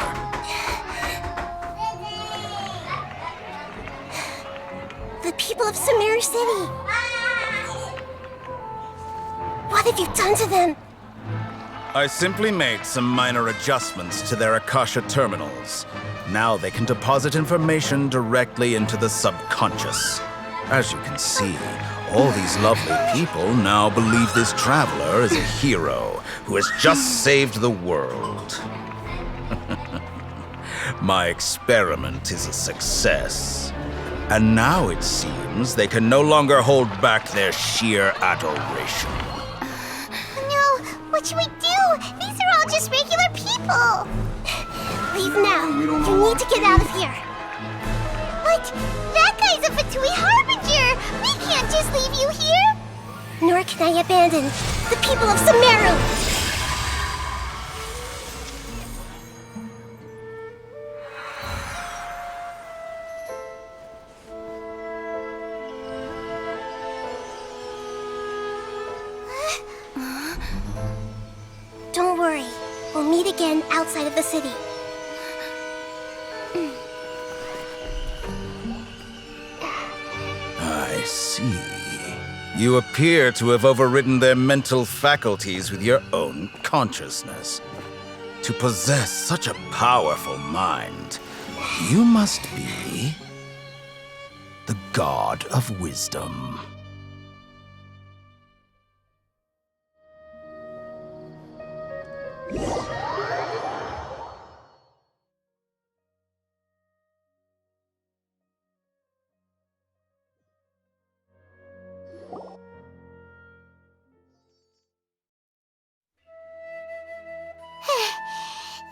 The people of Sumeru City! What have you done to them? I simply made some minor adjustments to their Akasha terminals. Now they can deposit information directly into the subconscious. As you can see, all these lovely people now believe this traveler is a hero who has just saved the world. My experiment is a success. And now it seems they can no longer hold back their sheer adoration. No, what should we do? These are all just regular people. Leave now. You need to get out of here. What? That guy's a Fatui Harbinger! We can't just leave you here! Nor can I abandon the people of Sumeru! Don't worry. We'll meet again outside of the city. I see. You appear to have overridden their mental faculties with your own consciousness. To possess such a powerful mind, you must be the god of wisdom.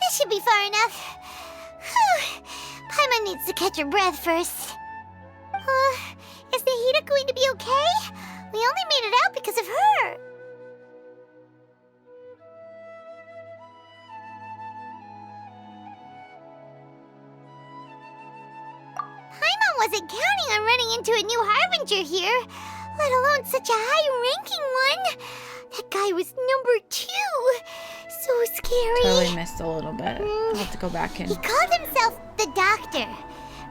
This should be far enough. Whew. Paimon needs to catch her breath first. Is Nahida going to be okay? We only made it out because of her. Paimon wasn't counting on running into a new Harbinger here, let alone such a high-ranking one. That guy was number 2. So scary. Totally missed a little bit. I'll have to go back in. He called himself the Doctor.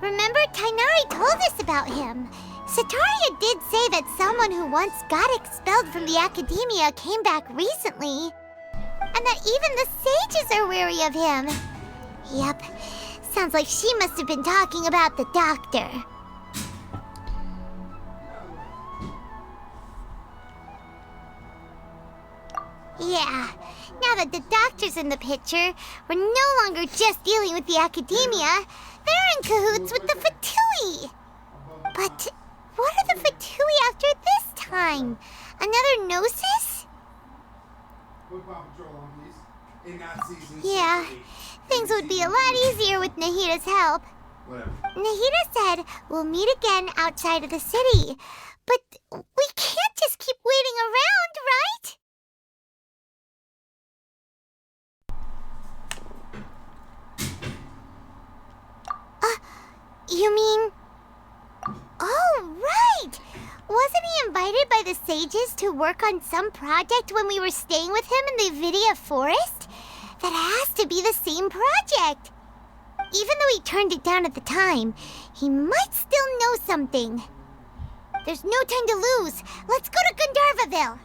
Remember, Tainari told us about him. Sataria did say that someone who once got expelled from the academia came back recently. And that even the sages are wary of him. Yep. Sounds like she must have been talking about the Doctor. Yeah, now that the Doctor's in the picture, we're no longer just dealing with the academia. They're in cahoots with the Fatui. But what are the Fatui after this time? Another Gnosis? Yeah, things would be a lot easier with Nahida's help. Nahida said we'll meet again outside of the city. But we can't just keep waiting around, right? You mean... Oh, right! Wasn't he invited by the sages to work on some project when we were staying with him in the Avidia Forest? That has to be the same project! Even though he turned it down at the time, he might still know something. There's no time to lose. Let's go to Gandharvaville!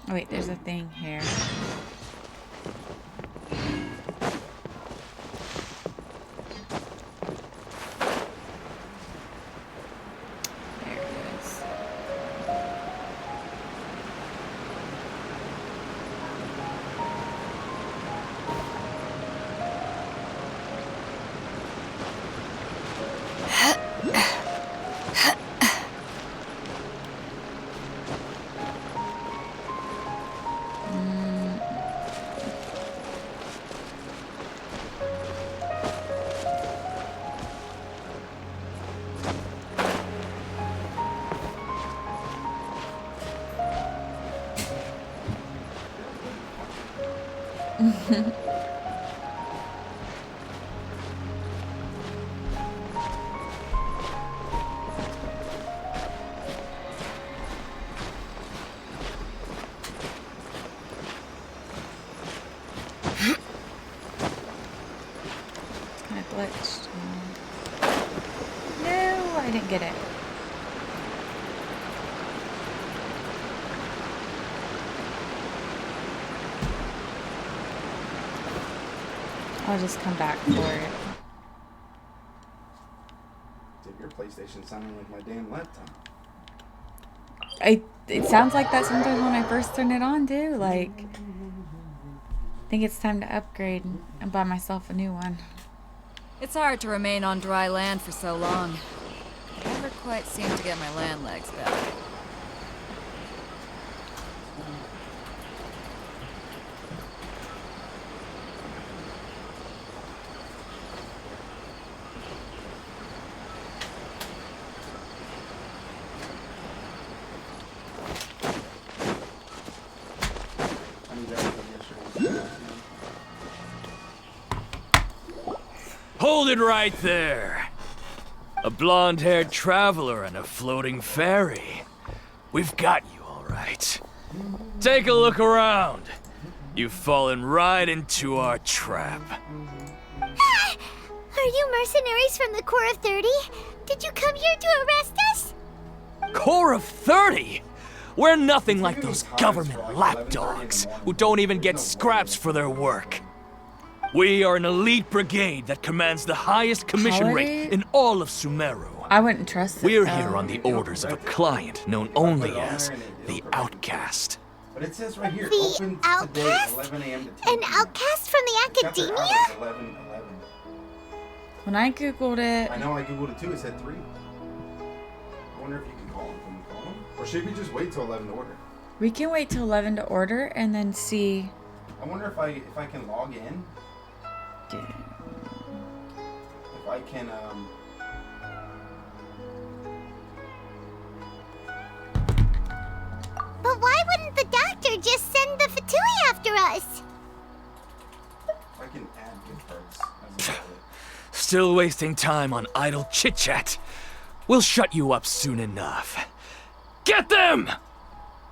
Oh, wait, there's a thing here. There it is. get it. I'll just come back for it. Did your PlayStation sounding like my damn laptop? It sounds like that sometimes when I first turn it on too. Like, I think it's time to upgrade and buy myself a new one. It's hard to remain on dry land for so long. I never quite seem to get my land legs back. Hold it right there. A blonde-haired traveler and a floating ferry. We've got you all right. Take a look around. You've fallen right into our trap. Are you mercenaries from the Corps of 30? Did you come here to arrest us? Corps of 30? We're nothing like those government lapdogs who don't even get scraps for their work. We are an elite brigade that commands the highest commission rate in all of Sumeru. I wouldn't trust it. We're here on the orders of a client known only as the Outcast. But it says right here, open today, 11 a.m. to 10 p.m. An outcast from the academia? When I googled it, I know I googled it too. It said 3. I wonder if you can call him. Can we call him? Or should we just wait till 11 to order? we can wait till 11 to order and then see. I wonder if I can log in. If I can But why wouldn't the doctor just send the Fatui after us? I can add gift cards. Still wasting time on idle chit-chat. We'll shut you up soon enough. Get them!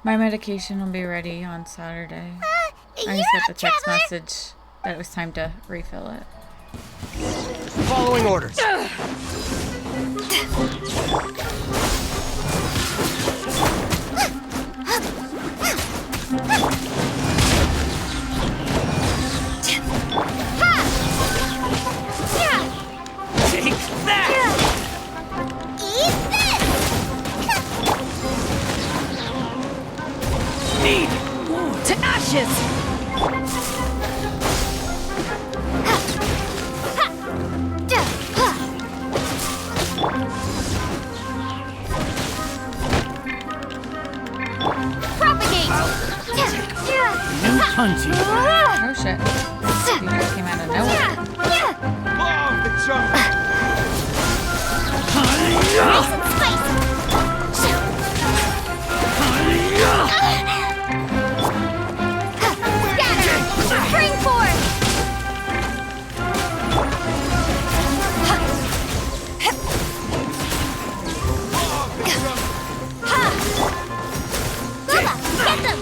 My medication will be ready on Saturday. I just got the text message that it was time to refill it. Following orders. Take that! Eat this! Need to ashes! Propagate! New hunting. Oh shit. You guys came out of nowhere. Bomb the jump! Scatter! Spring forth! Bubba, get them!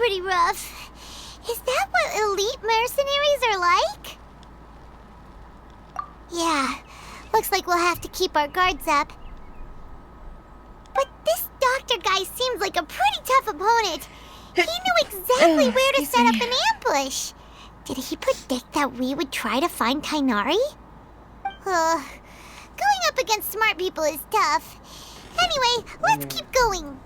pretty rough. Is that what elite mercenaries are like? Yeah, looks like we'll have to keep our guards up. But this doctor guy seems like a pretty tough opponent. He knew exactly where to set up an ambush. Did he predict that we would try to find Tainari? Going up against smart people is tough. Anyway, let's keep going.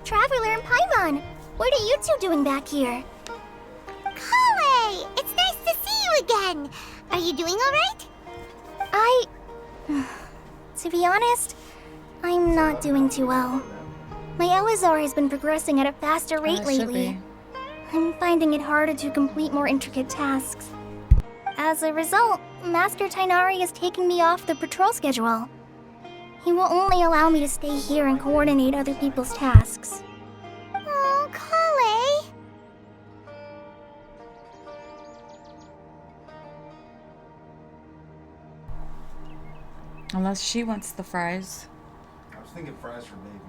Traveler and Paimon, what are you two doing back here? Kale, it's nice to see you again. Are you doing all right? To be honest, I'm not doing too well. My Elazar has been progressing at a faster rate lately. I'm finding it harder to complete more intricate tasks. As a result, Master Tainari is taking me off the patrol schedule. He will only allow me to stay here and coordinate other people's tasks. Oh, Kale. Unless she wants the fries. I was thinking fries for baby.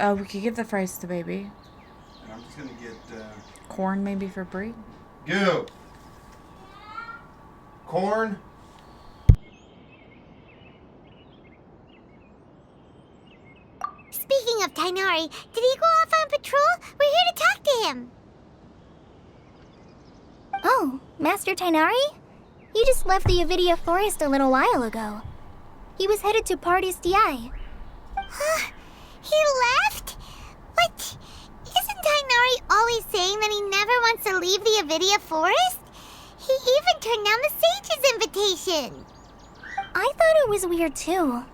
Oh, we could give the fries to baby. And I'm just gonna get, corn maybe for Brie? Go! Corn? Speaking of Tainari, did he go off on patrol? We're here to talk to him. Oh, Master Tainari? He just left the Avidia Forest a little while ago. He was headed to Party's DI. Huh? He left? What? Isn't Tainari always saying that he never wants to leave the Avidia Forest? He even turned down the Sage's invitation. I thought it was weird too.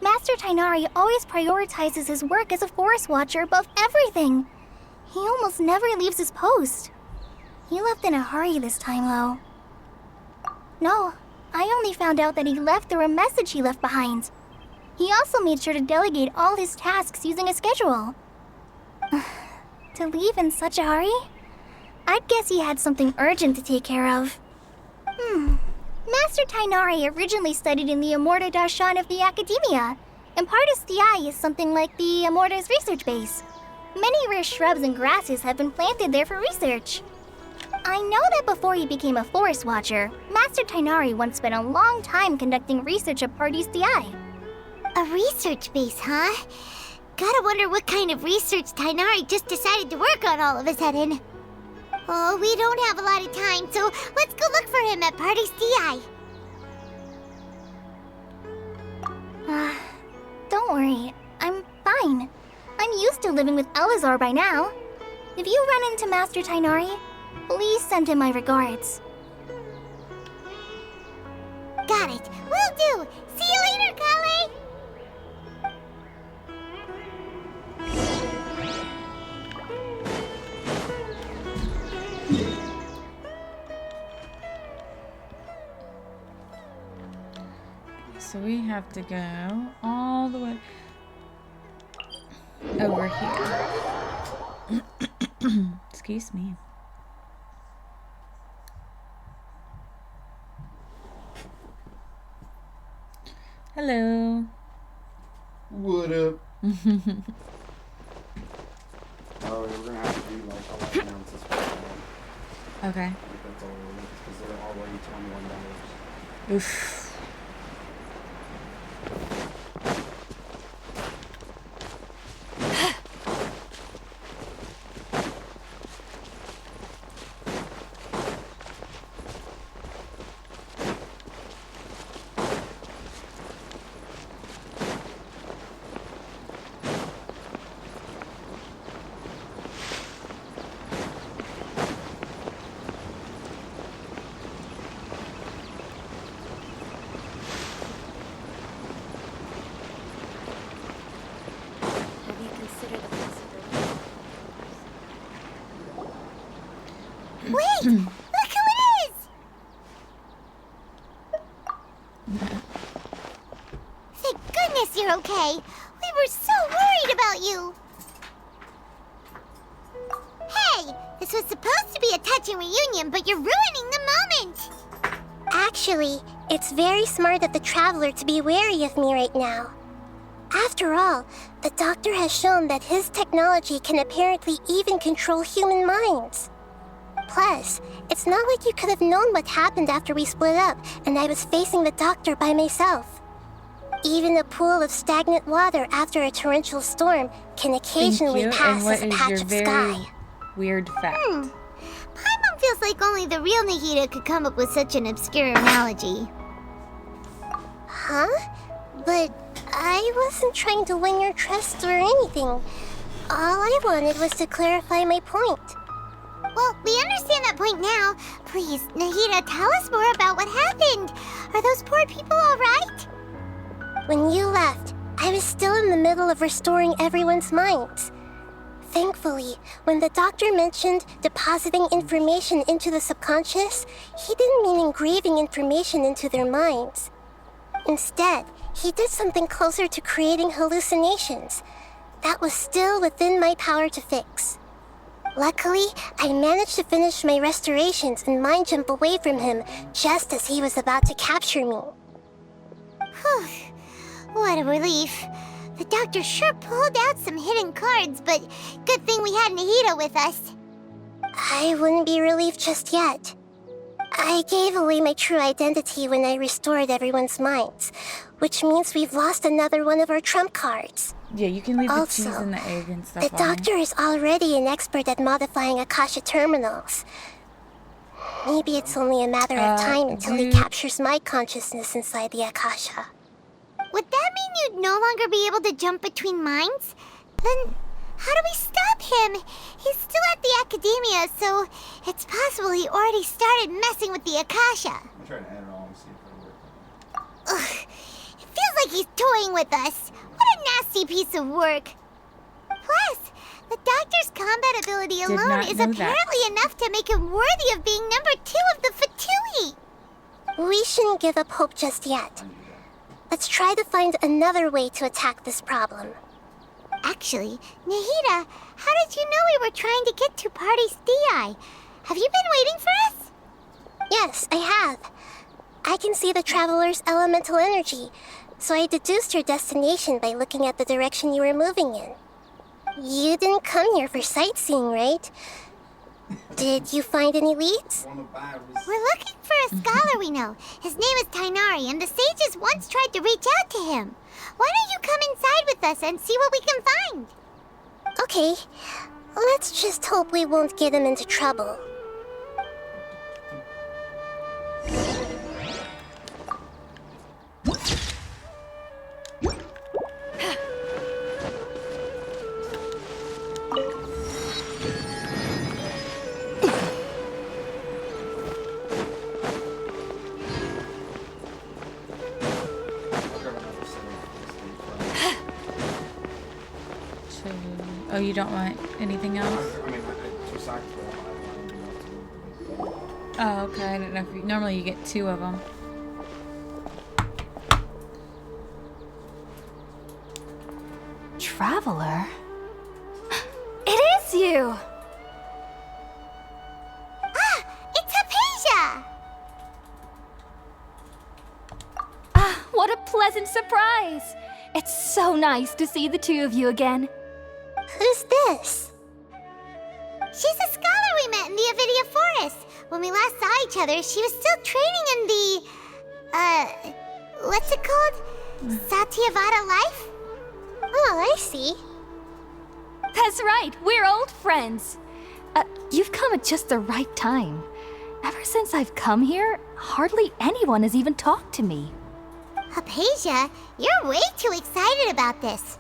Master Tainari always prioritizes his work as a forest watcher above everything. He almost never leaves his post. He left in a hurry this time, though. No, I only found out that he left through a message he left behind. He also made sure to delegate all his tasks using a schedule. To leave in such a hurry? I'd guess he had something urgent to take care of. Master Tainari originally studied in the Amorta Darshan of the Academia, and Partis DI is something like the Amorta's research base. Many rare shrubs and grasses have been planted there for research. I know that before he became a forest watcher, Master Tainari once spent a long time conducting research at Partis DI. A research base, huh? Gotta wonder what kind of research Tainari just decided to work on all of a sudden. Oh, we don't have a lot of time, so let's go look for him at Party's DI. Don't worry, I'm fine. I'm used to living with Elazar by now. If you run into Master Tainari, please send him my regards. Got it. Will do. See you later, Kale. So we have to go all the way over here. Excuse me. Hello. What up? Oh, we're gonna have to do like 11 ounces for that. Okay. That's all it is, because they're already $21. Oof. you're okay. We were so worried about you. Hey, this was supposed to be a touching reunion, but you're ruining the moment. Actually, it's very smart of the traveler to be wary of me right now. After all, the doctor has shown that his technology can apparently even control human minds. Plus, it's not like you could have known what happened after we split up and I was facing the doctor by myself. Even a pool of stagnant water after a torrential storm can occasionally pass as a patch of sky. Weird fact. Paimon feels like only the real Nahida could come up with such an obscure analogy. Huh? But I wasn't trying to win your trust or anything. All I wanted was to clarify my point. Well, we understand that point now. Please, Nahida, tell us more about what happened. Are those poor people all right? When you left, I was still in the middle of restoring everyone's minds. Thankfully, when the doctor mentioned depositing information into the subconscious, he didn't mean engraving information into their minds. Instead, he did something closer to creating hallucinations. That was still within my power to fix. Luckily, I managed to finish my restorations and mind jump away from him just as he was about to capture me. Whew. What a relief. The doctor sure pulled out some hidden cards, but good thing we had Nahida with us. I wouldn't be relieved just yet. I gave away my true identity when I restored everyone's minds, which means we've lost another one of our trump cards. Yeah, you can leave the Also, cheese and the egg and stuff the doctor is already an expert at modifying Akasha terminals. Maybe it's only a matter of time until he captures my consciousness inside the Akasha. Would that mean you'd no longer be able to jump between minds? Then how do we stop him? He's still at the academia, so it's possible he already started messing with the Akasha. I'm trying to add it all and see if it works. Ugh, it feels like he's toying with us. What a nasty piece of work. Plus, the doctor's combat ability alone is apparently enough to make him worthy of being number 2 of the Fatui. We shouldn't give up hope just yet. Let's try to find another way to attack this problem. Actually, Nahida, how did you know we were trying to get to Party's DI? Have you been waiting for us? Yes, I have. I can see the traveler's elemental energy, so I deduced your destination by looking at the direction you were moving in. You didn't come here for sightseeing, right? Did you find any leads? We're looking for a scholar we know. His name is Tainari, and the sages once tried to reach out to him. Why don't you come inside with us and see what we can find? Okay, let's just hope we won't get him into trouble. Oh, you don't want anything else? I mean, two socks, Oh, okay. I didn't know if you... Normally you get 2 of them. Traveler? It is you! Ah, it's Hypatia! Ah, what a pleasant surprise! It's so nice to see the 2 of you again. Who's this? She's a scholar we met in the Avidia Forest. When we last saw each other, she was still training in the... what's it called? Satyavada life? Oh, I see. That's right, we're old friends. You've come at just the right time. Ever since I've come here, hardly anyone has even talked to me. Hypatia, you're way too excited about this.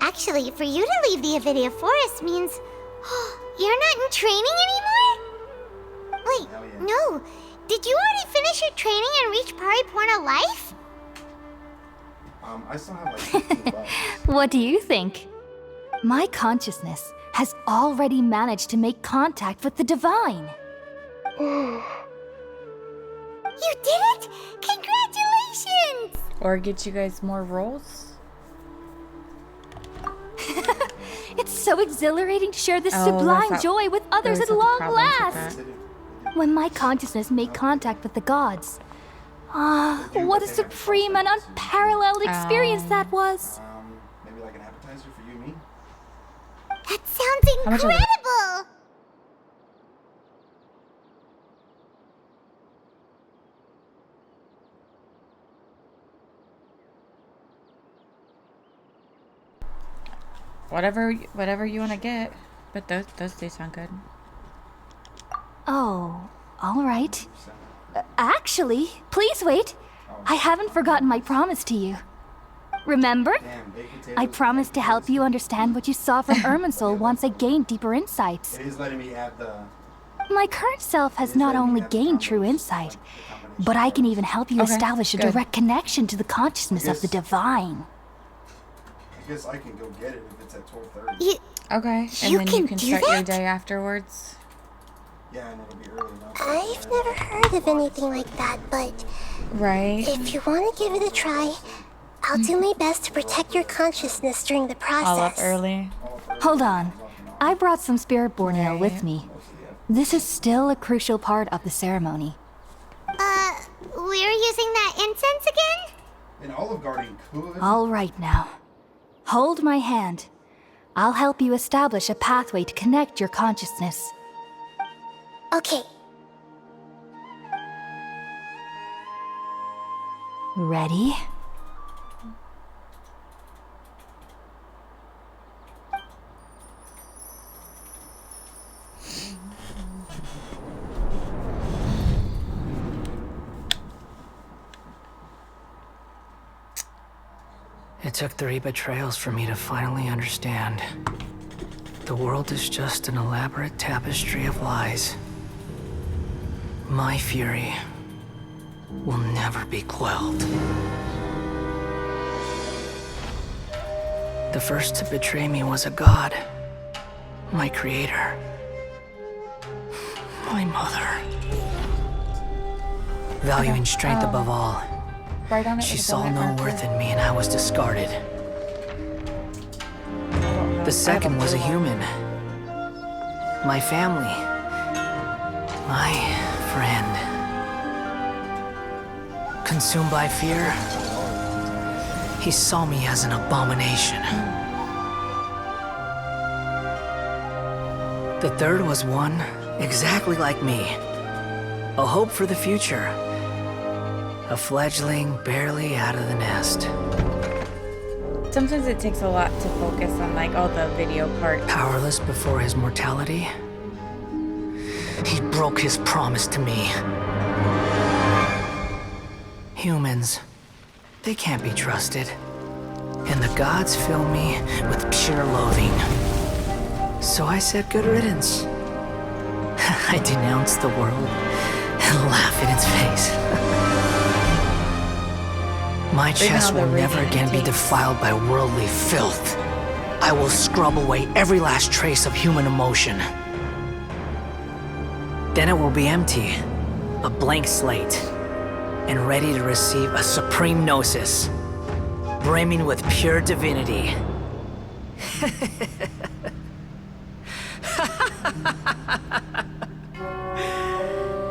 Actually, for you to leave the Avidia Forest means... you're not in training anymore? Wait, no. Did you already finish your training and reach Pariporna Life? I still have like 15 bucks. What do you think? My consciousness has already managed to make contact with the divine. You did it! Congratulations! Or get you guys more rolls? so exhilarating to share this Oh, sublime that's joy with others those at are the long problems with last. that. When my consciousness made contact with the gods. Ah, what a supreme and unparalleled experience that was. Maybe like an appetizer for you and me? That sounds How much is it? incredible! Whatever you want to get, but those do sound good. Oh, all right. Actually, please wait. I haven't forgotten my promise to you. Remember? I promised to help you understand what you saw from Irminsul once I gained deeper insights. It is letting me add the... My current self has not only gained true insight, but I can even help you Okay, establish a good. direct connection to the consciousness of the divine. I guess I can go get it if it's at 12:30. Okay, and You then can you can do start your that? day afterwards. Yeah, and it'll be early enough. I've never heard of anything like that, but Right. if you want to give it a try, I'll do my best to protect your consciousness during the All up process. early. Hold on. I brought some spirit board ale with me. This is still a crucial part of the ceremony. We're using that incense again? An Olive Garden could. All right now. Hold my hand. I'll help you establish a pathway to connect your consciousness. Okay, Ready? It took 3 betrayals for me to finally understand. The world is just an elaborate tapestry of lies. My fury will never be quelled. The first to betray me was a god. My creator. My mother. Valuing strength above all. Right on it. She with a saw donut no marker. worth in me and I was discarded. The second was a human. My family. My friend. Consumed by fear, he saw me as an abomination. The third was one exactly like me. A hope for the future. A fledgling barely out of the nest. Sometimes it takes a lot to focus on like all the video parts. Powerless before his mortality, he broke his promise to me. Humans, they can't be trusted. And the gods fill me with pure loathing. So I said good riddance. I denounce the world and laugh in its face. My chest will never again be defiled by worldly filth. I will scrub away every last trace of human emotion. Then it will be empty, a blank slate, and ready to receive a supreme gnosis, brimming with pure divinity.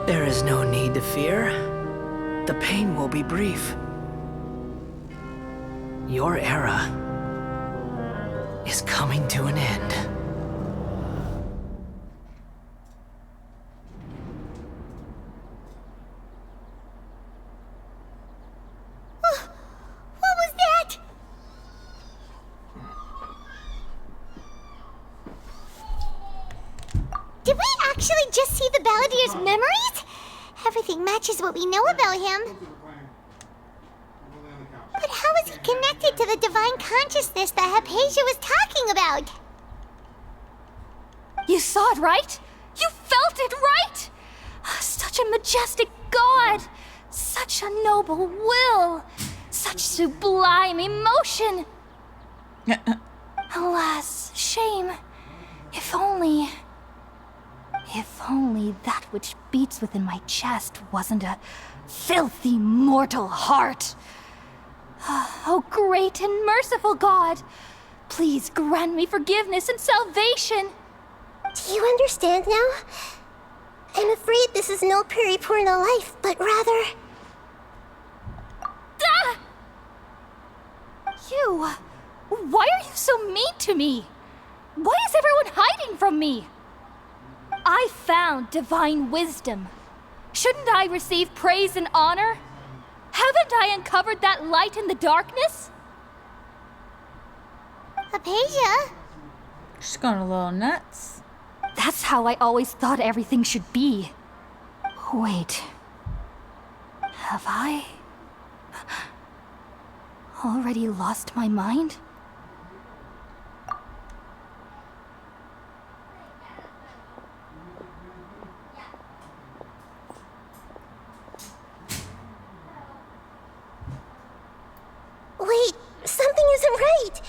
There is no need to fear. The pain will be brief. Your era is coming to an end. What was that? Did we actually just see the Balladier's memories? Everything matches what we know about him. But how is he connected to the divine consciousness that Hypatia was talking about? You saw it, right? You felt it, right? Such a majestic god! Such a noble will! Such sublime emotion! Alas, shame. If only that which beats within my chest wasn't a filthy mortal heart. Oh, great and merciful God, Please grant me forgiveness and salvation. Do you understand now? I'm afraid this is no periporno life, but rather... Ah! You... Why are you so mean to me? Why is everyone hiding from me? I found divine wisdom. Shouldn't I receive praise and honor? Haven't I uncovered that light in the darkness? Apasia? She's going a little nuts. That's how I always thought everything should be. Wait. Have I... already lost my mind? Wait, something isn't right.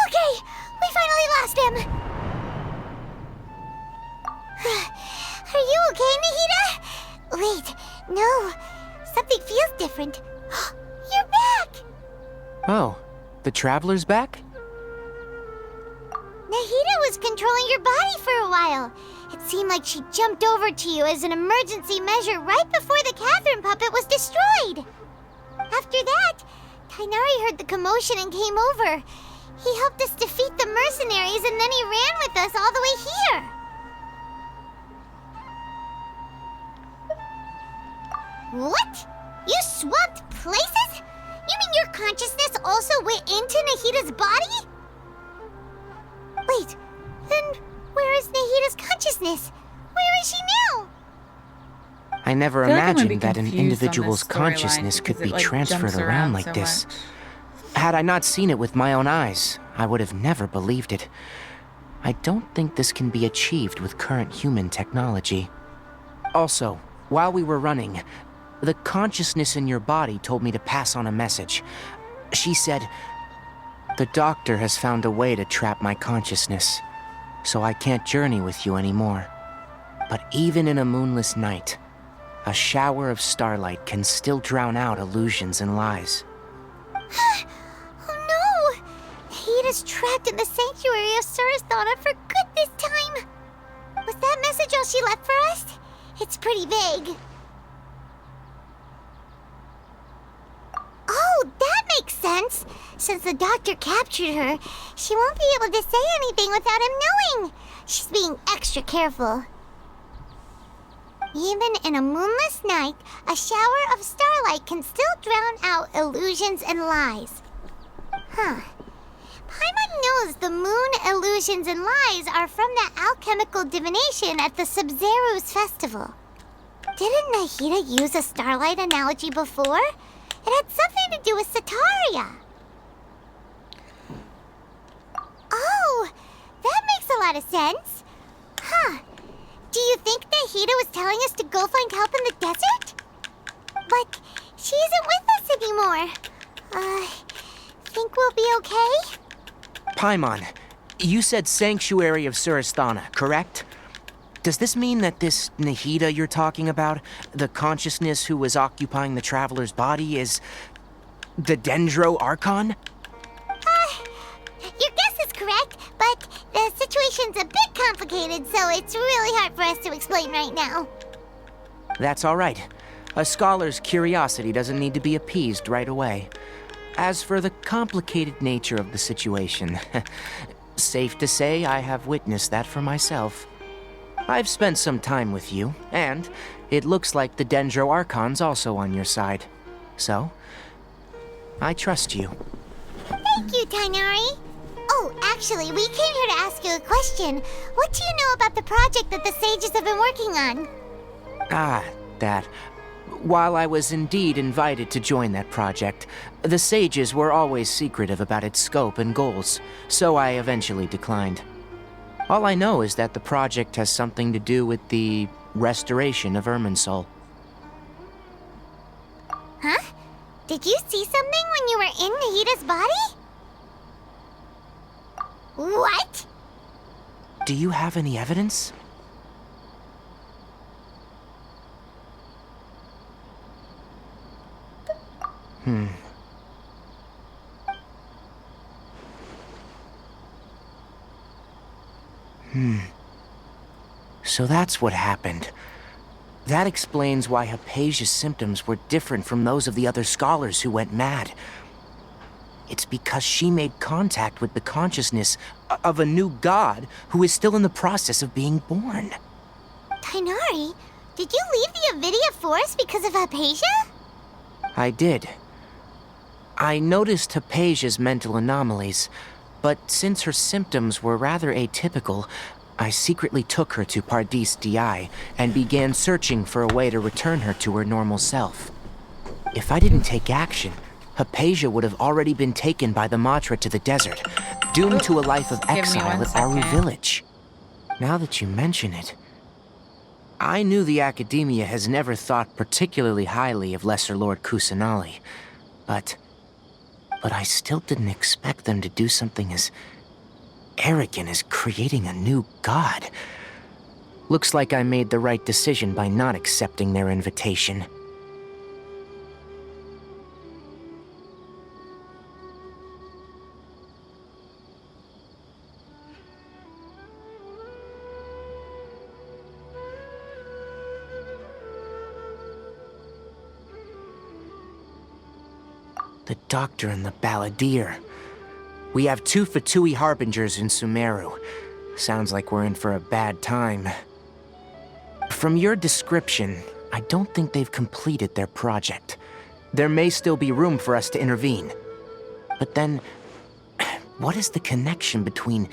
Okay, we finally lost him. Are you okay, Nahida? Wait, no. Something feels different. You're back! Oh, the Traveler's back? Nahida was controlling your body for a while. It seemed like she jumped over to you as an emergency measure right before the Catherine puppet was destroyed. After that, Tainari heard the commotion and came over. He helped us defeat the mercenaries and then he ran with us all the way here. What? You swapped places? You mean your consciousness also went into Nahida's body? Wait, then where is Nahida's consciousness? Where is she now? I never I feel like I'm gonna be imagined that an confused on this individual's storyline consciousness could because be it, like, transferred jumps around around like so this. much. Had I not seen it with my own eyes, I would have never believed it. I don't think this can be achieved with current human technology. Also, while we were running, the consciousness in your body told me to pass on a message. She said, "The doctor has found a way to trap my consciousness, so I can't journey with you anymore. But even in a moonless night, a shower of starlight can still drown out illusions and lies." Oh no! Nahida's trapped in the sanctuary of Surasthana for good this time. Was that message all she left for us? It's pretty vague. Oh, that makes sense. Since the doctor captured her, she won't be able to say anything without him knowing. She's being extra careful. Even in a moonless night, a shower of starlight can still drown out illusions and lies. Huh. Paimon knows the moon illusions and lies are from that alchemical divination at the Sub-Zero's festival. Didn't Nahida use a starlight analogy before? It had something to do with Sataria. Oh, that makes a lot of sense. Huh. Do you think Nahida was telling us to go find help in the desert? But she isn't with us anymore. Think we'll be okay? Paimon, you said Sanctuary of Surasthana, correct? Does this mean that this Nahida you're talking about, the consciousness who was occupying the traveler's body, is the Dendro Archon? Your guess is correct, but the situation's a bit complicated, so it's really hard for us to explain right now. That's all right. A scholar's curiosity doesn't need to be appeased right away. As for the complicated nature of the situation, safe to say I have witnessed that for myself. I've spent some time with you, and it looks like the Dendro Archon's also on your side. So, I trust you. Thank you, Tainari. Oh, actually, we came here to ask you a question. What do you know about the project that the sages have been working on? Ah, that. While I was indeed invited to join that project, the sages were always secretive about its scope and goals, so I eventually declined. All I know is that the project has something to do with the restoration of Irminsul. Huh? Did you see something when you were in Nahida's body? What? Do you have any evidence? So that's what happened. That explains why Hypatia's symptoms were different from those of the other scholars who went mad. It's because she made contact with the consciousness of a new god who is still in the process of being born. Tainari, did you leave the Avidia Forest because of Hypatia? I did. I noticed Hypatia's mental anomalies, but since her symptoms were rather atypical, I secretly took her to Pardis Di and began searching for a way to return her to her normal self. If I didn't take action, Hypatia would have already been taken by the Matra to the desert, doomed to a life of exile at Aru Village. Now that you mention it, I knew the Academia has never thought particularly highly of Lesser Lord Kusanali, but I still didn't expect them to do something as arrogant as creating a new god. Looks like I made the right decision by not accepting their invitation. The Doctor and the Balladeer. We have 2 Fatui Harbingers in Sumeru. Sounds like we're in for a bad time. From your description, I don't think they've completed their project. There may still be room for us to intervene. But then, what is the connection between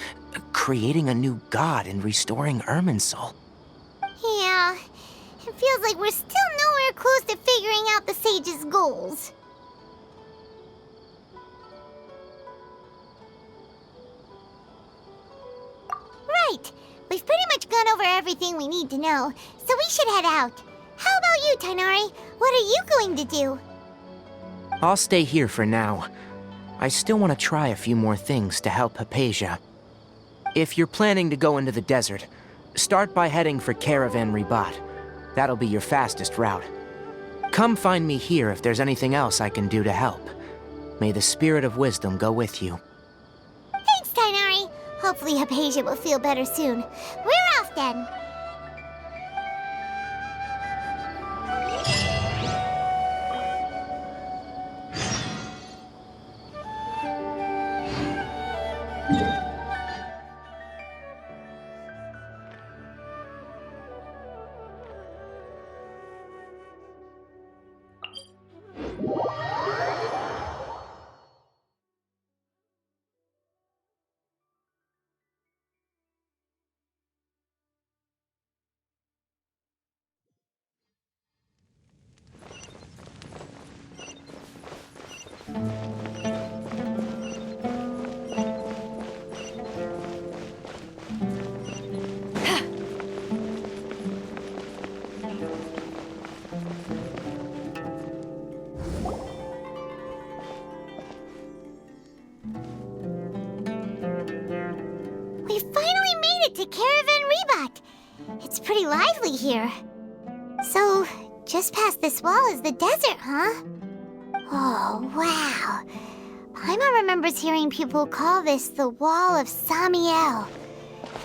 creating a new god and restoring Irminsul? Yeah, it feels like we're still nowhere close to figuring out the sage's goals. Right. We've pretty much gone over everything we need to know, so we should head out. How about you, Tainari? What are you going to do? I'll stay here for now. I still want to try a few more things to help Hypatia. If you're planning to go into the desert, start by heading for Caravan Ribat. That'll be your fastest route. Come find me here if there's anything else I can do to help. May the spirit of wisdom go with you. Thanks, Tainari. Hopefully Hypatia will feel better soon. We're off then. it to Caravan Rebot. It's pretty lively here. So, just past this wall is the desert, huh? Oh, wow. Paimon remembers hearing people call this the Wall of Samiel.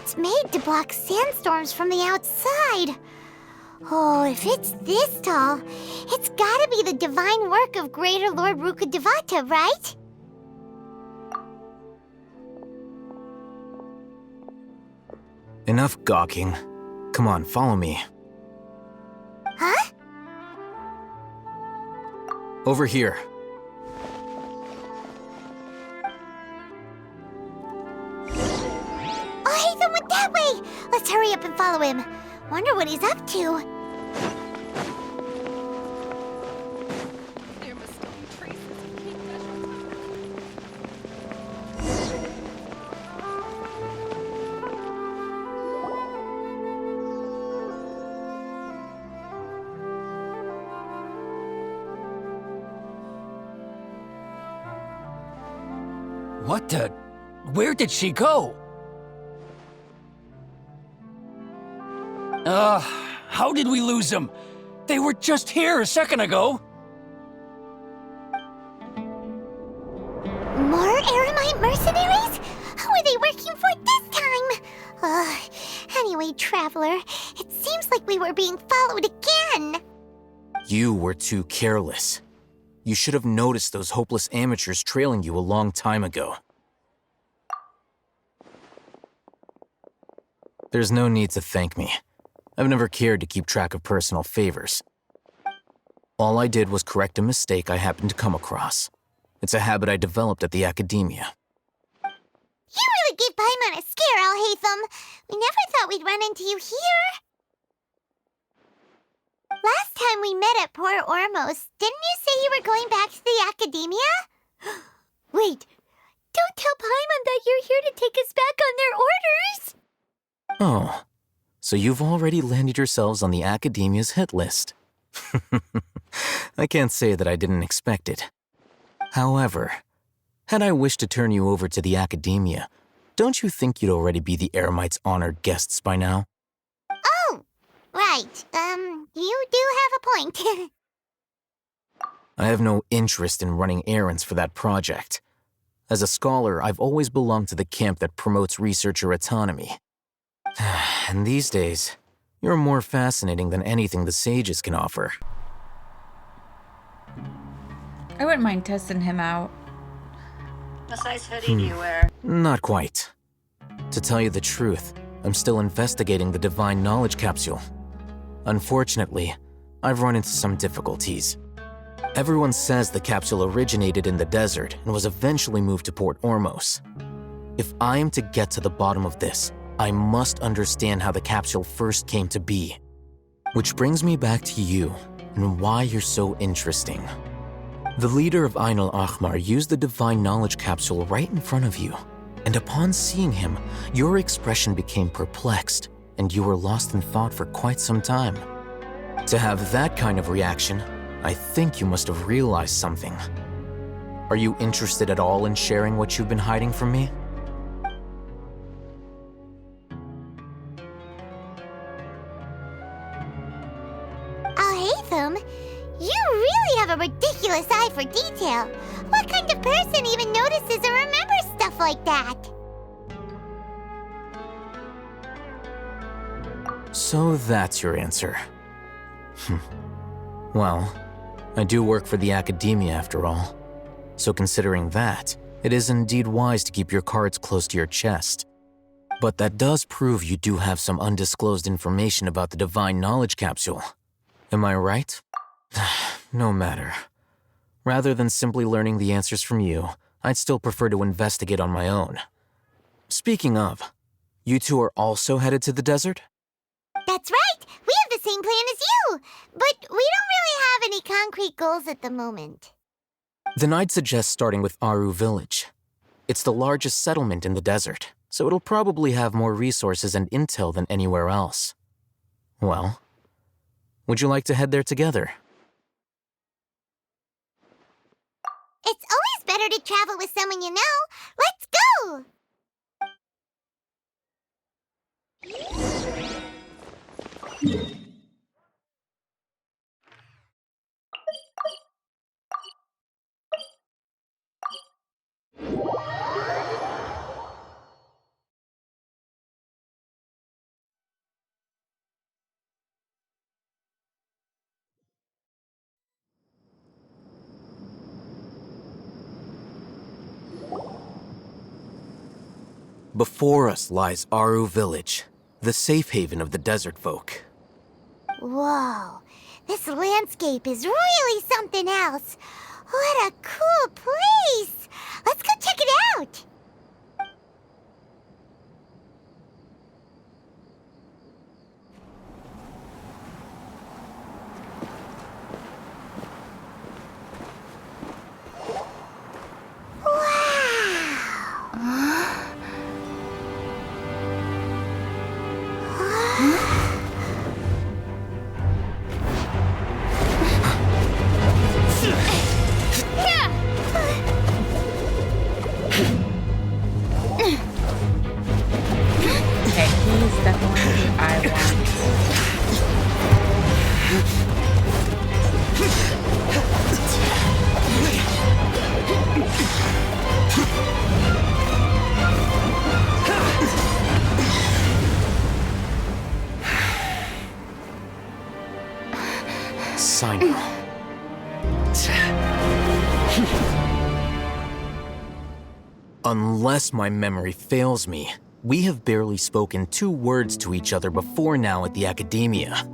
It's made to block sandstorms from the outside. Oh, if it's this tall, it's gotta be the divine work of Greater Lord Rukkhadevata, right? Enough gawking. Come on, follow me. Huh? Over here. Oh, Hatham went that way! Let's hurry up and follow him. Wonder what he's up to. What the? Where did she go? How did we lose them? They were just here a second ago. More Eremite mercenaries? Who are they working for this time? Anyway, Traveler, it seems like we were being followed again. You were too careless. You should have noticed those hopeless amateurs trailing you a long time ago. There's no need to thank me. I've never cared to keep track of personal favors. All I did was correct a mistake I happened to come across. It's a habit I developed at the academia. You really gave Paimon a scare, Alhaitham. We never thought we'd run into you here. Last time we met at Port Ormos, didn't you say you were going back to the academia? Wait, don't tell Paimon that you're here to take us back on their orders. Oh, so you've already landed yourselves on the academia's hit list. I can't say that I didn't expect it. However, had I wished to turn you over to the academia, don't you think you'd already be the Eremites' honored guests by now? Oh, right. You do have a point. I have no interest in running errands for that project. As a scholar, I've always belonged to the camp that promotes researcher autonomy. And these days, you're more fascinating than anything the sages can offer. I wouldn't mind testing him out. Not quite. To tell you the truth, I'm still investigating the divine knowledge capsule. Unfortunately, I've run into some difficulties. Everyone says the capsule originated in the desert and was eventually moved to Port Ormos. If I am to get to the bottom of this, I must understand how the capsule first came to be. Which brings me back to you and why you're so interesting. The leader of Ain al-Ahmar used the divine knowledge capsule right in front of you, and upon seeing him, your expression became perplexed, and you were lost in thought for quite some time. To have that kind of reaction, I think you must have realized something. Are you interested at all in sharing what you've been hiding from me? Alhaitham, you really have a ridiculous eye for detail. What kind of person even notices or remembers stuff like that? So that's your answer. Well, I do work for the academia after all. So considering that, it is indeed wise to keep your cards close to your chest. But that does prove you do have some undisclosed information about the divine knowledge capsule. Am I right? No matter. Rather than simply learning the answers from you, I'd still prefer to investigate on my own. Speaking of, you two are also headed to the desert? That's right! We have the same plan as you! But we don't really have any concrete goals at the moment. Then I'd suggest starting with Aru Village. It's the largest settlement in the desert, so it'll probably have more resources and intel than anywhere else. Well, would you like to head there together? It's always better to travel with someone you know. Let's go! Before us lies Aru Village, the safe haven of the desert folk. Whoa, this landscape is really something else. What a cool place! Let's go check it out! Okay, he's definitely who I want. Sign. Unless my memory fails me, we have barely spoken 2 words to each other before now at the Academia.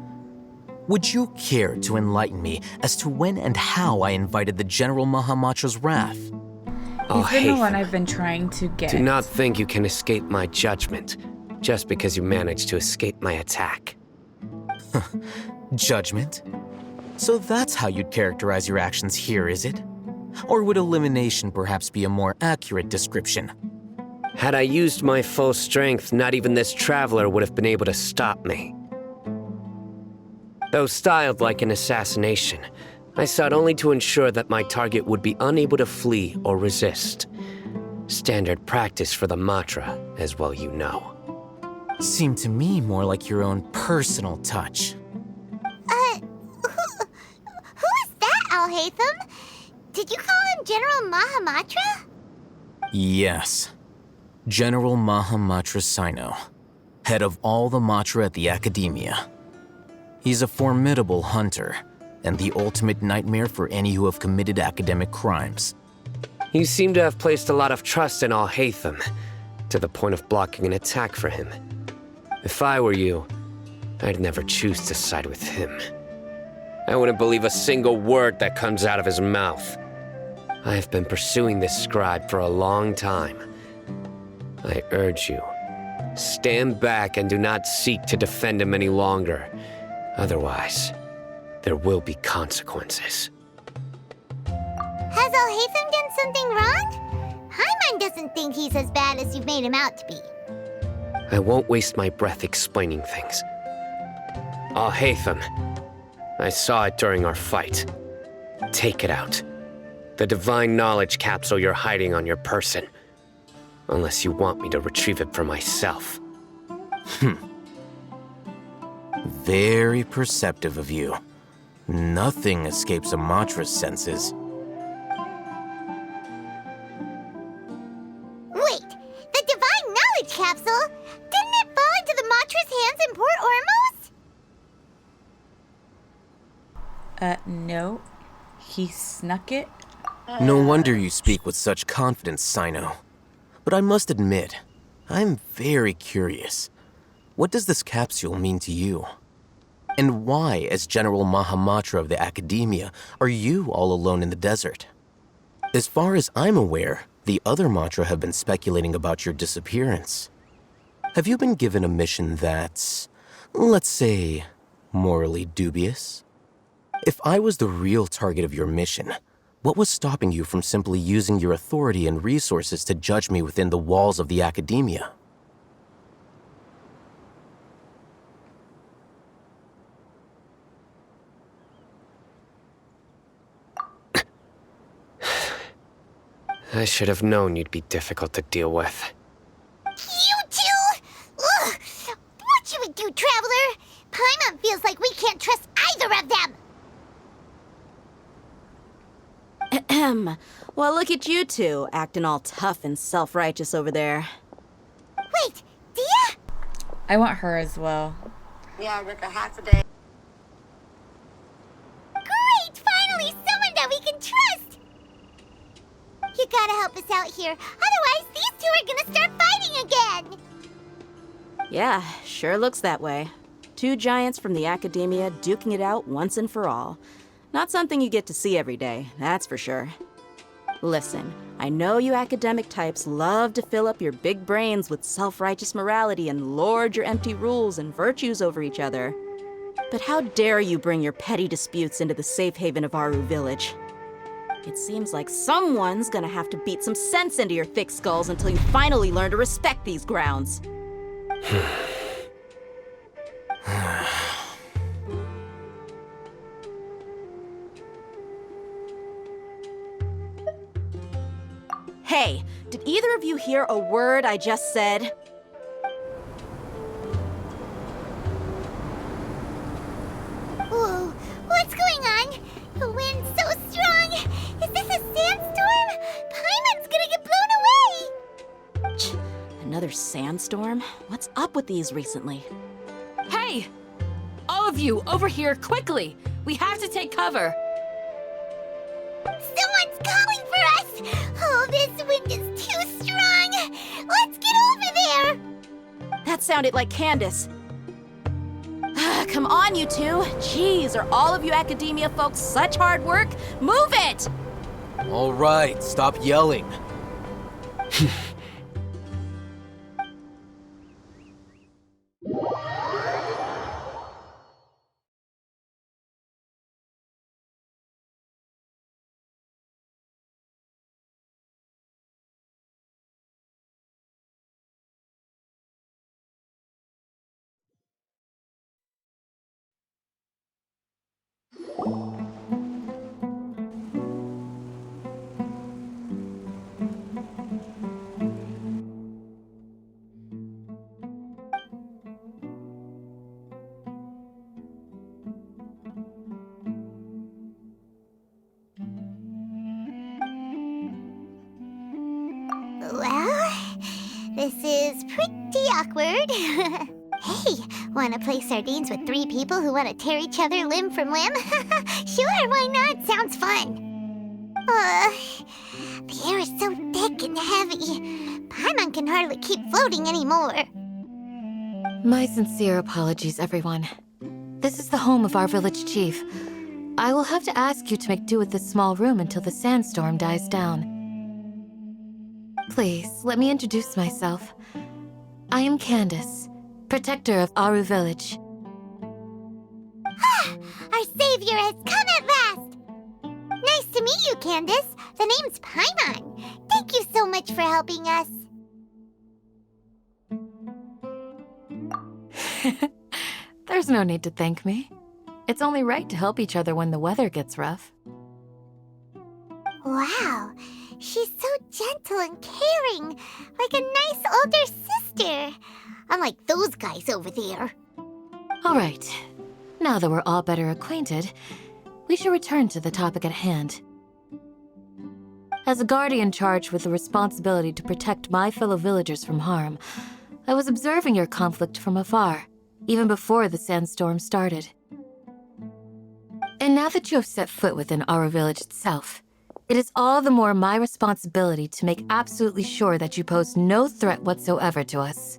Would you care to enlighten me as to when and how I invited the General Mahamatra's wrath? He's been the one I've been trying to get. Do not think you can escape my judgment, just because you managed to escape my attack. Judgment? So that's how you'd characterize your actions here, is it? Or would elimination perhaps be a more accurate description? Had I used my full strength, not even this traveler would have been able to stop me. Though styled like an assassination, I sought only to ensure that my target would be unable to flee or resist. Standard practice for the Matra, as well you know. Seemed to me more like your own personal touch. Who is that, Alhaitham? Did you call him General Mahamatra? Yes. General Mahamatra Sino, head of all the Matra at the Academia. He's a formidable hunter, and the ultimate nightmare for any who have committed academic crimes. You seem to have placed a lot of trust in Alhaitham, to the point of blocking an attack for him. If I were you, I'd never choose to side with him. I wouldn't believe a single word that comes out of his mouth. I have been pursuing this scribe for a long time. I urge you, stand back and do not seek to defend him any longer. Otherwise, there will be consequences. Has Alhaitham done something wrong? Paimon doesn't think he's as bad as you've made him out to be. I won't waste my breath explaining things. Alhaitham, I saw it during our fight. Take it out. The divine knowledge capsule you're hiding on your person. Unless you want me to retrieve it for myself. Very perceptive of you. Nothing escapes a Matra's senses. Wait, the divine knowledge capsule? Didn't it fall into the Matra's hands in Port Ormos? No. He snuck it. No wonder you speak with such confidence, Sino. But I must admit, I'm very curious. What does this capsule mean to you? And why, as General Mahamatra of the Academia, are you all alone in the desert? As far as I'm aware, the other Matra have been speculating about your disappearance. Have you been given a mission that's, let's say, morally dubious? If I was the real target of your mission, what was stopping you from simply using your authority and resources to judge me within the walls of the Academia? I should have known you'd be difficult to deal with. You two? Ugh! What should we do, Traveler? Paimon feels like we can't trust either of them! Ahem. Well, look at you two, acting all tough and self-righteous over there. Wait, Dia? I want her as well. Yeah, with the hat today. Great! Finally, someone that we can trust! You gotta help us out here. Otherwise, these two are gonna start fighting again! Yeah, sure looks that way. Two giants from the academia duking it out once and for all. Not something you get to see every day, that's for sure. Listen, I know you academic types love to fill up your big brains with self-righteous morality and lord your empty rules and virtues over each other. But how dare you bring your petty disputes into the safe haven of Aru Village? It seems like someone's gonna have to beat some sense into your thick skulls until you finally learn to respect these grounds. Hey, did either of you hear a word I just said? Whoa, what's going on? The wind's so strong! Is this a sandstorm? Paimon's gonna get blown away! Another sandstorm? What's up with these recently? Hey! All of you, over here, quickly! We have to take cover! Someone's calling for us! Oh, this wind is too strong! Let's get over there! That sounded like Candace. Come on, you two. Jeez, are all of you academia folks such hard work? Move it! All right, stop yelling. Well, this is pretty awkward. Hey, wanna play sardines with three people who wanna tear each other limb from limb? Sure, why not? Sounds fun. The air is so thick and heavy. Paimon can hardly keep floating anymore. My sincere apologies, everyone. This is the home of our village chief. I will have to ask you to make do with this small room until the sandstorm dies down. Please, let me introduce myself. I am Candace, protector of Aru Village. Our savior has come at last! Nice to meet you, Candace. The name's Paimon. Thank you so much for helping us. There's no need to thank me. It's only right to help each other when the weather gets rough. Wow, she's so gentle and caring, like a nice older sister. Unlike those guys over there. All right. Now that we're all better acquainted, we should return to the topic at hand. As a guardian charged with the responsibility to protect my fellow villagers from harm, I was observing your conflict from afar, even before the sandstorm started. And now that you have set foot within our village itself, it is all the more my responsibility to make absolutely sure that you pose no threat whatsoever to us.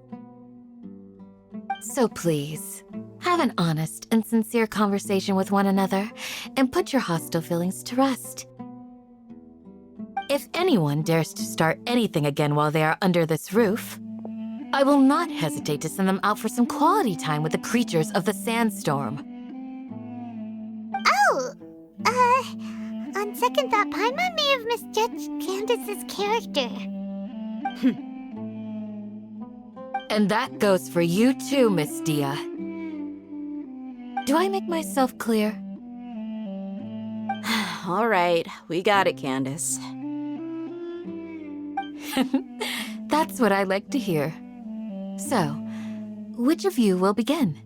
So please, have an honest and sincere conversation with one another and put your hostile feelings to rest. If anyone dares to start anything again while they are under this roof, I will not hesitate to send them out for some quality time with the creatures of the sandstorm. Oh, on second thought, Paimon may have misjudged Candace's character. And that goes for you too, Miss Dia. Do I make myself clear? All right, we got it, Candace. That's what I like to hear. So, which of you will begin?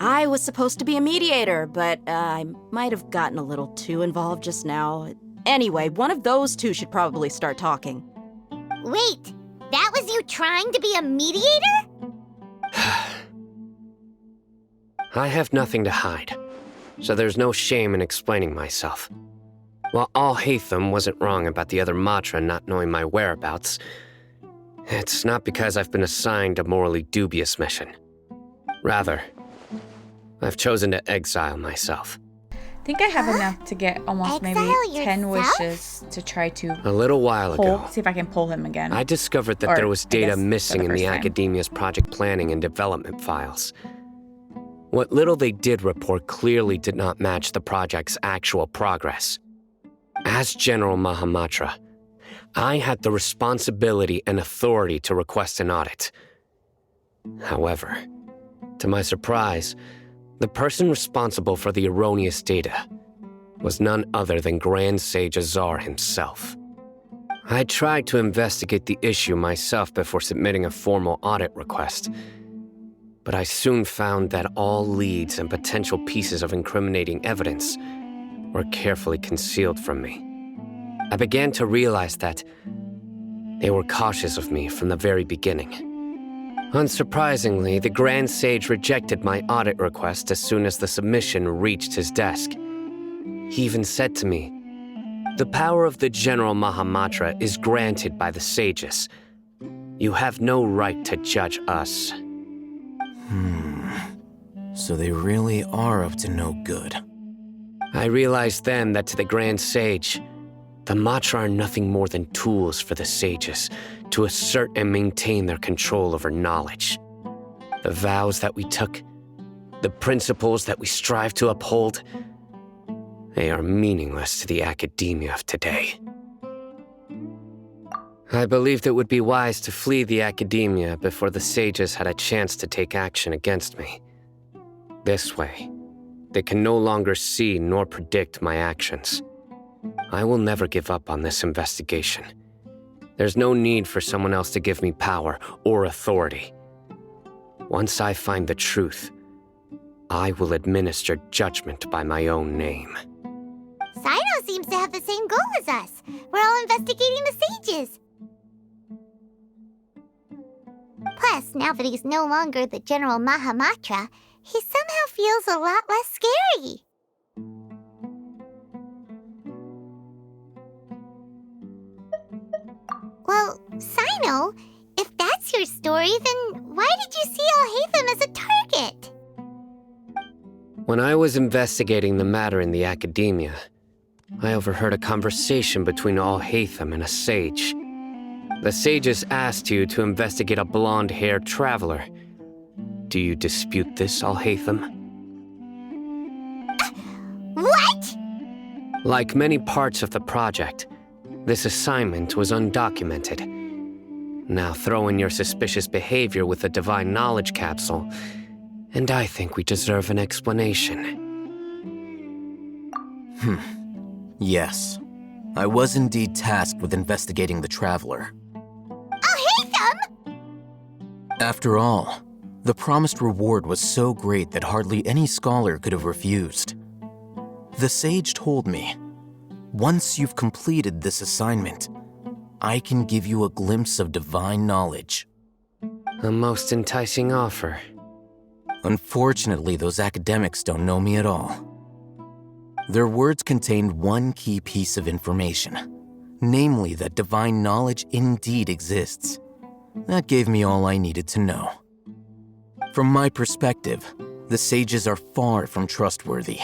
I was supposed to be a mediator, but I might have gotten a little too involved just now. Anyway, one of those two should probably start talking. Wait, that was you trying to be a mediator? I have nothing to hide, so there's no shame in explaining myself. While Al-Haytham wasn't wrong about the other Matra not knowing my whereabouts, it's not because I've been assigned a morally dubious mission. Rather, I've chosen to exile myself. I think I have enough to get almost maybe 10 wishes to try to A little while ago, see if I can pull him again. I discovered that Or, there was I data guess, missing for in the the first time. Academia's project planning and development files. What little they did report clearly did not match the project's actual progress. As General Mahamatra, I had the responsibility and authority to request an audit. However, to my surprise, the person responsible for the erroneous data was none other than Grand Sage Azar himself. I tried to investigate the issue myself before submitting a formal audit request, but I soon found that all leads and potential pieces of incriminating evidence were carefully concealed from me. I began to realize that they were cautious of me from the very beginning. Unsurprisingly, the Grand Sage rejected my audit request as soon as the submission reached his desk. He even said to me, "The power of the General Mahamatra is granted by the sages. You have no right to judge us." So they really are up to no good. I realized then that to the Grand Sage, the Matra are nothing more than tools for the sages to assert and maintain their control over knowledge. The vows that we took, the principles that we strive to uphold, they are meaningless to the academia of today. I believed it would be wise to flee the academia before the sages had a chance to take action against me. This way, they can no longer see nor predict my actions. I will never give up on this investigation. There's no need for someone else to give me power or authority. Once I find the truth, I will administer judgment by my own name. Sino seems to have the same goal as us. We're all investigating the sages. Plus, now that he's no longer the General Mahamatra, he somehow feels a lot less scary. Well, Sino, if that's your story, then why did you see Al-Haytham as a target? When I was investigating the matter in the academia, I overheard a conversation between Al-Haytham and a sage. The sages asked you to investigate a blonde-haired traveler. Do you dispute this, Al-Haytham? What? Like many parts of the project, this assignment was undocumented. Now throw in your suspicious behavior with the Divine Knowledge Capsule, and I think we deserve an explanation. Yes. I was indeed tasked with investigating the Traveler. Al-Haytham! After all, the promised reward was so great that hardly any scholar could have refused. The sage told me, once you've completed this assignment, I can give you a glimpse of divine knowledge. A most enticing offer. Unfortunately, those academics don't know me at all. Their words contained one key piece of information, namely that divine knowledge indeed exists. That gave me all I needed to know. From my perspective, the sages are far from trustworthy.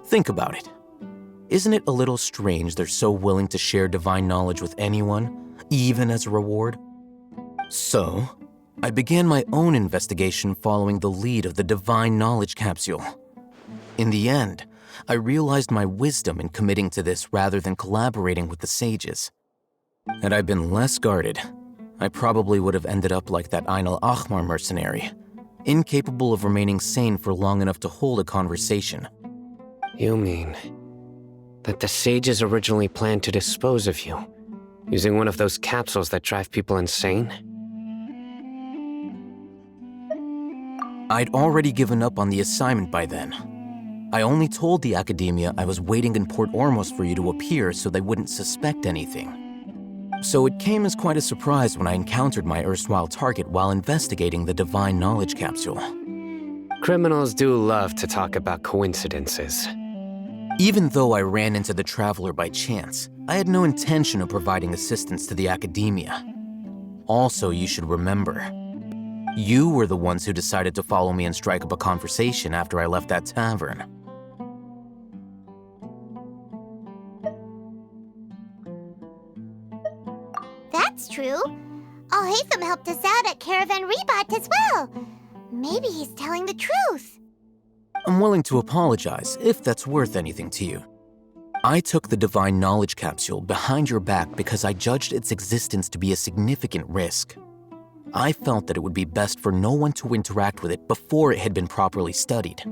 Think about it. Isn't it a little strange they're so willing to share divine knowledge with anyone, even as a reward? So, I began my own investigation following the lead of the Divine Knowledge Capsule. In the end, I realized my wisdom in committing to this rather than collaborating with the sages. Had I been less guarded, I probably would have ended up like that Ain al-Ahmar mercenary, incapable of remaining sane for long enough to hold a conversation. You mean that the sages originally planned to dispose of you, using one of those capsules that drive people insane? I'd already given up on the assignment by then. I only told the Academia I was waiting in Port Ormos for you to appear so they wouldn't suspect anything. So it came as quite a surprise when I encountered my erstwhile target while investigating the Divine Knowledge Capsule. Criminals do love to talk about coincidences. Even though I ran into the Traveler by chance, I had no intention of providing assistance to the Academia. Also, you should remember, you were the ones who decided to follow me and strike up a conversation after I left that tavern. That's true. Al-Haytham helped us out at Caravan Rebat as well. Maybe he's telling the truth. I'm willing to apologize if that's worth anything to you. I took the Divine Knowledge Capsule behind your back because I judged its existence to be a significant risk. I felt that it would be best for no one to interact with it before it had been properly studied.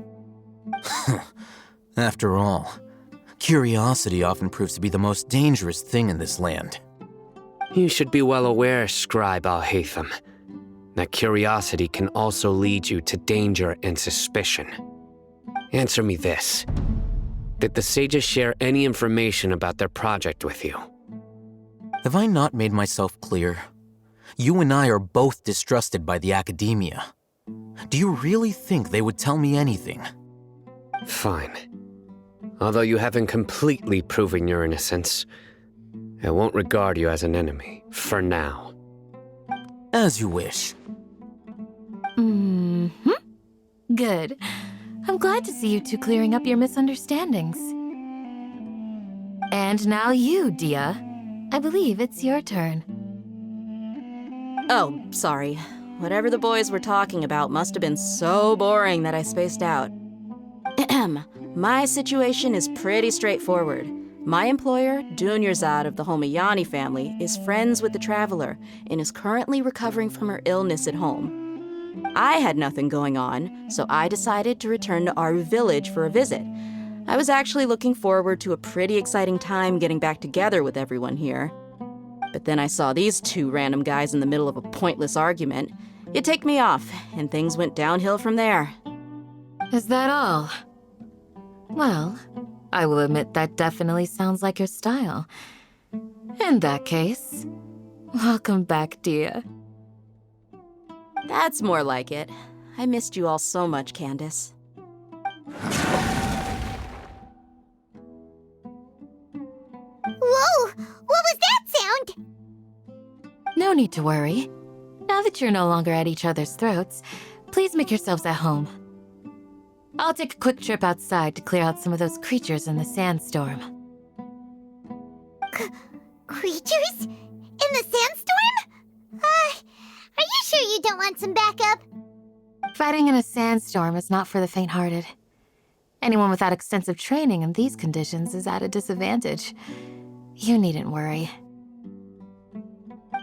After all, curiosity often proves to be the most dangerous thing in this land. You should be well aware, Scribe Al-Haytham, that curiosity can also lead you to danger and suspicion. Answer me this. Did the sages share any information about their project with you? Have I not made myself clear? You and I are both distrusted by the Academia. Do you really think they would tell me anything? Fine. Although you haven't completely proven your innocence, I won't regard you as an enemy, for now. As you wish. Good. I'm glad to see you two clearing up your misunderstandings. And now you, Dia. I believe it's your turn. Oh, sorry. Whatever the boys were talking about must have been so boring that I spaced out. My situation is pretty straightforward. My employer, Dunyarzad of the Homayani family, is friends with the Traveler and is currently recovering from her illness at home. I had nothing going on, so I decided to return to Aru village for a visit. I was actually looking forward to a pretty exciting time getting back together with everyone here. But then I saw these two random guys in the middle of a pointless argument. It ticked me off, and things went downhill from there. Is that all? Well, I will admit that definitely sounds like your style. In that case, welcome back, Dia. That's more like it. I missed you all so much, Candace. Whoa! What was that sound? No need to worry. Now that you're no longer at each other's throats, please make yourselves at home. I'll take a quick trip outside to clear out some of those creatures in the sandstorm. Creatures? In the sandstorm? Are you sure you don't want some backup? Fighting in a sandstorm is not for the faint-hearted. Anyone without extensive training in these conditions is at a disadvantage. You needn't worry.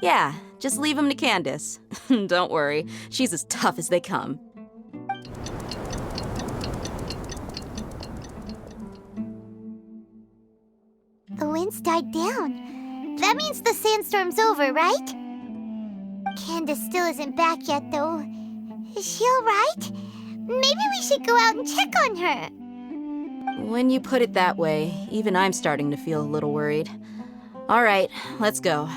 Yeah, just leave him to Candace. Don't worry, she's as tough as they come. The wind's died down. That means the sandstorm's over, right? Candace still isn't back yet, though. Is she alright? Maybe we should go out and check on her. When you put it that way, even I'm starting to feel a little worried. All right, let's go.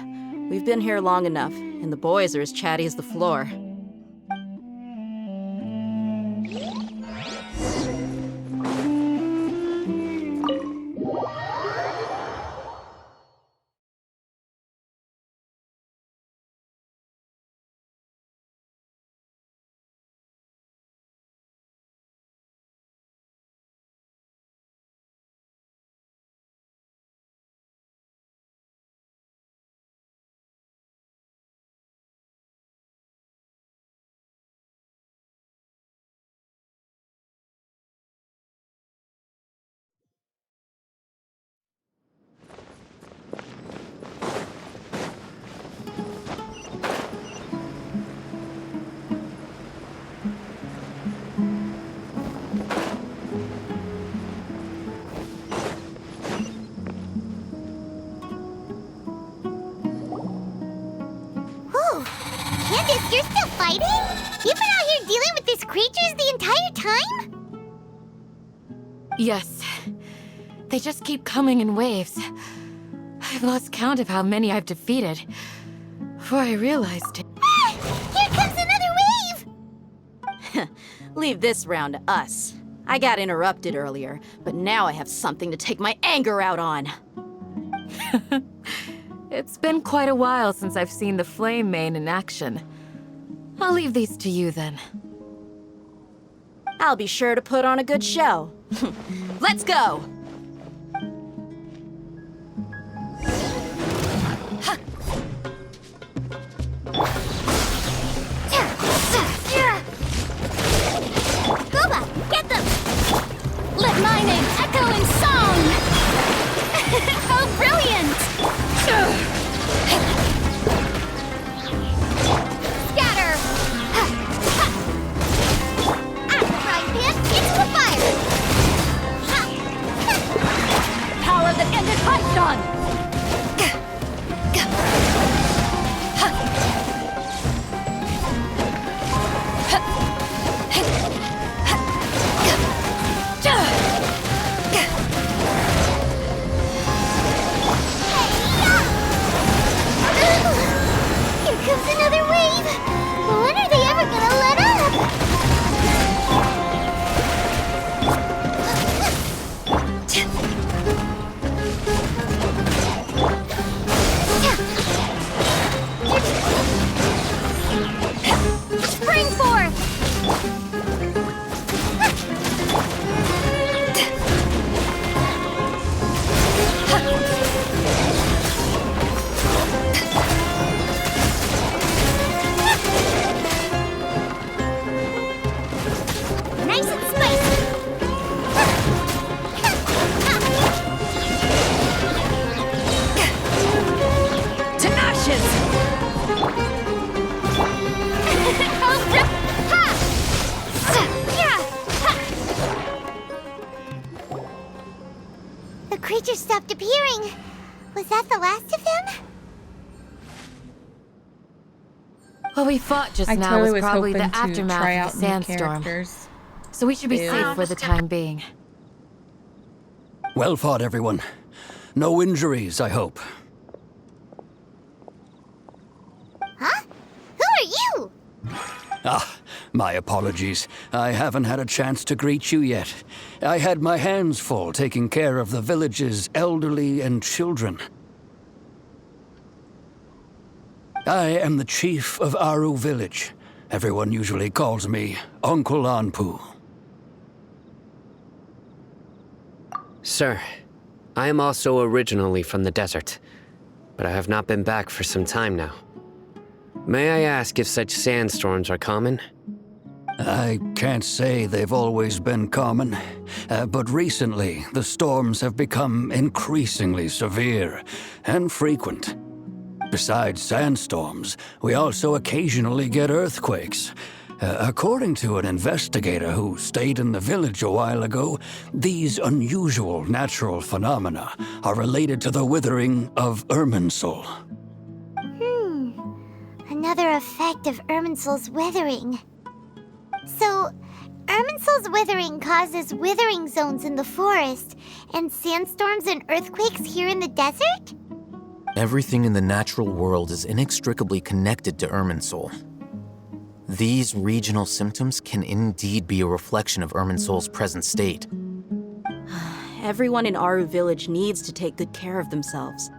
We've been here long enough, and the boys are as chatty as the floor. time? Yes. They just keep coming in waves. I've lost count of how many I've defeated. Before I realized it. Ah! Here comes another wave! Leave this round to us. I got interrupted earlier, but now I have something to take my anger out on. It's been quite a while since I've seen the Flame Mane in action. I'll leave these to you then. I'll be sure to put on a good show. Let's go! Gooba, get them! Let my name echo in song! How brilliant! Scatter! After frying pan, into the fire! Power that ended Python! Here comes another wave! When are they ever gonna let up? Spring forth! Nice and spicy! To ashes! The creature stopped appearing. Was that the last of them? What we fought just I now totally was was probably the hoping to try aftermath out of the new sandstorm. characters. So we should be Ew. safe for the time being. Well fought, everyone. No injuries, I hope. Huh? Who are you? Ah, my apologies. I haven't had a chance to greet you yet. I had my hands full taking care of the village's elderly and children. I am the chief of Aru Village. Everyone usually calls me Uncle Anpu. Sir, I am also originally from the desert, but I have not been back for some time now. May I ask if such sandstorms are common? I can't say they've always been common, but recently the storms have become increasingly severe and frequent. Besides sandstorms, we also occasionally get earthquakes. According to an investigator who stayed in the village a while ago, these unusual natural phenomena are related to the withering of Irminsul. Another effect of Irminsul's withering. So, Irminsul's withering causes withering zones in the forest, and sandstorms and earthquakes here in the desert? Everything in the natural world is inextricably connected to Irminsul. These regional symptoms can indeed be a reflection of Irminsul's present state. Everyone in Aru Village needs to take good care of themselves.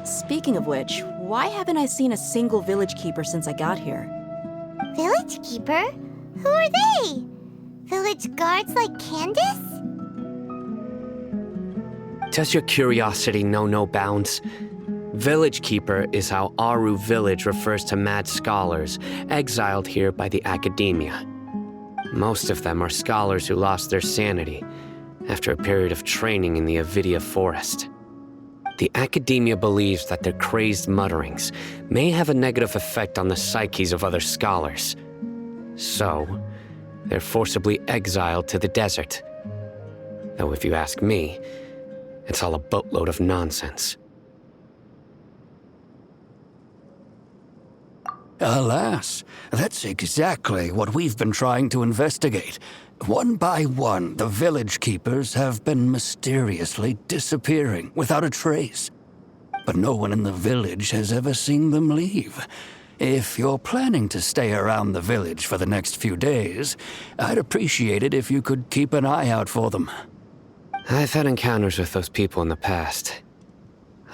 Speaking of which, why haven't I seen a single village keeper since I got here? Village keeper? Who are they? Village guards like Candace? Does your curiosity know no bounds? Village Keeper is how Aru Village refers to mad scholars exiled here by the academia. Most of them are scholars who lost their sanity after a period of training in the Avidia forest. The academia believes that their crazed mutterings may have a negative effect on the psyches of other scholars. So, they're forcibly exiled to the desert. Though if you ask me, it's all a boatload of nonsense. Alas, that's exactly what we've been trying to investigate. One by one, the village keepers have been mysteriously disappearing without a trace. But no one in the village has ever seen them leave. If you're planning to stay around the village for the next few days, I'd appreciate it if you could keep an eye out for them. I've had encounters with those people in the past.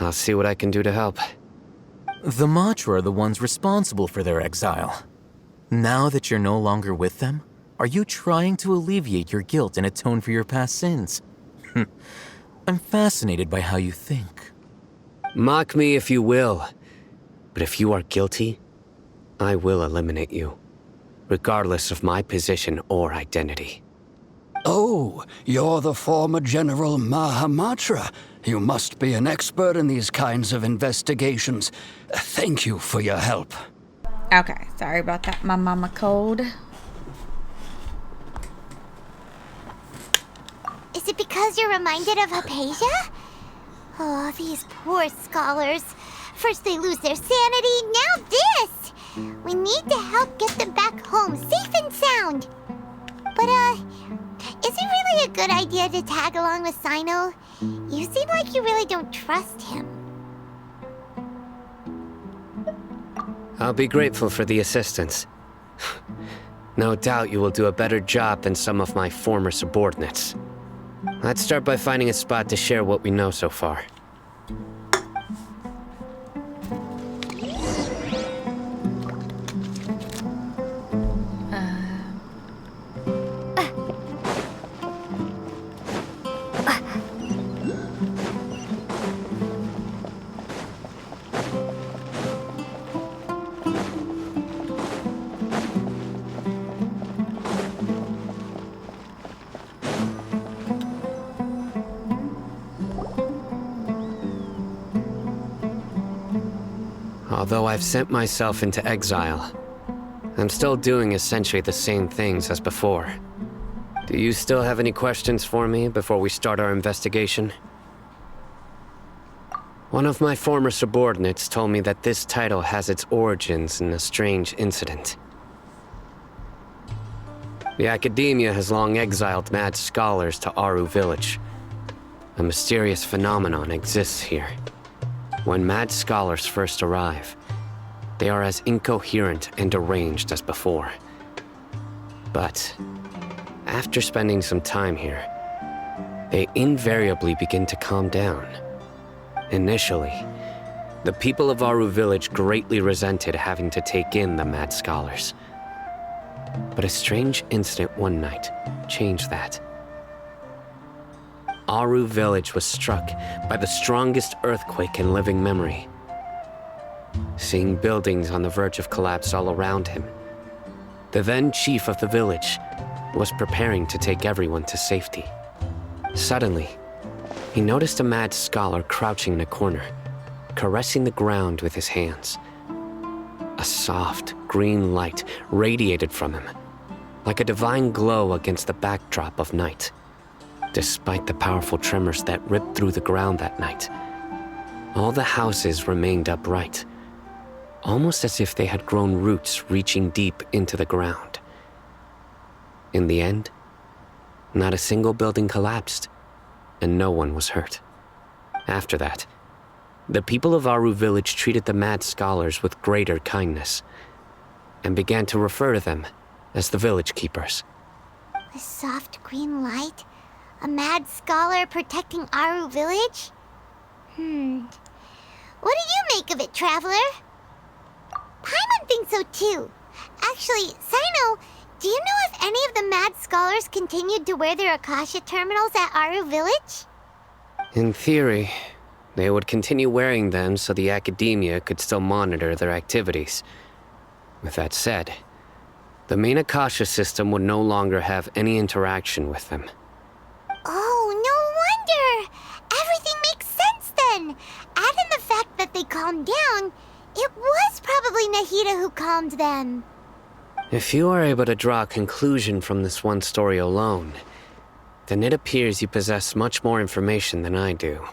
I'll see what I can do to help. The Matra are the ones responsible for their exile. Now that you're no longer with them, are you trying to alleviate your guilt and atone for your past sins? I'm fascinated by how you think. Mock me if you will, but if you are guilty, I will eliminate you, regardless of my position or identity. Oh, you're the former General Mahamatra. You must be an expert in these kinds of investigations. Thank you for your help. Okay, sorry about that, my mama cold. Is it because you're reminded of Hypatia? Oh, these poor scholars. First they lose their sanity, now this! We need to help get them back home, safe and sound. But, is it really a good idea to tag along with Sino? You seem like you really don't trust him. I'll be grateful for the assistance. No doubt you will do a better job than some of my former subordinates. Let's start by finding a spot to share what we know so far. Although I've sent myself into exile, I'm still doing essentially the same things as before. Do you still have any questions for me before we start our investigation? One of my former subordinates told me that this title has its origins in a strange incident. The Academia has long exiled mad scholars to Aru Village. A mysterious phenomenon exists here. When mad scholars first arrive, they are as incoherent and deranged as before. But after spending some time here, they invariably begin to calm down. Initially, the people of Aru Village greatly resented having to take in the mad scholars. But a strange incident one night changed that. Aru Village was struck by the strongest earthquake in living memory. Seeing buildings on the verge of collapse all around him, the then chief of the village was preparing to take everyone to safety. Suddenly, he noticed a mad scholar crouching in a corner, caressing the ground with his hands. A soft, green light radiated from him, like a divine glow against the backdrop of night. Despite the powerful tremors that ripped through the ground that night, all the houses remained upright, almost as if they had grown roots reaching deep into the ground. In the end, not a single building collapsed, and no one was hurt. After that, the people of Aru Village treated the mad scholars with greater kindness, and began to refer to them as the village keepers. A soft green light? A mad scholar protecting Aru Village? What do you make of it, Traveler? Paimon thinks so too. Actually, Sino, do you know if any of the mad scholars continued to wear their Akasha terminals at Aru Village? In theory, they would continue wearing them so the Academia could still monitor their activities. With that said, the main Akasha system would no longer have any interaction with them. Oh, no wonder! Everything makes sense then! Add in the fact that they calmed down, it was probably Nahida who calmed them. If you are able to draw a conclusion from this one story alone, then it appears you possess much more information than I do.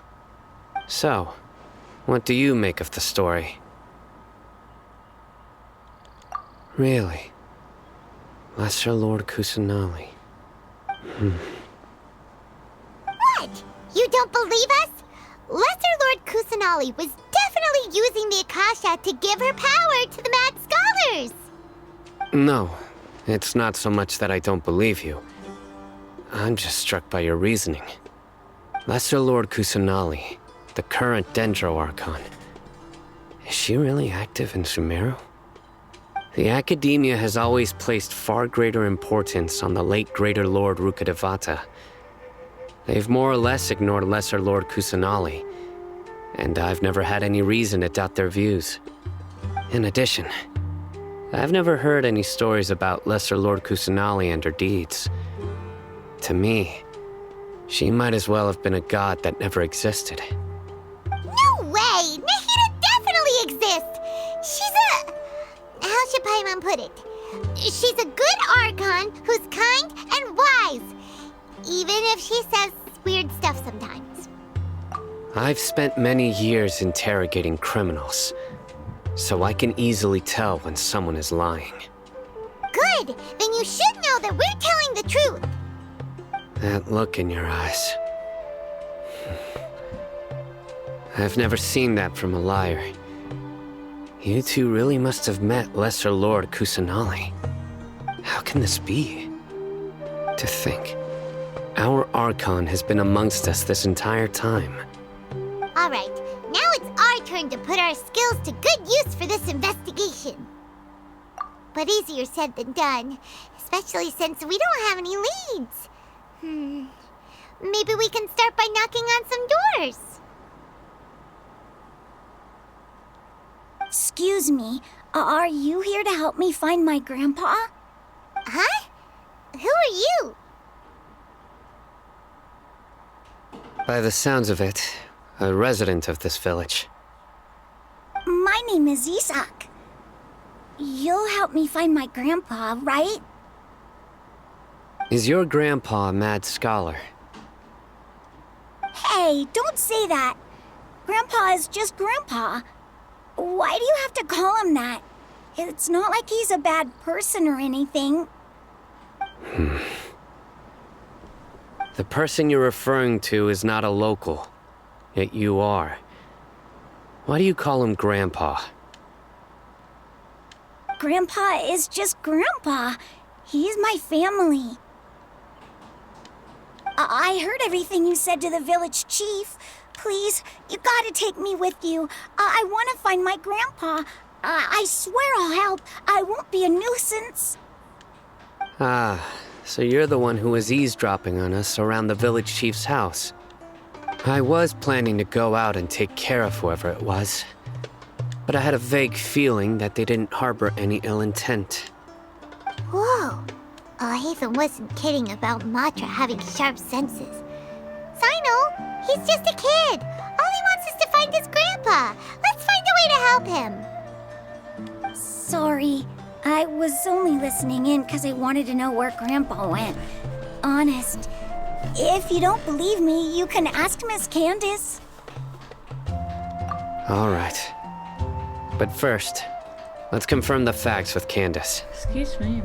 So, what do you make of the story? Really? Lesser Lord Kusanali. What? You don't believe us? Lesser Lord Kusanali was definitely using the Akasha to give her power to the Mad Scholars! No, it's not so much that I don't believe you. I'm just struck by your reasoning. Lesser Lord Kusanali, the current Dendro Archon. Is she really active in Sumeru? The Academia has always placed far greater importance on the late Greater Lord Rukkhadevata. They've more or less ignored Lesser Lord Kusanali, and I've never had any reason to doubt their views. In addition, I've never heard any stories about Lesser Lord Kusanali and her deeds. To me, she might as well have been a god that never existed. No way! Nahida definitely exists! She's a... How should Paimon put it? She's a good Archon who's kind and wise, even if she says weird stuff sometimes. I've spent many years interrogating criminals, so I can easily tell when someone is lying. Good! Then you should know that we're telling the truth! That look in your eyes. I've never seen that from a liar. You two really must have met Lesser Lord Kusanali. How can this be? To think, our Archon has been amongst us this entire time. Alright, now it's our turn to put our skills to good use for this investigation. But easier said than done, especially since we don't have any leads. Maybe we can start by knocking on some doors. Excuse me, are you here to help me find my grandpa? Huh? Who are you? By the sounds of it, a resident of this village. My name is Isak. You'll help me find my grandpa, right? Is your grandpa a mad scholar? Hey, don't say that. Grandpa is just Grandpa. Why do you have to call him that? It's not like he's a bad person or anything. The person you're referring to is not a local, yet you are. Why do you call him Grandpa? Grandpa is just Grandpa. He's my family. I heard everything you said to the village chief. Please, you gotta take me with you. I want to find my grandpa. I swear I'll help. I won't be a nuisance. Ah, so you're the one who was eavesdropping on us around the village chief's house. I was planning to go out and take care of whoever it was, but I had a vague feeling that they didn't harbor any ill intent. Whoa. Haven wasn't kidding about Matra having sharp senses. Sino, he's just a kid. All he wants is to find his grandpa. Let's find a way to help him. Sorry, I was only listening in because I wanted to know where Grandpa went. Honest. If you don't believe me, you can ask Miss Candace. All right. But first, let's confirm the facts with Candace. Excuse me.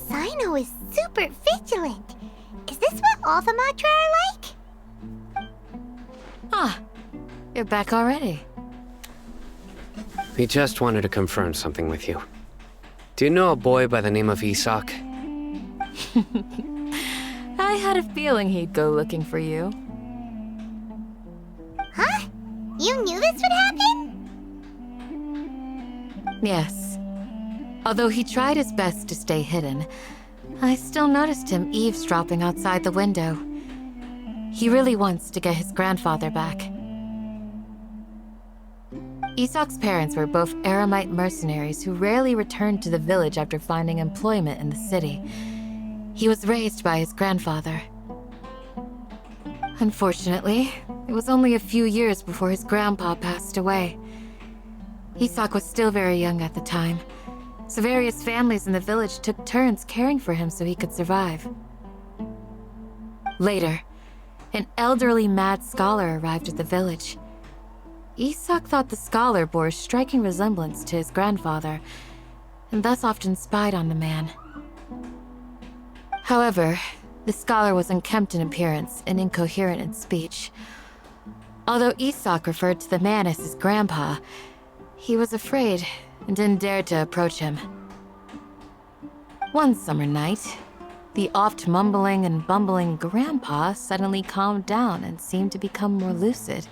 Sino is super vigilant. Is this what all the Matra are like? Ah, you're back already. We just wanted to confirm something with you. Do you know a boy by the name of Isak? I had a feeling he'd go looking for you. Huh? You knew this would happen? Yes. Although he tried his best to stay hidden, I still noticed him eavesdropping outside the window. He really wants to get his grandfather back. Isak's parents were both Aramite mercenaries who rarely returned to the village after finding employment in the city. He was raised by his grandfather. Unfortunately, it was only a few years before his grandpa passed away. Isak was still very young at the time, so various families in the village took turns caring for him so he could survive. Later, an elderly mad scholar arrived at the village. Isak thought the scholar bore a striking resemblance to his grandfather, and thus often spied on the man. However, the scholar was unkempt in appearance and incoherent in speech. Although Isak referred to the man as his grandpa, he was afraid and didn't dare to approach him. One summer night, the oft mumbling and bumbling grandpa suddenly calmed down and seemed to become more lucid.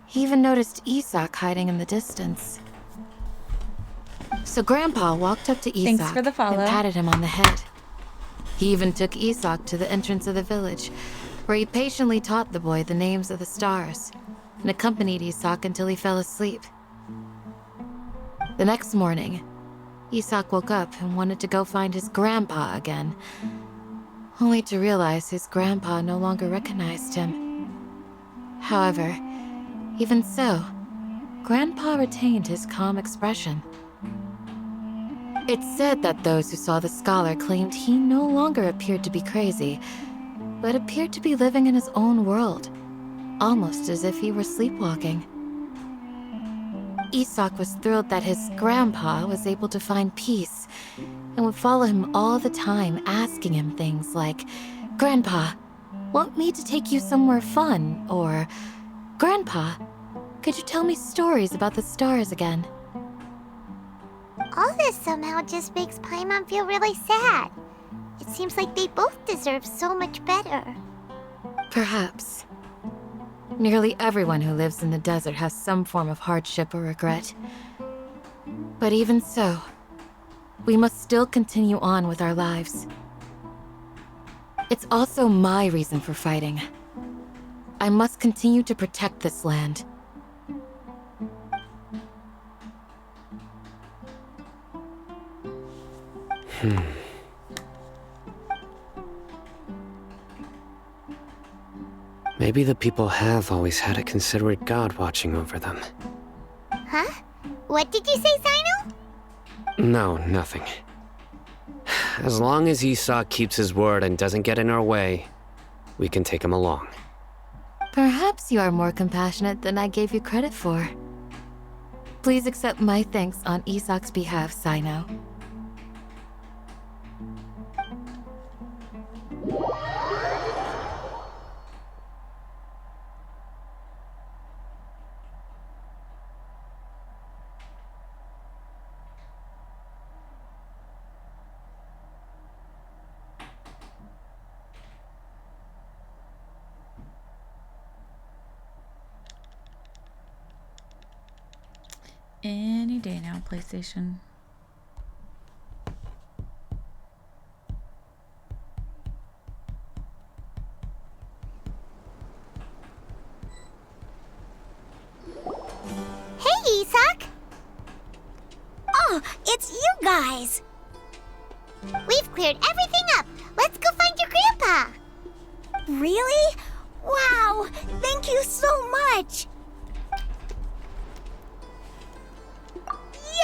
He even noticed Isak hiding in the distance. So Grandpa walked up to Isak Thanks for the follow. and patted him on the head. He even took Isak to the entrance of the village, where he patiently taught the boy the names of the stars, and accompanied Isak until he fell asleep. The next morning, Isak woke up and wanted to go find his grandpa again, only to realize his grandpa no longer recognized him. However, even so, Grandpa retained his calm expression. It's said that those who saw the scholar claimed he no longer appeared to be crazy, but appeared to be living in his own world, almost as if he were sleepwalking. Isak was thrilled that his grandpa was able to find peace and would follow him all the time, asking him things like, "Grandpa, want me to take you somewhere fun?" or, "Grandpa, could you tell me stories about the stars again?" All this somehow just makes Paimon feel really sad. It seems like they both deserve so much better. Perhaps. Nearly everyone who lives in the desert has some form of hardship or regret. But even so, we must still continue on with our lives. It's also my reason for fighting. I must continue to protect this land. Maybe the people have always had a considerate god watching over them. Huh? What did you say, Sino? No, nothing. As long as Isak keeps his word and doesn't get in our way, we can take him along. Perhaps you are more compassionate than I gave you credit for. Please accept my thanks on Isak's behalf, Sino. Any day now, PlayStation. Hey, Isak! Oh, it's you guys! We've cleared everything up. Let's go find your grandpa. Really? Wow! Thank you so much!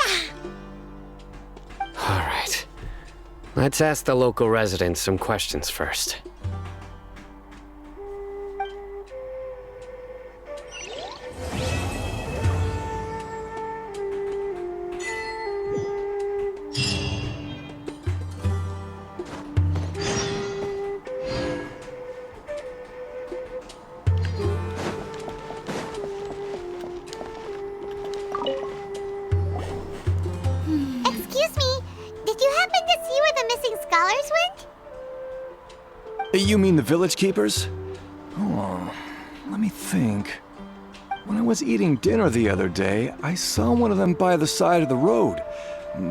Yeah! Alright. Let's ask the local residents some questions first. Excuse me, did you happen to see where the missing scholars went? You mean the village keepers? Oh, let me think. When I was eating dinner the other day, I saw one of them by the side of the road,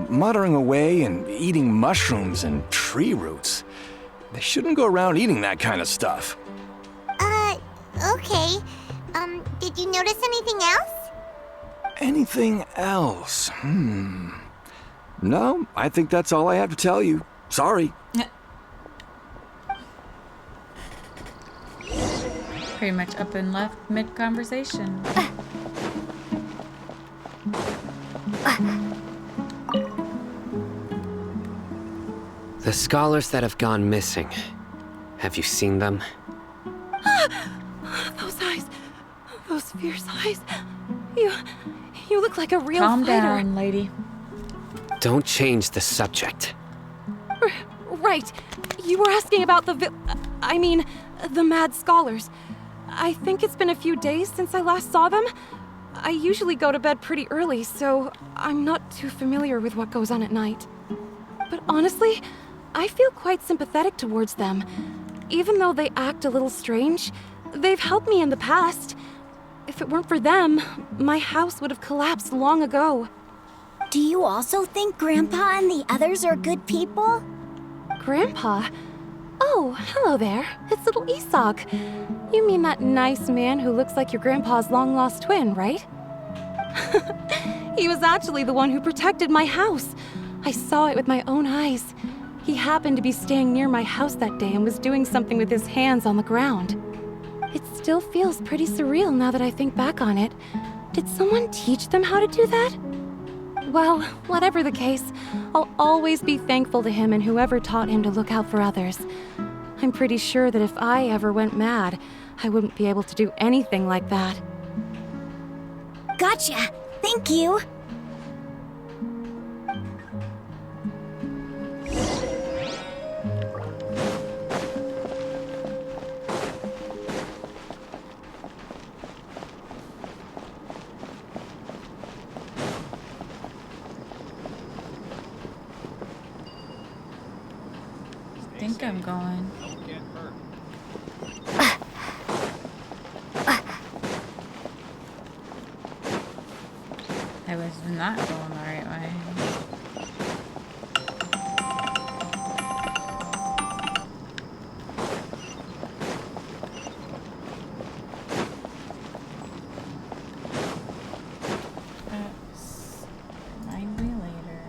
muttering away and eating mushrooms and tree roots. They shouldn't go around eating that kind of stuff. Okay. Did you notice anything else? Anything else? No, I think that's all I have to tell you. Sorry. Pretty much up and left mid-conversation. The scholars that have gone missing. Have you seen them? Those eyes. Those fierce eyes. You look like a real Calm fighter. down, lady. Don't change the subject. Right. You were asking about the mad scholars. I think it's been a few days since I last saw them. I usually go to bed pretty early, so I'm not too familiar with what goes on at night. But honestly, I feel quite sympathetic towards them. Even though they act a little strange, they've helped me in the past. If it weren't for them, my house would have collapsed long ago. Do you also think Grandpa and the others are good people? Grandpa? Oh, hello there. It's little Isak. You mean that nice man who looks like your grandpa's long-lost twin, right? He was actually the one who protected my house. I saw it with my own eyes. He happened to be staying near my house that day and was doing something with his hands on the ground. It still feels pretty surreal now that I think back on it. Did someone teach them how to do that? Well, whatever the case, I'll always be thankful to him and whoever taught him to look out for others. I'm pretty sure that if I ever went mad, I wouldn't be able to do anything like that. Gotcha. Thank you. I think I'm going. I was not going the right way. Remind me later.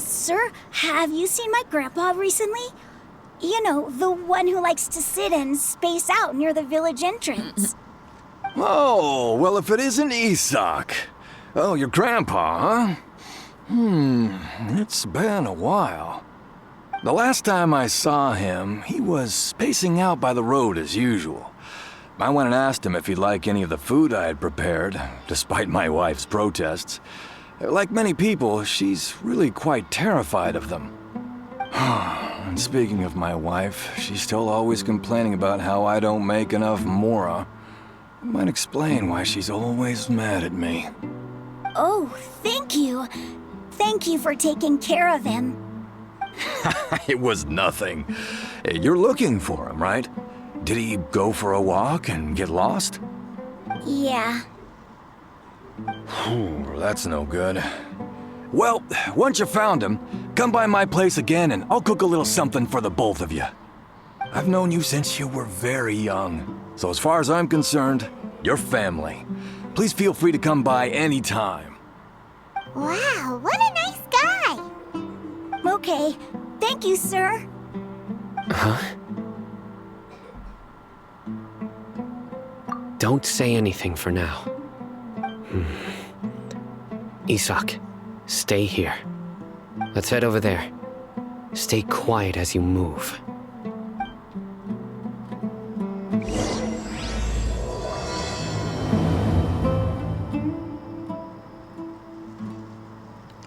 Sir, have you seen my grandpa recently? You know, the one who likes to sit and space out near the village entrance. Oh, well, if it isn't Isak. Oh, your grandpa, huh? It's been a while. The last time I saw him, he was spacing out by the road as usual. I went and asked him if he'd like any of the food I had prepared, despite my wife's protests. Like many people, she's really quite terrified of them. And speaking of my wife, she's still always complaining about how I don't make enough mora. It might explain why she's always mad at me. Oh, thank you. Thank you for taking care of him. It was nothing. You're looking for him, right? Did he go for a walk and get lost? Yeah. That's no good. Well, once you found him, come by my place again and I'll cook a little something for the both of you. I've known you since you were very young, so as far as I'm concerned, you're family. Please feel free to come by anytime. Wow, what a nice guy. Okay, thank you, sir. Huh? Don't say anything for now. Isak, stay here. Let's head over there. Stay quiet as you move.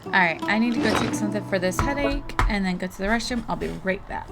Alright, I need to go take something for this headache and then go to the restroom. I'll be right back.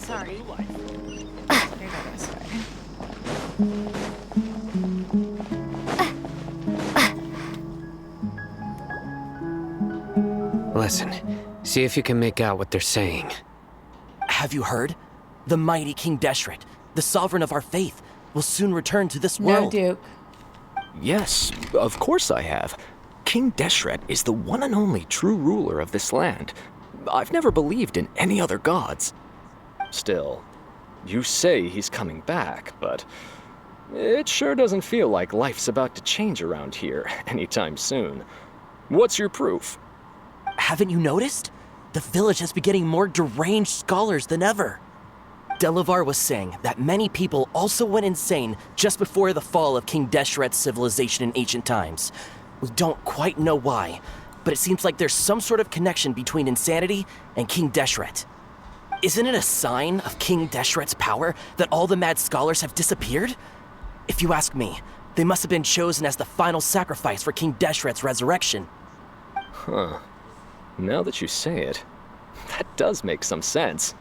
Sorry. Listen, see if you can make out what they're saying. Have you heard? The mighty King Deshret, the sovereign of our faith, will soon return to this world. No, Duke. Yes, of course I have. King Deshret is the one and only true ruler of this land. I've never believed in any other gods. Still, you say he's coming back, but it sure doesn't feel like life's about to change around here anytime soon. What's your proof? Haven't you noticed? The village has been getting more deranged scholars than ever. Delavar was saying that many people also went insane just before the fall of King Deshret's civilization in ancient times. We don't quite know why, but it seems like there's some sort of connection between insanity and King Deshret. Isn't it a sign of King Deshret's power that all the mad scholars have disappeared? If you ask me, they must have been chosen as the final sacrifice for King Deshret's resurrection. Huh. Now that you say it, that does make some sense.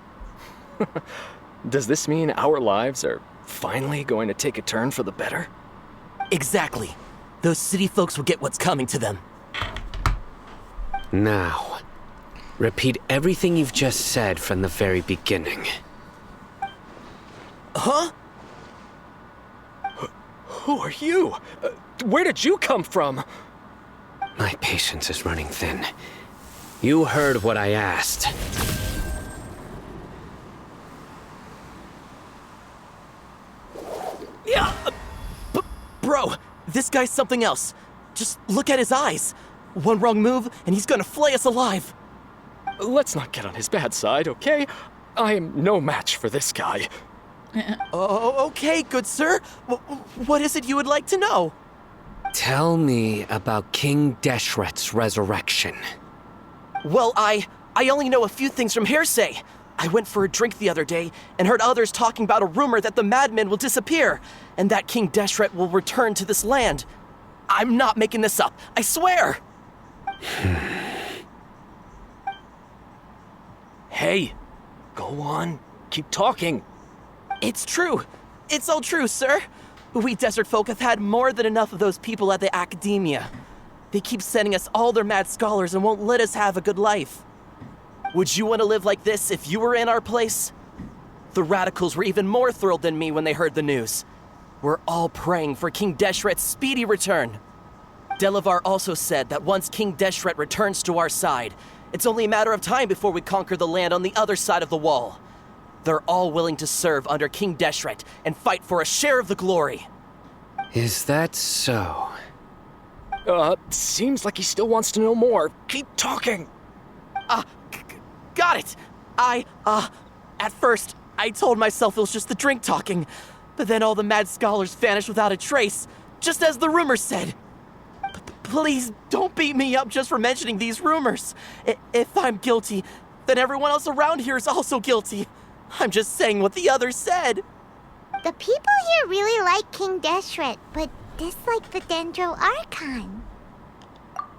Does this mean our lives are finally going to take a turn for the better? Exactly. Those city folks will get what's coming to them. Now, repeat everything you've just said from the very beginning. Huh? Who are you? Where did you come from? My patience is running thin. You heard what I asked. Yeah, bro, this guy's something else. Just look at his eyes. One wrong move, and he's gonna flay us alive. Let's not get on his bad side, okay? I am no match for this guy. Oh, okay, good sir. What is it you would like to know? Tell me about King Deshret's resurrection. Well, I only know a few things from hearsay. I went for a drink the other day and heard others talking about a rumor that the madmen will disappear and that King Deshret will return to this land. I'm not making this up, I swear! Hey, go on, keep talking. It's true. It's all true, sir. We desert folk have had more than enough of those people at the academia. They keep sending us all their mad scholars and won't let us have a good life. Would you want to live like this if you were in our place? The radicals were even more thrilled than me when they heard the news. We're all praying for King Deshret's speedy return. Delavar also said that once King Deshret returns to our side, it's only a matter of time before we conquer the land on the other side of the wall. They're all willing to serve under King Deshret and fight for a share of the glory. Is that so? Seems like he still wants to know more. Keep talking. Got it. At first, I told myself it was just the drink talking, but then all the mad scholars vanished without a trace, just as the rumors said. Please don't beat me up just for mentioning these rumors. If I'm guilty, then everyone else around here is also guilty. I'm just saying what the others said. The people here really like King Deshret, but dislike the Dendro Archon.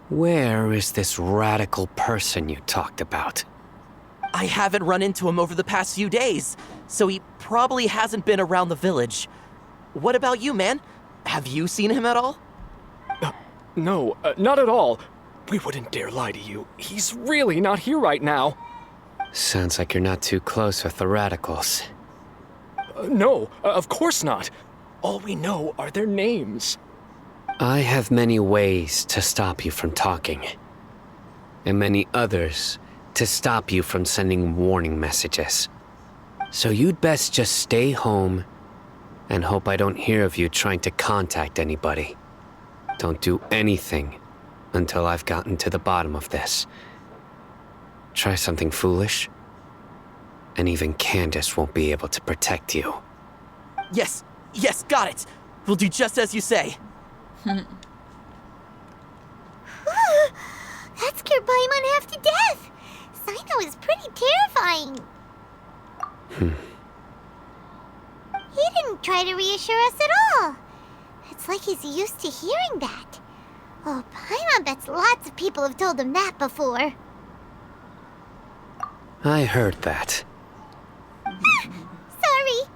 Where is this radical person you talked about? I haven't run into him over the past few days, so he probably hasn't been around the village. What about you, man? Have you seen him at all? No, not at all. We wouldn't dare lie to you. He's really not here right now. Sounds like you're not too close with the radicals. No, of course not. All we know are their names. I have many ways to stop you from talking, and many others to stop you from sending warning messages. So you'd best just stay home and hope I don't hear of you trying to contact anybody. Don't do anything until I've gotten to the bottom of this. Try something foolish, and even Candace won't be able to protect you. Yes, got it. We'll do just as you say. That scared Paimon half to death. Sino is pretty terrifying. He didn't try to reassure us at all. It's like he's used to hearing that. Oh, Paimon bets lots of people have told him that before. I heard that. Sorry.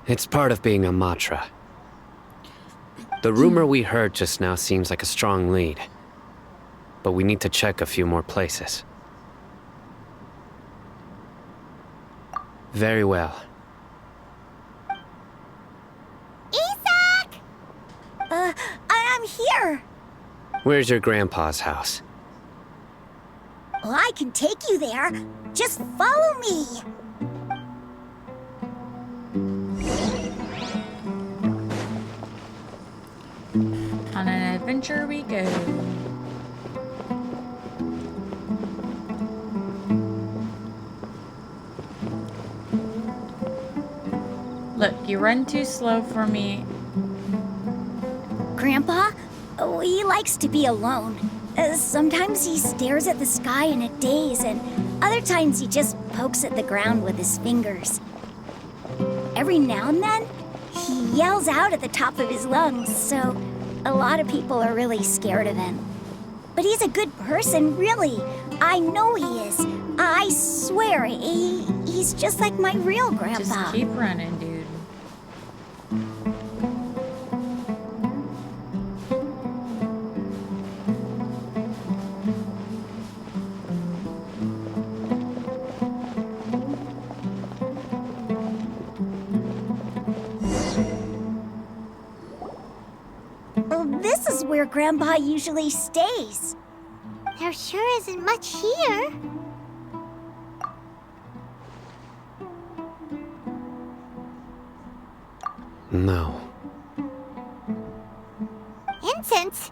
It's part of being a Matra. The rumor we heard just now seems like a strong lead. But we need to check a few more places. Very well. Isak! I'm here. Where's your grandpa's house? Well, I can take you there. Just follow me. On an adventure we go. Look, you run too slow for me. Grandpa? Oh, he likes to be alone. Sometimes he stares at the sky in a daze, and other times he just pokes at the ground with his fingers. Every now and then, he yells out at the top of his lungs, so a lot of people are really scared of him. But he's a good person, really. I know he is. I swear, he's just like my real grandpa. Just keep running, dude. This is where Grandpa usually stays. There sure isn't much here. No. Incense?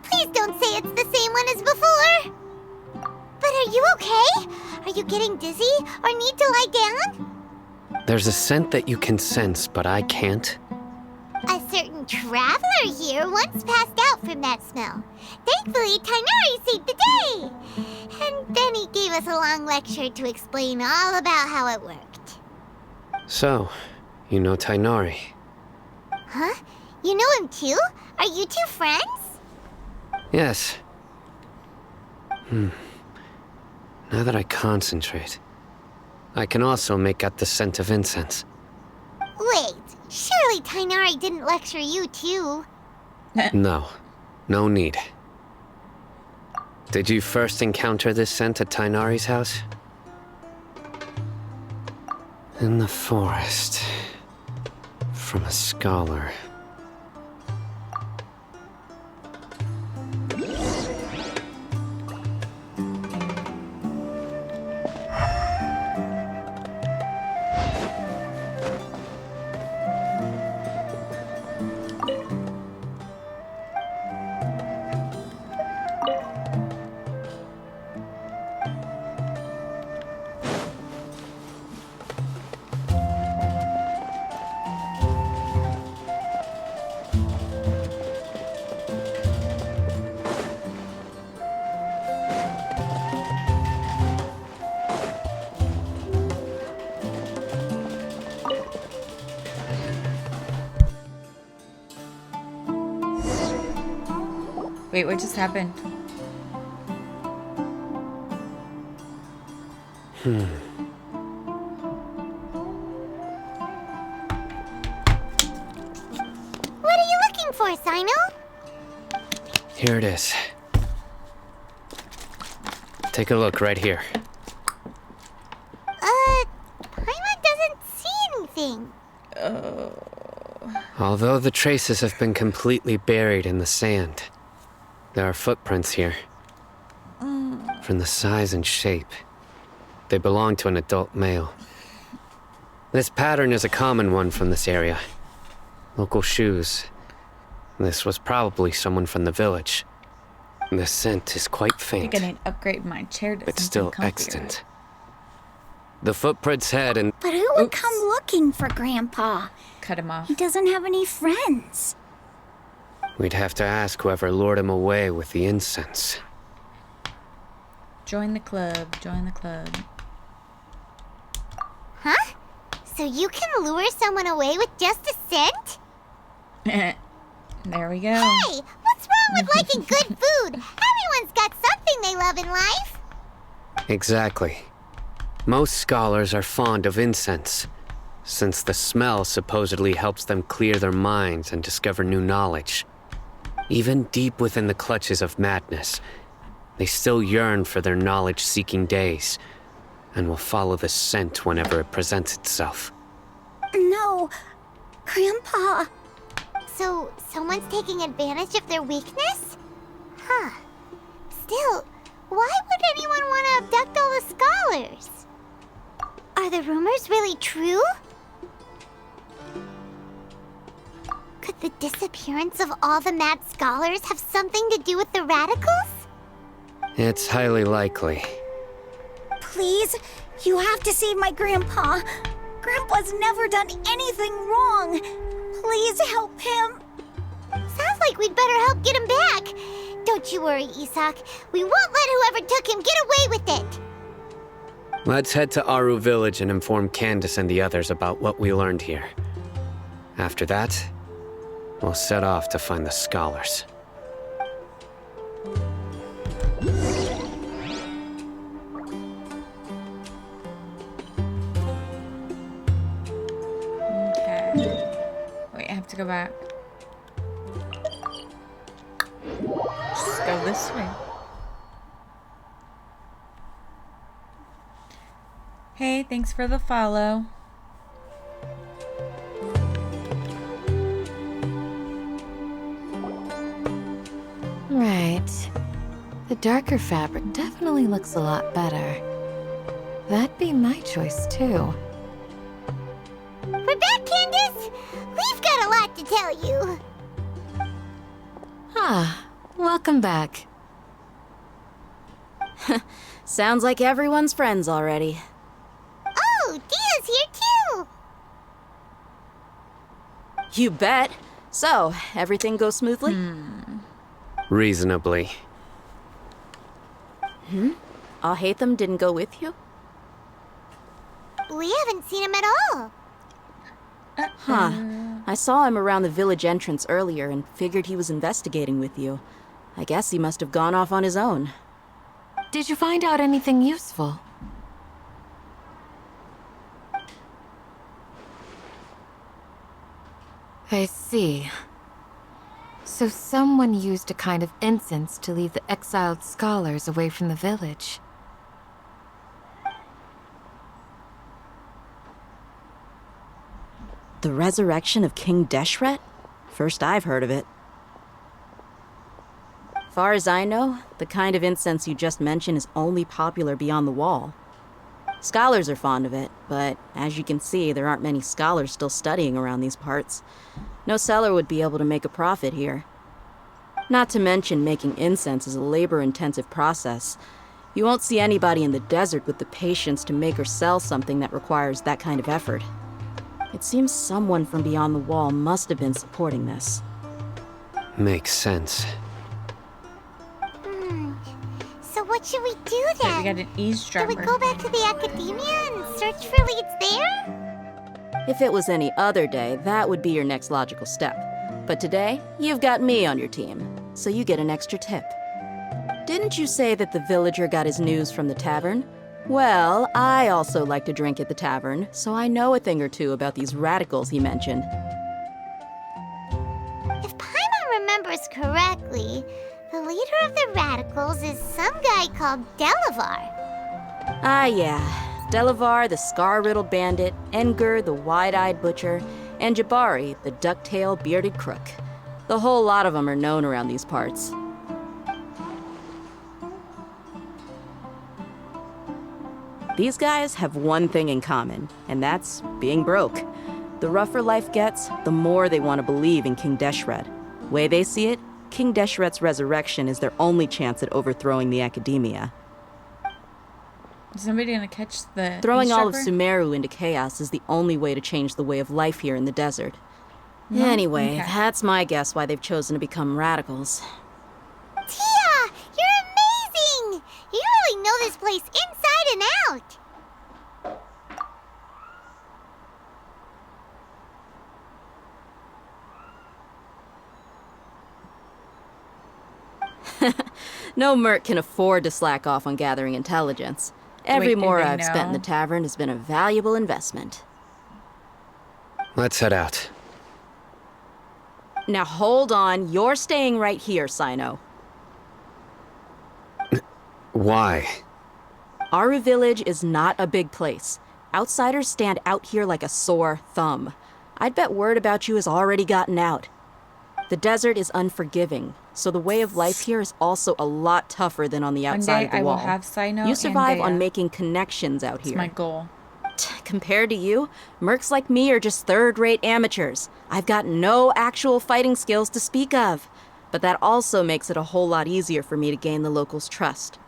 Please don't say it's the same one as before. But are you okay? Are you getting dizzy or need to lie down? There's a scent that you can sense, but I can't. A certain traveler here once passed out from that smell. Thankfully, Tainari saved the day. And then he gave us a long lecture to explain all about how it worked. So, you know Tainari. Huh? You know him too? Are you two friends? Yes. Now that I concentrate, I can also make out the scent of incense. Wait, surely Tainari didn't lecture you too? No. No need. Did you first encounter this scent at Tainari's house? In the forest. From a scholar. Wait, what just happened? What are you looking for, Sino? Here it is. Take a look right here. Paimon doesn't see anything. Although the traces have been completely buried in the sand, there are footprints here. From the size and shape, they belong to an adult male. This pattern is a common one from this area. Local shoes. This was probably someone from the village. The scent is quite I faint, think I need to upgrade my chair to but something still comfier. extant. The footprints head and... But who would come looking for Grandpa? Cut him off. He doesn't have any friends. We'd have to ask whoever lured him away with the incense. Join the club. Join the club. Huh? So you can lure someone away with just a scent? There we go. Hey, what's wrong with liking good food? Everyone's got something they love in life. Exactly. Most scholars are fond of incense, since the smell supposedly helps them clear their minds and discover new knowledge. Even deep within the clutches of madness, they still yearn for their knowledge-seeking days, and will follow the scent whenever it presents itself. No, Grandpa. So, someone's taking advantage of their weakness? Huh. Still, why would anyone want to abduct all the scholars? Are the rumors really true? Could the disappearance of all the mad scholars have something to do with the radicals? It's highly likely. Please, you have to save my grandpa. Grandpa's never done anything wrong. Please help him. Sounds like we'd better help get him back. Don't you worry, Isak. We won't let whoever took him get away with it. Let's head to Aru Village and inform Candace and the others about what we learned here. After that, we'll set off to find the scholars. Okay. Wait, I have to go back. Just go this way. Hey, thanks for the follow. Right. The darker fabric definitely looks a lot better. That'd be my choice, too. We're back, Candace! We've got a lot to tell you. Ah, welcome back. Sounds like everyone's friends already. Oh, Dia's here too! You bet. So, everything goes smoothly? Reasonably. Alhaitham didn't go with you? We haven't seen him at all. Huh. I saw him around the village entrance earlier and figured he was investigating with you. I guess he must have gone off on his own. Did you find out anything useful? I see. So someone used a kind of incense to lead the exiled scholars away from the village. The resurrection of King Deshret? First I've heard of it. Far as I know, the kind of incense you just mentioned is only popular beyond the wall. Scholars are fond of it, but as you can see, there aren't many scholars still studying around these parts. No seller would be able to make a profit here. Not to mention, making incense is a labor-intensive process. You won't see anybody in the desert with the patience to make or sell something that requires that kind of effort. It seems someone from beyond the wall must have been supporting this. Makes sense. So what should we do then? Okay, we got an eavesdropper. Do we go back to the academia and search for leads there? If it was any other day, that would be your next logical step. But today, you've got me on your team, so you get an extra tip. Didn't you say that the villager got his news from the tavern? Well, I also like to drink at the tavern, so I know a thing or two about these radicals he mentioned. If Paimon remembers correctly, the leader of the radicals is some guy called Delavar. Ah, yeah. Delavar, the scar-riddled bandit, Engur, the wide-eyed butcher, and Jabari, the duck-tailed bearded crook. The whole lot of them are known around these parts. These guys have one thing in common, and that's being broke. The rougher life gets, the more they want to believe in King Deshret. Way they see it, King Deshret's resurrection is their only chance at overthrowing the academia. Is somebody gonna catch the Throwing all of eavesdropper? Sumeru into chaos is the only way to change the way of life here in the desert. No? Anyway, Okay. that's my guess why they've chosen to become radicals. Tia, you're amazing! You really know this place inside and out. No merc can afford to slack off on gathering intelligence. Every Wait, do more they I've spent in the know? tavern has been a valuable investment. Let's head out. Now hold on, you're staying right here, Sino. Why? Aru Village is not a big place. Outsiders stand out here like a sore thumb. I'd bet word about you has already gotten out. The desert is unforgiving, so the way of life here is also a lot tougher than on the One outside day of the I wall. will have Sino You survive and on Dea. making connections out It's here. my goal. Compared to you, mercs like me are just third-rate amateurs. I've got no actual fighting skills to speak of. But that also makes it a whole lot easier for me to gain the locals' trust.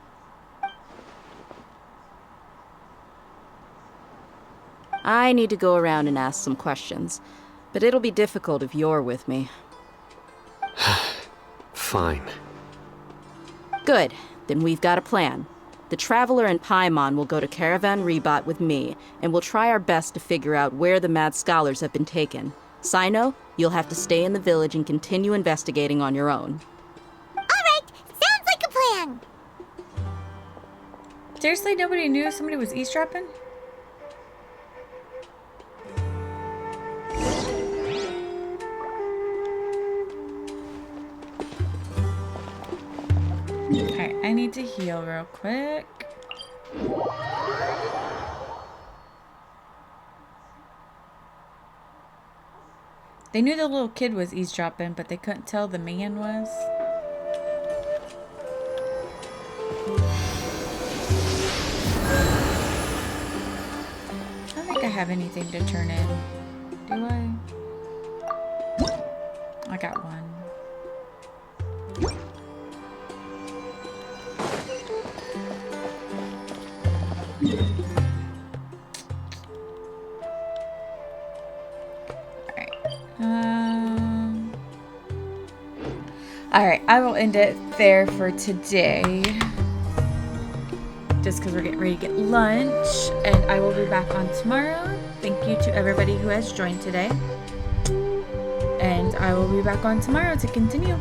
I need to go around and ask some questions, but it'll be difficult if you're with me. Fine. Good, then we've got a plan. The Traveler and Paimon will go to Caravan Rebat with me, and we'll try our best to figure out where the Mad Scholars have been taken. Sino, you'll have to stay in the village and continue investigating on your own. Alright, sounds like a plan. Seriously, nobody knew somebody was eavesdropping? Alright, I need to heal real quick. They knew the little kid was eavesdropping, but they couldn't tell the man was. I don't think I have anything to turn in. Do I? I got one. Alright, I will end it there for today. Just because we're getting ready to get lunch. And I will be back on tomorrow. Thank you to everybody who has joined today. And I will be back on tomorrow to continue.